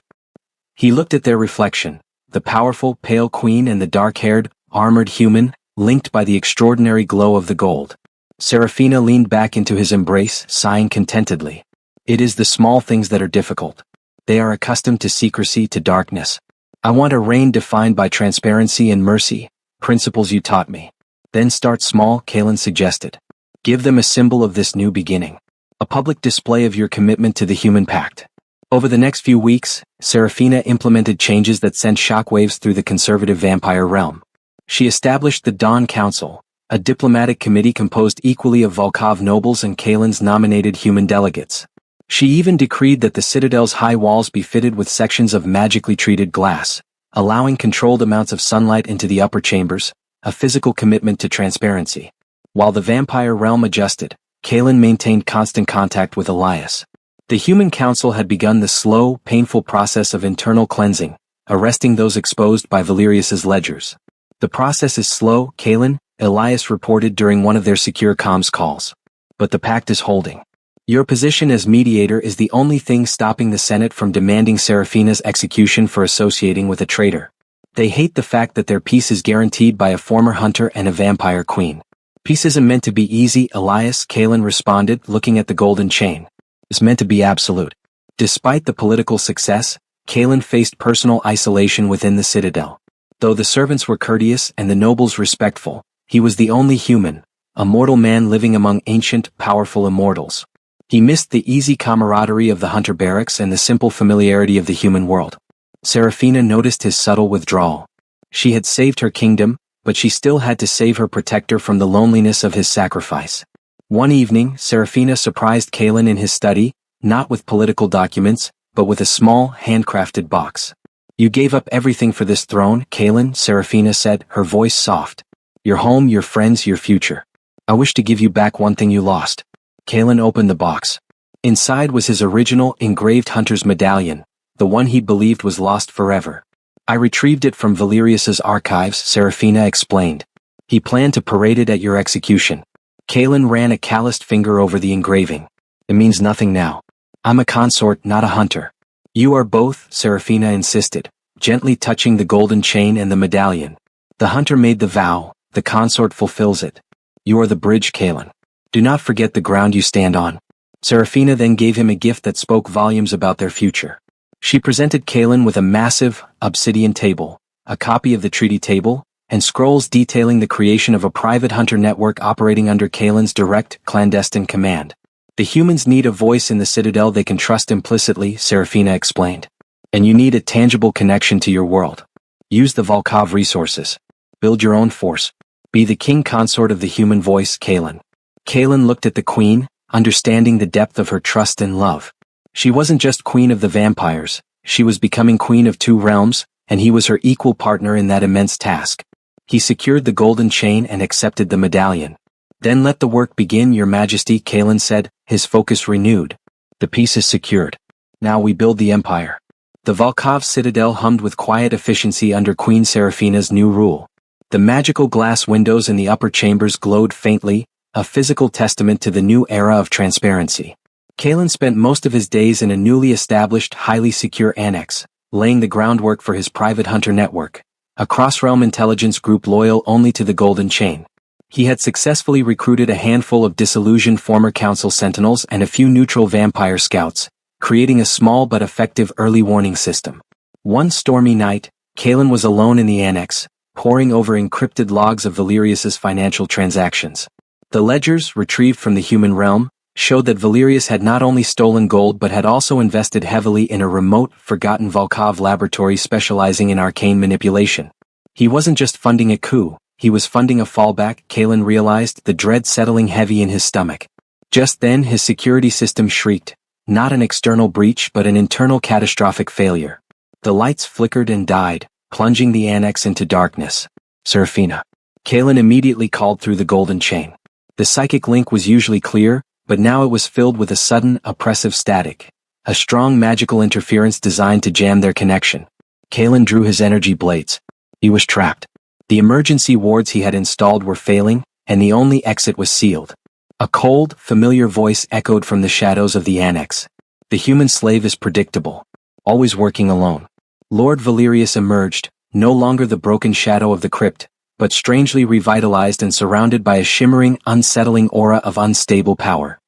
Speaker 1: He looked at their reflection, the powerful, pale queen and the dark-haired, armored human, linked by the extraordinary glow of the gold. Serafina leaned back into his embrace, sighing contentedly. It is the small things that are difficult. They are accustomed to secrecy, to darkness. I want a reign defined by transparency and mercy, principles you taught me. Then start small, Kalen suggested. Give them a symbol of this new beginning. A public display of your commitment to the human pact. Over the next few weeks, Serafina implemented changes that sent shockwaves through the conservative vampire realm. She established the Dawn Council, a diplomatic committee composed equally of Volkov nobles and Kalen's nominated human delegates. She even decreed that the citadel's high walls be fitted with sections of magically treated glass, allowing controlled amounts of sunlight into the upper chambers, a physical commitment to transparency. While the vampire realm adjusted, Kalen maintained constant contact with Elias. The human council had begun the slow, painful process of internal cleansing, arresting those exposed by Valerius's ledgers. The process is slow, Kalen, Elias reported during one of their secure comms calls. But the pact is holding. Your position as mediator is the only thing stopping the Senate from demanding Serafina's execution for associating with a traitor. They hate the fact that their peace is guaranteed by a former hunter and a vampire queen. Peace isn't meant to be easy, Elias, Kalen responded, looking at the golden chain. It's meant to be absolute. Despite the political success, Kalen faced personal isolation within the citadel. Though the servants were courteous and the nobles respectful, he was the only human, a mortal man living among ancient, powerful immortals. He missed the easy camaraderie of the hunter barracks and the simple familiarity of the human world. Serafina noticed his subtle withdrawal. She had saved her kingdom, but she still had to save her protector from the loneliness of his sacrifice. One evening, Serafina surprised Kalen in his study, not with political documents, but with a small, handcrafted box. You gave up everything for this throne, Kalen, Serafina said, her voice soft. Your home, your friends, your future. I wish to give you back one thing you lost. Kalen opened the box. Inside was his original, engraved hunter's medallion, the one he believed was lost forever. I retrieved it from Valerius's archives, Serafina explained. He planned to parade it at your execution. Kalen ran a calloused finger over the engraving. It means nothing now. I'm a consort, not a hunter. You are both, Serafina insisted, gently touching the golden chain and the medallion. The hunter made the vow, the consort fulfills it. You are the bridge, Kalen. Do not forget the ground you stand on. Serafina then gave him a gift that spoke volumes about their future. She presented Kalen with a massive, obsidian table, a copy of the treaty table, and scrolls detailing the creation of a private hunter network operating under Kalen's direct, clandestine command. The humans need a voice in the Citadel they can trust implicitly, Serafina explained. And you need a tangible connection to your world. Use the Volkov resources. Build your own force. Be the king consort of the human voice, Kalen. Kalen looked at the queen, understanding the depth of her trust and love. She wasn't just queen of the vampires, she was becoming queen of 2 realms, and he was her equal partner in that immense task. He secured the golden chain and accepted the medallion. Then let the work begin, Your Majesty, Kalen said, his focus renewed. The peace is secured. Now we build the empire. The Volkov citadel hummed with quiet efficiency under Queen Serafina's new rule. The magical glass windows in the upper chambers glowed faintly, a physical testament to the new era of transparency. Kalen spent most of his days in a newly established, highly secure annex, laying the groundwork for his private hunter network, a cross-realm intelligence group loyal only to the Golden Chain. He had successfully recruited a handful of disillusioned former council sentinels and a few neutral vampire scouts, creating a small but effective early warning system. One stormy night, Kalen was alone in the annex, poring over encrypted logs of Valerius's financial transactions. The ledgers, retrieved from the human realm, showed that Valerius had not only stolen gold but had also invested heavily in a remote, forgotten Volkov laboratory specializing in arcane manipulation. He wasn't just funding a coup, he was funding a fallback, Kalen realized, the dread settling heavy in his stomach. Just then his security system shrieked, not an external breach but an internal catastrophic failure. The lights flickered and died, plunging the annex into darkness. Serafina. Kalen immediately called through the golden chain. The psychic link was usually clear, but now it was filled with a sudden, oppressive static. A strong magical interference designed to jam their connection. Kalen drew his energy blades. He was trapped. The emergency wards he had installed were failing, and the only exit was sealed. A cold, familiar voice echoed from the shadows of the annex. The human slave is predictable. Always working alone. Lord Valerius emerged, no longer the broken shadow of the crypt, but strangely revitalized and surrounded by a shimmering, unsettling aura of unstable power.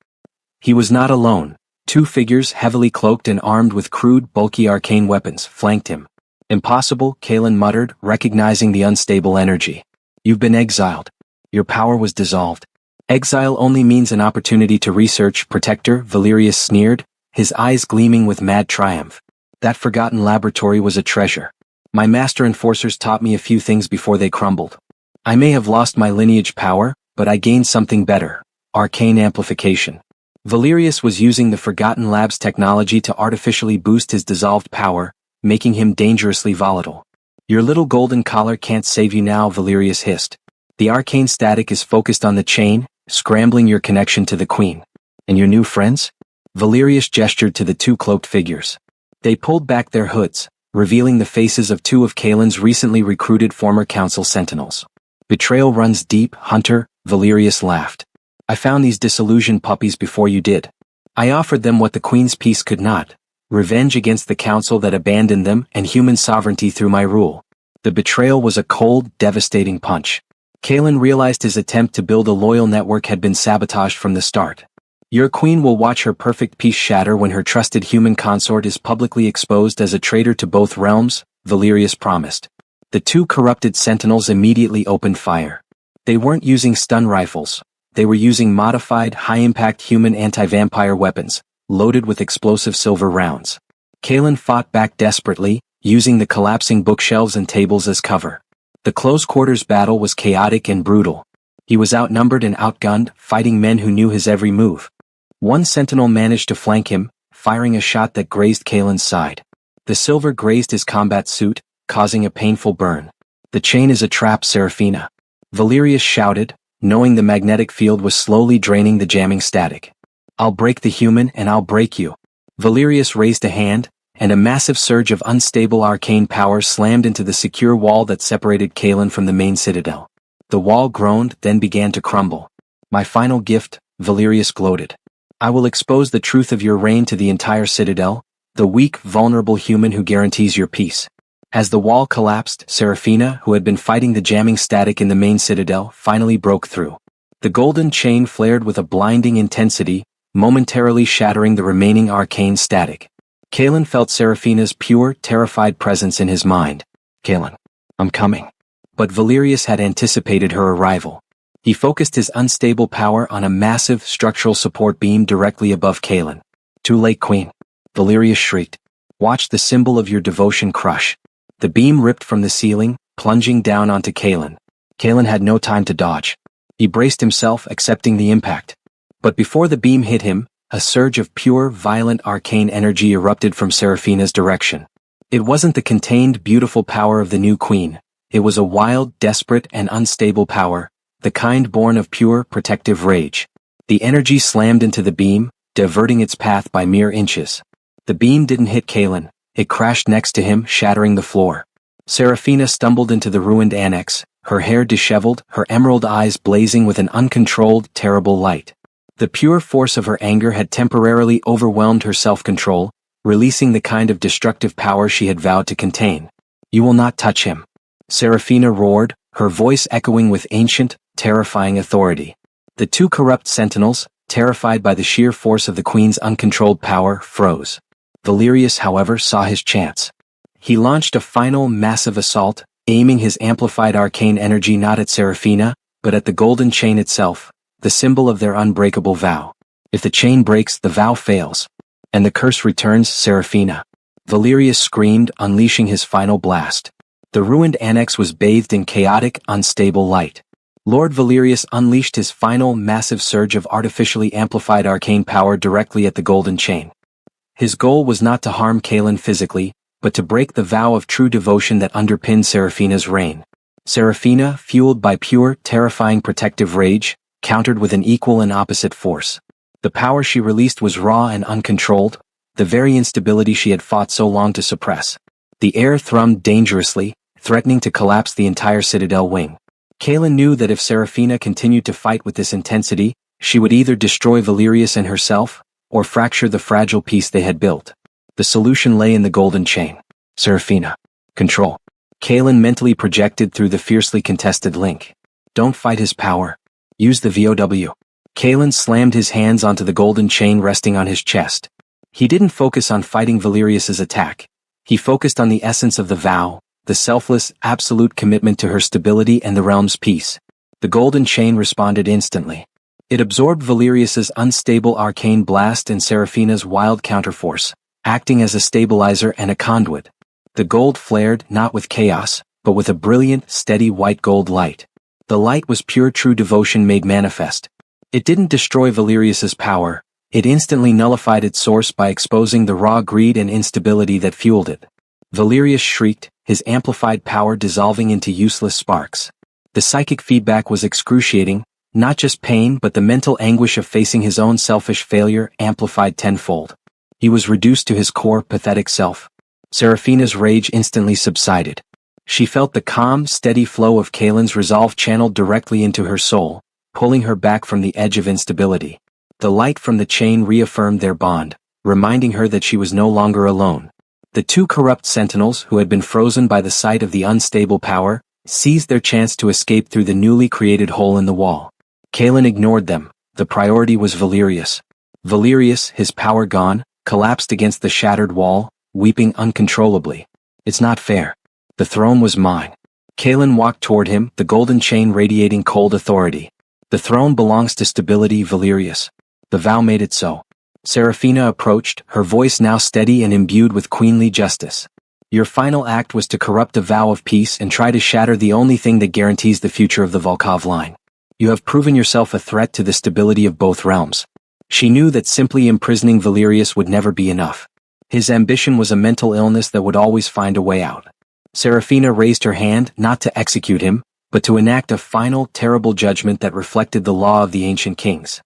Speaker 1: He was not alone. 2 figures heavily cloaked and armed with crude, bulky arcane weapons flanked him. Impossible, Kalen muttered, recognizing the unstable energy. You've been exiled. Your power was dissolved. Exile only means an opportunity to research, Protector, Valerius sneered, his eyes gleaming with mad triumph. That forgotten laboratory was a treasure. My master enforcers taught me a few things before they crumbled. I may have lost my lineage power, but I gained something better, arcane amplification. Valerius was using the Forgotten Lab's technology to artificially boost his dissolved power, making him dangerously volatile. Your little golden collar can't save you now, Valerius hissed. The arcane static is focused on the chain, scrambling your connection to the queen. And your new friends? Valerius gestured to the 2 cloaked figures. They pulled back their hoods, revealing the faces of 2 of Kalen's recently recruited former council sentinels. Betrayal runs deep, Hunter, Valerius laughed. I found these disillusioned puppies before you did. I offered them what the Queen's peace could not. Revenge against the council that abandoned them and human sovereignty through my rule. The betrayal was a cold, devastating punch. Kalen realized his attempt to build a loyal network had been sabotaged from the start. Your queen will watch her perfect peace shatter when her trusted human consort is publicly exposed as a traitor to both realms, Valerius promised. The 2 corrupted sentinels immediately opened fire. They weren't using stun rifles. They were using modified, high-impact human anti-vampire weapons, loaded with explosive silver rounds. Kalen fought back desperately, using the collapsing bookshelves and tables as cover. The close-quarters battle was chaotic and brutal. He was outnumbered and outgunned, fighting men who knew his every move. One sentinel managed to flank him, firing a shot that grazed Kalen's side. The silver grazed his combat suit, causing a painful burn. The chain is a trap, Serafina. Valerius shouted, knowing the magnetic field was slowly draining the jamming static. I'll break the human and I'll break you. Valerius raised a hand, and a massive surge of unstable arcane power slammed into the secure wall that separated Kalen from the main citadel. The wall groaned, then began to crumble. My final gift, Valerius gloated. I will expose the truth of your reign to the entire citadel, the weak, vulnerable human who guarantees your peace. As the wall collapsed, Serafina, who had been fighting the jamming static in the main citadel, finally broke through. The golden chain flared with a blinding intensity, momentarily shattering the remaining arcane static. Kalen felt Seraphina's pure, terrified presence in his mind. "Kalen, I'm coming." But Valerius had anticipated her arrival. He focused his unstable power on a massive structural support beam directly above Kalen. "Too late, Queen," Valerius shrieked. "Watch the symbol of your devotion crush." The beam ripped from the ceiling, plunging down onto Kalen. Kalen had no time to dodge. He braced himself, accepting the impact. But before the beam hit him, a surge of pure, violent arcane energy erupted from Seraphina's direction. It wasn't the contained, beautiful power of the new queen. It was a wild, desperate, and unstable power, the kind born of pure, protective rage. The energy slammed into the beam, diverting its path by mere inches. The beam didn't hit Kalen. It crashed next to him, shattering the floor. Seraphina stumbled into the ruined annex, her hair disheveled, her emerald eyes blazing with an uncontrolled, terrible light. The pure force of her anger had temporarily overwhelmed her self-control, releasing the kind of destructive power she had vowed to contain. "You will not touch him," Seraphina roared, her voice echoing with ancient, terrifying authority. The two corrupt sentinels, terrified by the sheer force of the queen's uncontrolled power, froze. Valerius, however, saw his chance. He launched a final, massive assault, aiming his amplified arcane energy not at Seraphina, but at the golden chain itself, the symbol of their unbreakable vow. If the chain breaks, the vow fails. And the curse returns, Seraphina. Valerius screamed, unleashing his final blast. The ruined annex was bathed in chaotic, unstable light. Lord Valerius unleashed his final, massive surge of artificially amplified arcane power directly at the golden chain. His goal was not to harm Kalen physically, but to break the vow of true devotion that underpinned Seraphina's reign. Seraphina, fueled by pure, terrifying protective rage, countered with an equal and opposite force. The power she released was raw and uncontrolled, the very instability she had fought so long to suppress. The air thrummed dangerously, threatening to collapse the entire citadel wing. Kalen knew that if Seraphina continued to fight with this intensity, she would either destroy Valerius and herself, or fracture the fragile peace they had built. The solution lay in the golden chain. "Seraphina. Control." Kalen mentally projected through the fiercely contested link. "Don't fight his power. Use the VOW." Kalen slammed his hands onto the golden chain resting on his chest. He didn't focus on fighting Valerius's attack. He focused on the essence of the vow, the selfless, absolute commitment to her stability and the realm's peace. The golden chain responded instantly. It absorbed Valerius's unstable arcane blast and Seraphina's wild counterforce, acting as a stabilizer and a conduit. The gold flared not with chaos, but with a brilliant, steady white gold light. The light was pure true devotion made manifest. It didn't destroy Valerius's power, it instantly nullified its source by exposing the raw greed and instability that fueled it. Valerius shrieked, his amplified power dissolving into useless sparks. The psychic feedback was excruciating, not just pain but the mental anguish of facing his own selfish failure amplified tenfold. He was reduced to his core, pathetic self. Seraphina's rage instantly subsided. She felt the calm, steady flow of Kalen's resolve channeled directly into her soul, pulling her back from the edge of instability. The light from the chain reaffirmed their bond, reminding her that she was no longer alone. The two corrupt sentinels who had been frozen by the sight of the unstable power, seized their chance to escape through the newly created hole in the wall. Kalen ignored them. The priority was Valerius. Valerius, his power gone, collapsed against the shattered wall, weeping uncontrollably. "It's not fair. The throne was mine." Kalen walked toward him, the golden chain radiating cold authority. "The throne belongs to stability, Valerius. The vow made it so." Seraphina approached, her voice now steady and imbued with queenly justice. "Your final act was to corrupt a vow of peace and try to shatter the only thing that guarantees the future of the Volkov line. You have proven yourself a threat to the stability of both realms." She knew that simply imprisoning Valerius would never be enough. His ambition was a mental illness that would always find a way out. Seraphina raised her hand not to execute him, but to enact a final, terrible judgment that reflected the law of the ancient kings.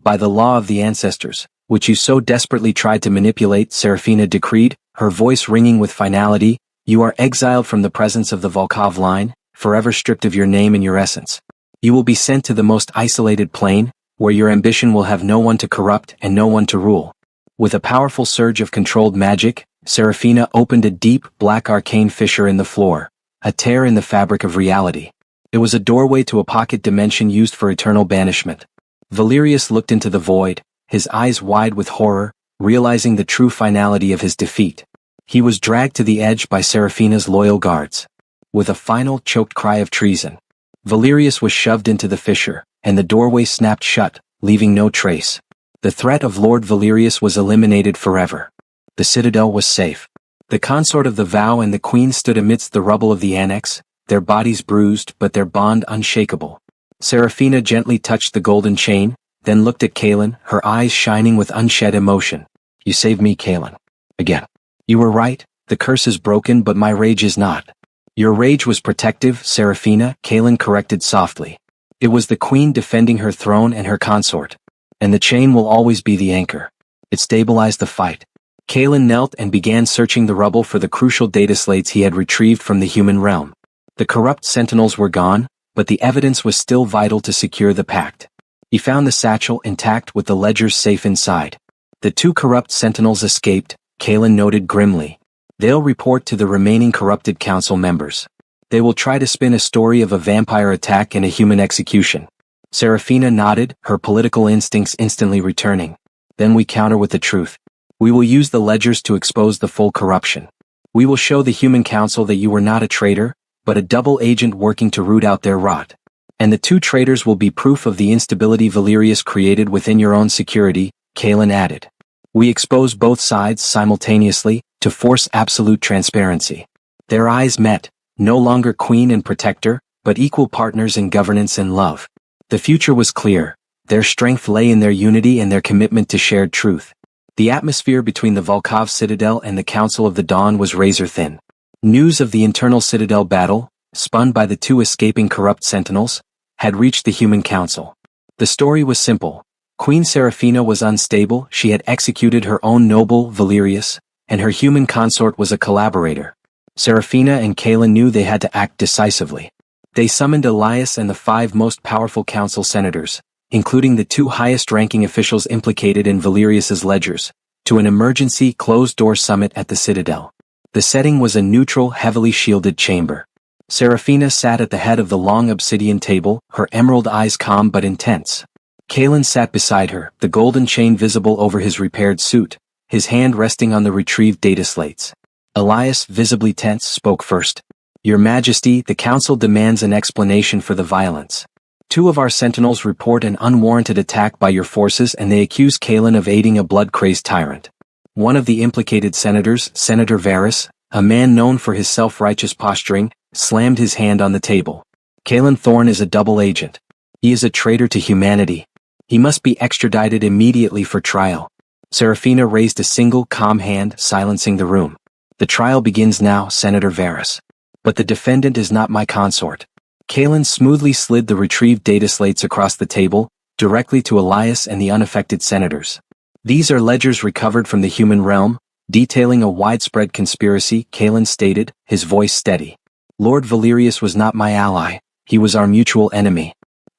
Speaker 1: "By the law of the ancestors, which you so desperately tried to manipulate," Seraphina decreed, her voice ringing with finality, "you are exiled from the presence of the Volkov line, forever stripped of your name and your essence. You will be sent to the most isolated plane, where your ambition will have no one to corrupt and no one to rule." With a powerful surge of controlled magic, Seraphina opened a deep, black arcane fissure in the floor, a tear in the fabric of reality. It was a doorway to a pocket dimension used for eternal banishment. Valerius looked into the void, his eyes wide with horror, realizing the true finality of his defeat. He was dragged to the edge by Seraphina's loyal guards. With a final choked cry of treason, Valerius was shoved into the fissure, and the doorway snapped shut, leaving no trace. The threat of Lord Valerius was eliminated forever. The citadel was safe. The consort of the vow and the queen stood amidst the rubble of the annex, their bodies bruised but their bond unshakable. Seraphina gently touched the golden chain, then looked at Kaelin, her eyes shining with unshed emotion. "You saved me, Kaelin. Again. You were right, the curse is broken but my rage is not." "Your rage was protective, Seraphina," Kaelin corrected softly. "It was the queen defending her throne and her consort. And the chain will always be the anchor. It stabilized the fight." Kaelin knelt and began searching the rubble for the crucial data slates he had retrieved from the human realm. The corrupt sentinels were gone, but the evidence was still vital to secure the pact. He found the satchel intact with the ledgers safe inside. The 2 corrupt sentinels escaped, Kaelin noted grimly. They'll report to the remaining corrupted council members. They will try to spin a story of a vampire attack and a human execution. Seraphina nodded, her political instincts instantly returning. "Then we counter with the truth. We will use the ledgers to expose the full corruption. We will show the human council that you were not a traitor, but a double agent working to root out their rot. And the 2 traitors will be proof of the instability Valerius created within your own security," Kaelin added. "We expose both sides simultaneously, to force absolute transparency." Their eyes met, no longer queen and protector, but equal partners in governance and love. The future was clear. Their strength lay in their unity and their commitment to shared truth. The atmosphere between the Volkov citadel and the Council of the Dawn was razor-thin. News of the internal citadel battle, spun by the 2 escaping corrupt sentinels, had reached the human council. The story was simple. Queen Seraphina was unstable, she had executed her own noble, Valerius, and her human consort was a collaborator. Seraphina and Kaelin knew they had to act decisively. They summoned Elias and the 5 most powerful council senators, including the 2 highest-ranking officials implicated in Valerius's ledgers, to an emergency closed-door summit at the Citadel. The setting was a neutral, heavily shielded chamber. Seraphina sat at the head of the long obsidian table, her emerald eyes calm but intense. Kaelin sat beside her, the golden chain visible over his repaired suit, his hand resting on the retrieved data slates. Elias, visibly tense, spoke first. "Your Majesty, the Council demands an explanation for the violence. 2 of our sentinels report an unwarranted attack by your forces and they accuse Kaelin of aiding a blood-crazed tyrant. One of the implicated senators, Senator Varys, a man known for his self-righteous posturing, slammed his hand on the table. Kaelin Thorne is a double agent. He is a traitor to humanity. He must be extradited immediately for trial." Seraphina raised a single calm hand, silencing the room. "The trial begins now, Senator Varys. But the defendant is not my consort." Kaelin smoothly slid the retrieved data slates across the table, directly to Elias and the unaffected senators. "These are ledgers recovered from the human realm, detailing a widespread conspiracy," Kaelin stated, his voice steady. "Lord Valerius was not my ally, he was our mutual enemy.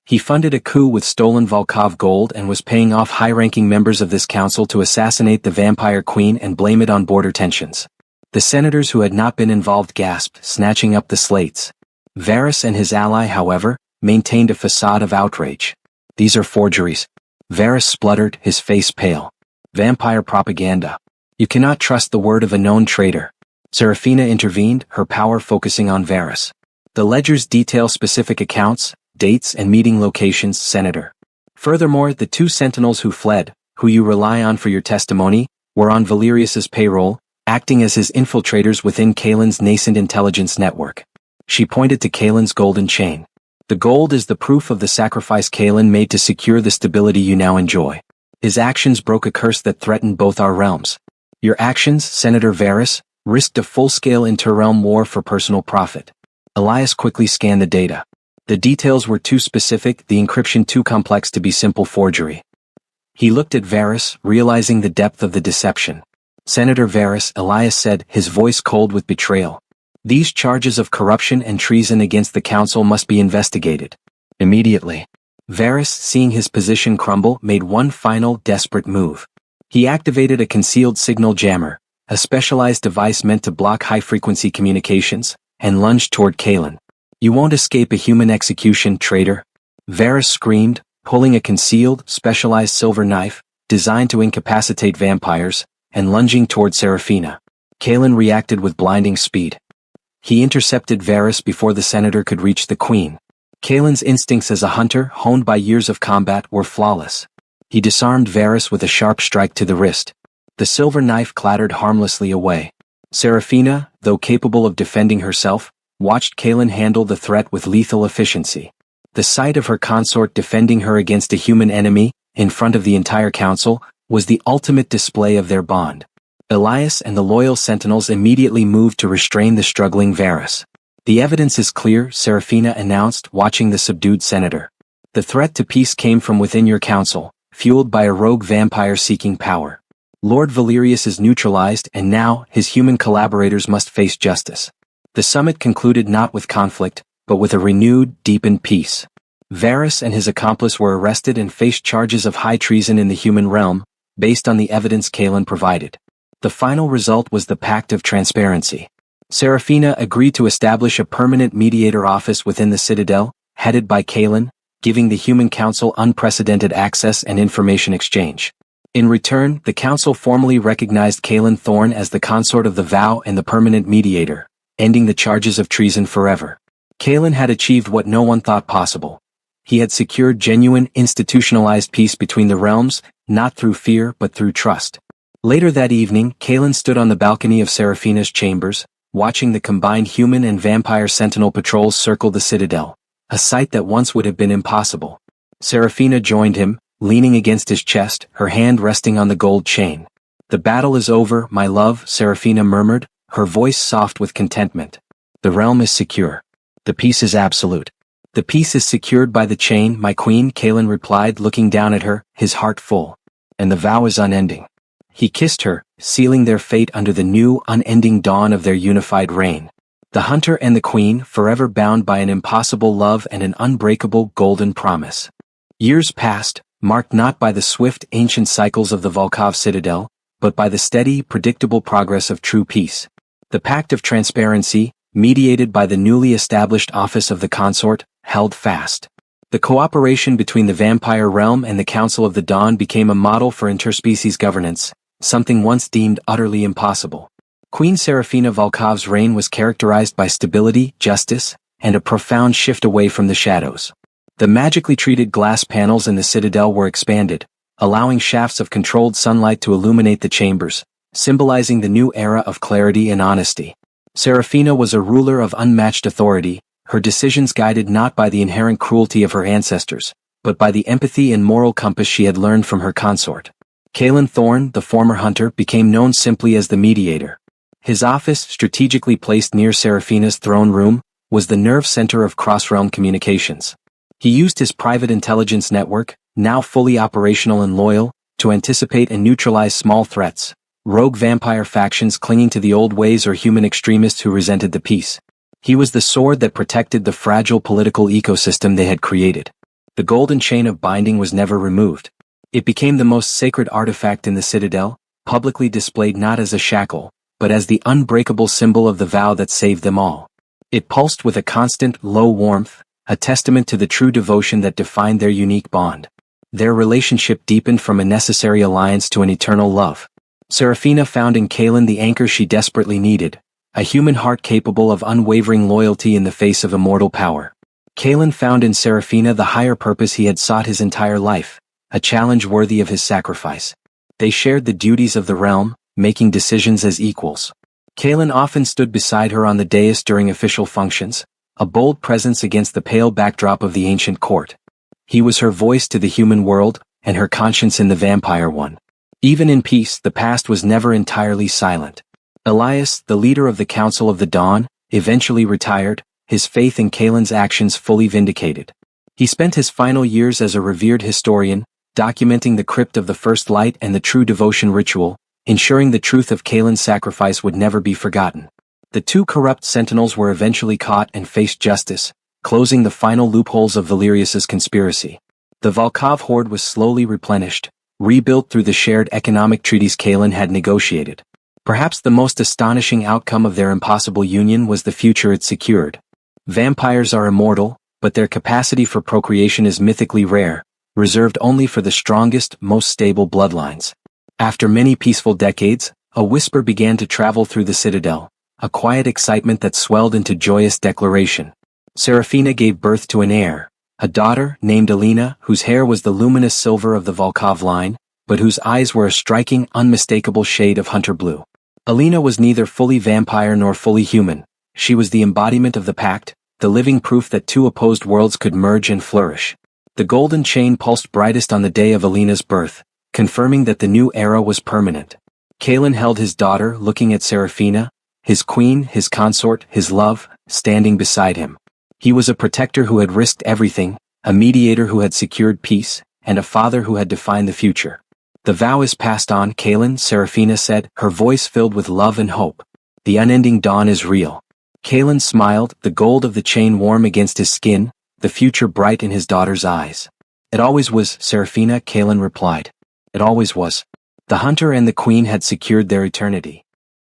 Speaker 1: He funded a coup with stolen Volkov gold and was paying off high-ranking members of this council to assassinate the vampire queen and blame it on border tensions." The senators who had not been involved gasped, snatching up the slates. Varys and his ally, however, maintained a facade of outrage. "These are forgeries." Varys spluttered, his face pale. "Vampire propaganda. You cannot trust the word of a known traitor." Seraphina intervened, her power focusing on Varys. "The ledgers detail specific accounts, dates and meeting locations, Senator. Furthermore, the 2 sentinels who fled, who you rely on for your testimony, were on Valerius's payroll, acting as his infiltrators within Kaelin's nascent intelligence network." She pointed to Kaelin's golden chain. "The gold is the proof of the sacrifice Kaelin made to secure the stability you now enjoy. His actions broke a curse that threatened both our realms. Your actions, Senator Varys, risked a full-scale inter-realm war for personal profit." Elias quickly scanned the data. The details were too specific, the encryption too complex to be simple forgery. He looked at Varys, realizing the depth of the deception. "Senator Varys," Elias said, his voice cold with betrayal. "These charges of corruption and treason against the council must be investigated. Immediately." Varys, seeing his position crumble, made one final, desperate move. He activated a concealed signal jammer, a specialized device meant to block high-frequency communications, and lunged toward Kaelin. "You won't escape a human execution, traitor." Varys screamed, pulling a concealed, specialized silver knife, designed to incapacitate vampires, and lunging toward Serafina. Kaelin reacted with blinding speed. He intercepted Varys before the senator could reach the queen. Kaelin's instincts as a hunter, honed by years of combat, were flawless. He disarmed Varys with a sharp strike to the wrist. The silver knife clattered harmlessly away. Serafina, though capable of defending herself, watched Kaelin handle the threat with lethal efficiency. The sight of her consort defending her against a human enemy, in front of the entire council, was the ultimate display of their bond. Elias and the loyal sentinels immediately moved to restrain the struggling Varys. "The evidence is clear," Serafina announced, watching the subdued senator. "The threat to peace came from within your council, fueled by a rogue vampire seeking power. Lord Valerius is neutralized, and now his human collaborators must face justice." The summit concluded not with conflict, but with a renewed, deepened peace. Varys and his accomplice were arrested and faced charges of high treason in the human realm, based on the evidence Kaelin provided. The final result was the Pact of Transparency. Serafina agreed to establish a permanent mediator office within the Citadel, headed by Kaelin, giving the Human Council unprecedented access and information exchange. In return, the Council formally recognized Kaelin Thorne as the consort of the Vow and the permanent mediator, ending the charges of treason forever. Kaelin had achieved what no one thought possible. He had secured genuine, institutionalized peace between the realms, not through fear but through trust. Later that evening, Kaelin stood on the balcony of Serafina's chambers, watching the combined human and vampire sentinel patrols circle the Citadel, a sight that once would have been impossible. Serafina joined him, leaning against his chest, her hand resting on the gold chain. "The battle is over, my love," Serafina murmured, her voice soft with contentment. "The realm is secure. The peace is absolute." "The peace is secured by the chain, my queen," Kaelin replied, looking down at her, his heart full. "And the vow is unending." He kissed her, sealing their fate under the new, unending dawn of their unified reign. The hunter and the queen, forever bound by an impossible love and an unbreakable golden promise. Years passed, marked not by the swift, ancient cycles of the Volkov Citadel, but by the steady, predictable progress of true peace. The Pact of Transparency, mediated by the newly established Office of the Consort, held fast. The cooperation between the vampire realm and the Council of the Dawn became a model for interspecies governance, something once deemed utterly impossible. Queen Serafina Volkov's reign was characterized by stability, justice, and a profound shift away from the shadows. The magically treated glass panels in the Citadel were expanded, allowing shafts of controlled sunlight to illuminate the chambers, symbolizing the new era of clarity and honesty. Serafina was a ruler of unmatched authority, her decisions guided not by the inherent cruelty of her ancestors, but by the empathy and moral compass she had learned from her consort. Kaelin Thorne, the former hunter, became known simply as the mediator. His office, strategically placed near Serafina's throne room, was the nerve center of cross-realm communications. He used his private intelligence network, now fully operational and loyal, to anticipate and neutralize small threats, rogue vampire factions clinging to the old ways or human extremists who resented the peace. He was the sword that protected the fragile political ecosystem they had created. The golden chain of binding was never removed. It became the most sacred artifact in the Citadel, publicly displayed not as a shackle, but as the unbreakable symbol of the vow that saved them all. It pulsed with a constant, low warmth, a testament to the true devotion that defined their unique bond. Their relationship deepened from a necessary alliance to an eternal love. Serafina found in Kaelin the anchor she desperately needed, a human heart capable of unwavering loyalty in the face of immortal power. Kaelin found in Serafina the higher purpose he had sought his entire life, a challenge worthy of his sacrifice. They shared the duties of the realm, making decisions as equals. Kaelin often stood beside her on the dais during official functions, a bold presence against the pale backdrop of the ancient court. He was her voice to the human world, and her conscience in the vampire one. Even in peace, the past was never entirely silent. Elias, the leader of the Council of the Dawn, eventually retired, his faith in Kaelin's actions fully vindicated. He spent his final years as a revered historian, documenting the crypt of the First Light and the true devotion ritual, ensuring the truth of Kaelin's sacrifice would never be forgotten. The two corrupt sentinels were eventually caught and faced justice, closing the final loopholes of Valerius's conspiracy. The Volkov horde was slowly replenished, rebuilt through the shared economic treaties Kaelin had negotiated. Perhaps the most astonishing outcome of their impossible union was the future it secured. Vampires are immortal, but their capacity for procreation is mythically rare, reserved only for the strongest, most stable bloodlines. After many peaceful decades, a whisper began to travel through the citadel, a quiet excitement that swelled into joyous declaration. Serafina gave birth to an heir, a daughter named Alina, whose hair was the luminous silver of the Volkov line, but whose eyes were a striking, unmistakable shade of hunter blue. Alina was neither fully vampire nor fully human. She was the embodiment of the pact, the living proof that two opposed worlds could merge and flourish. The golden chain pulsed brightest on the day of Alina's birth, confirming that the new era was permanent. Kalen held his daughter, looking at Serafina, his queen, his consort, his love, standing beside him. He was a protector who had risked everything, a mediator who had secured peace, and a father who had defined the future. The vow is passed on, Kalen, Serafina said, her voice filled with love and hope. The unending dawn is real. Kalen smiled, the gold of the chain warm against his skin, the future bright in his daughter's eyes. It always was, Serafina, Kalen replied. It always was. The hunter and the queen had secured their eternity.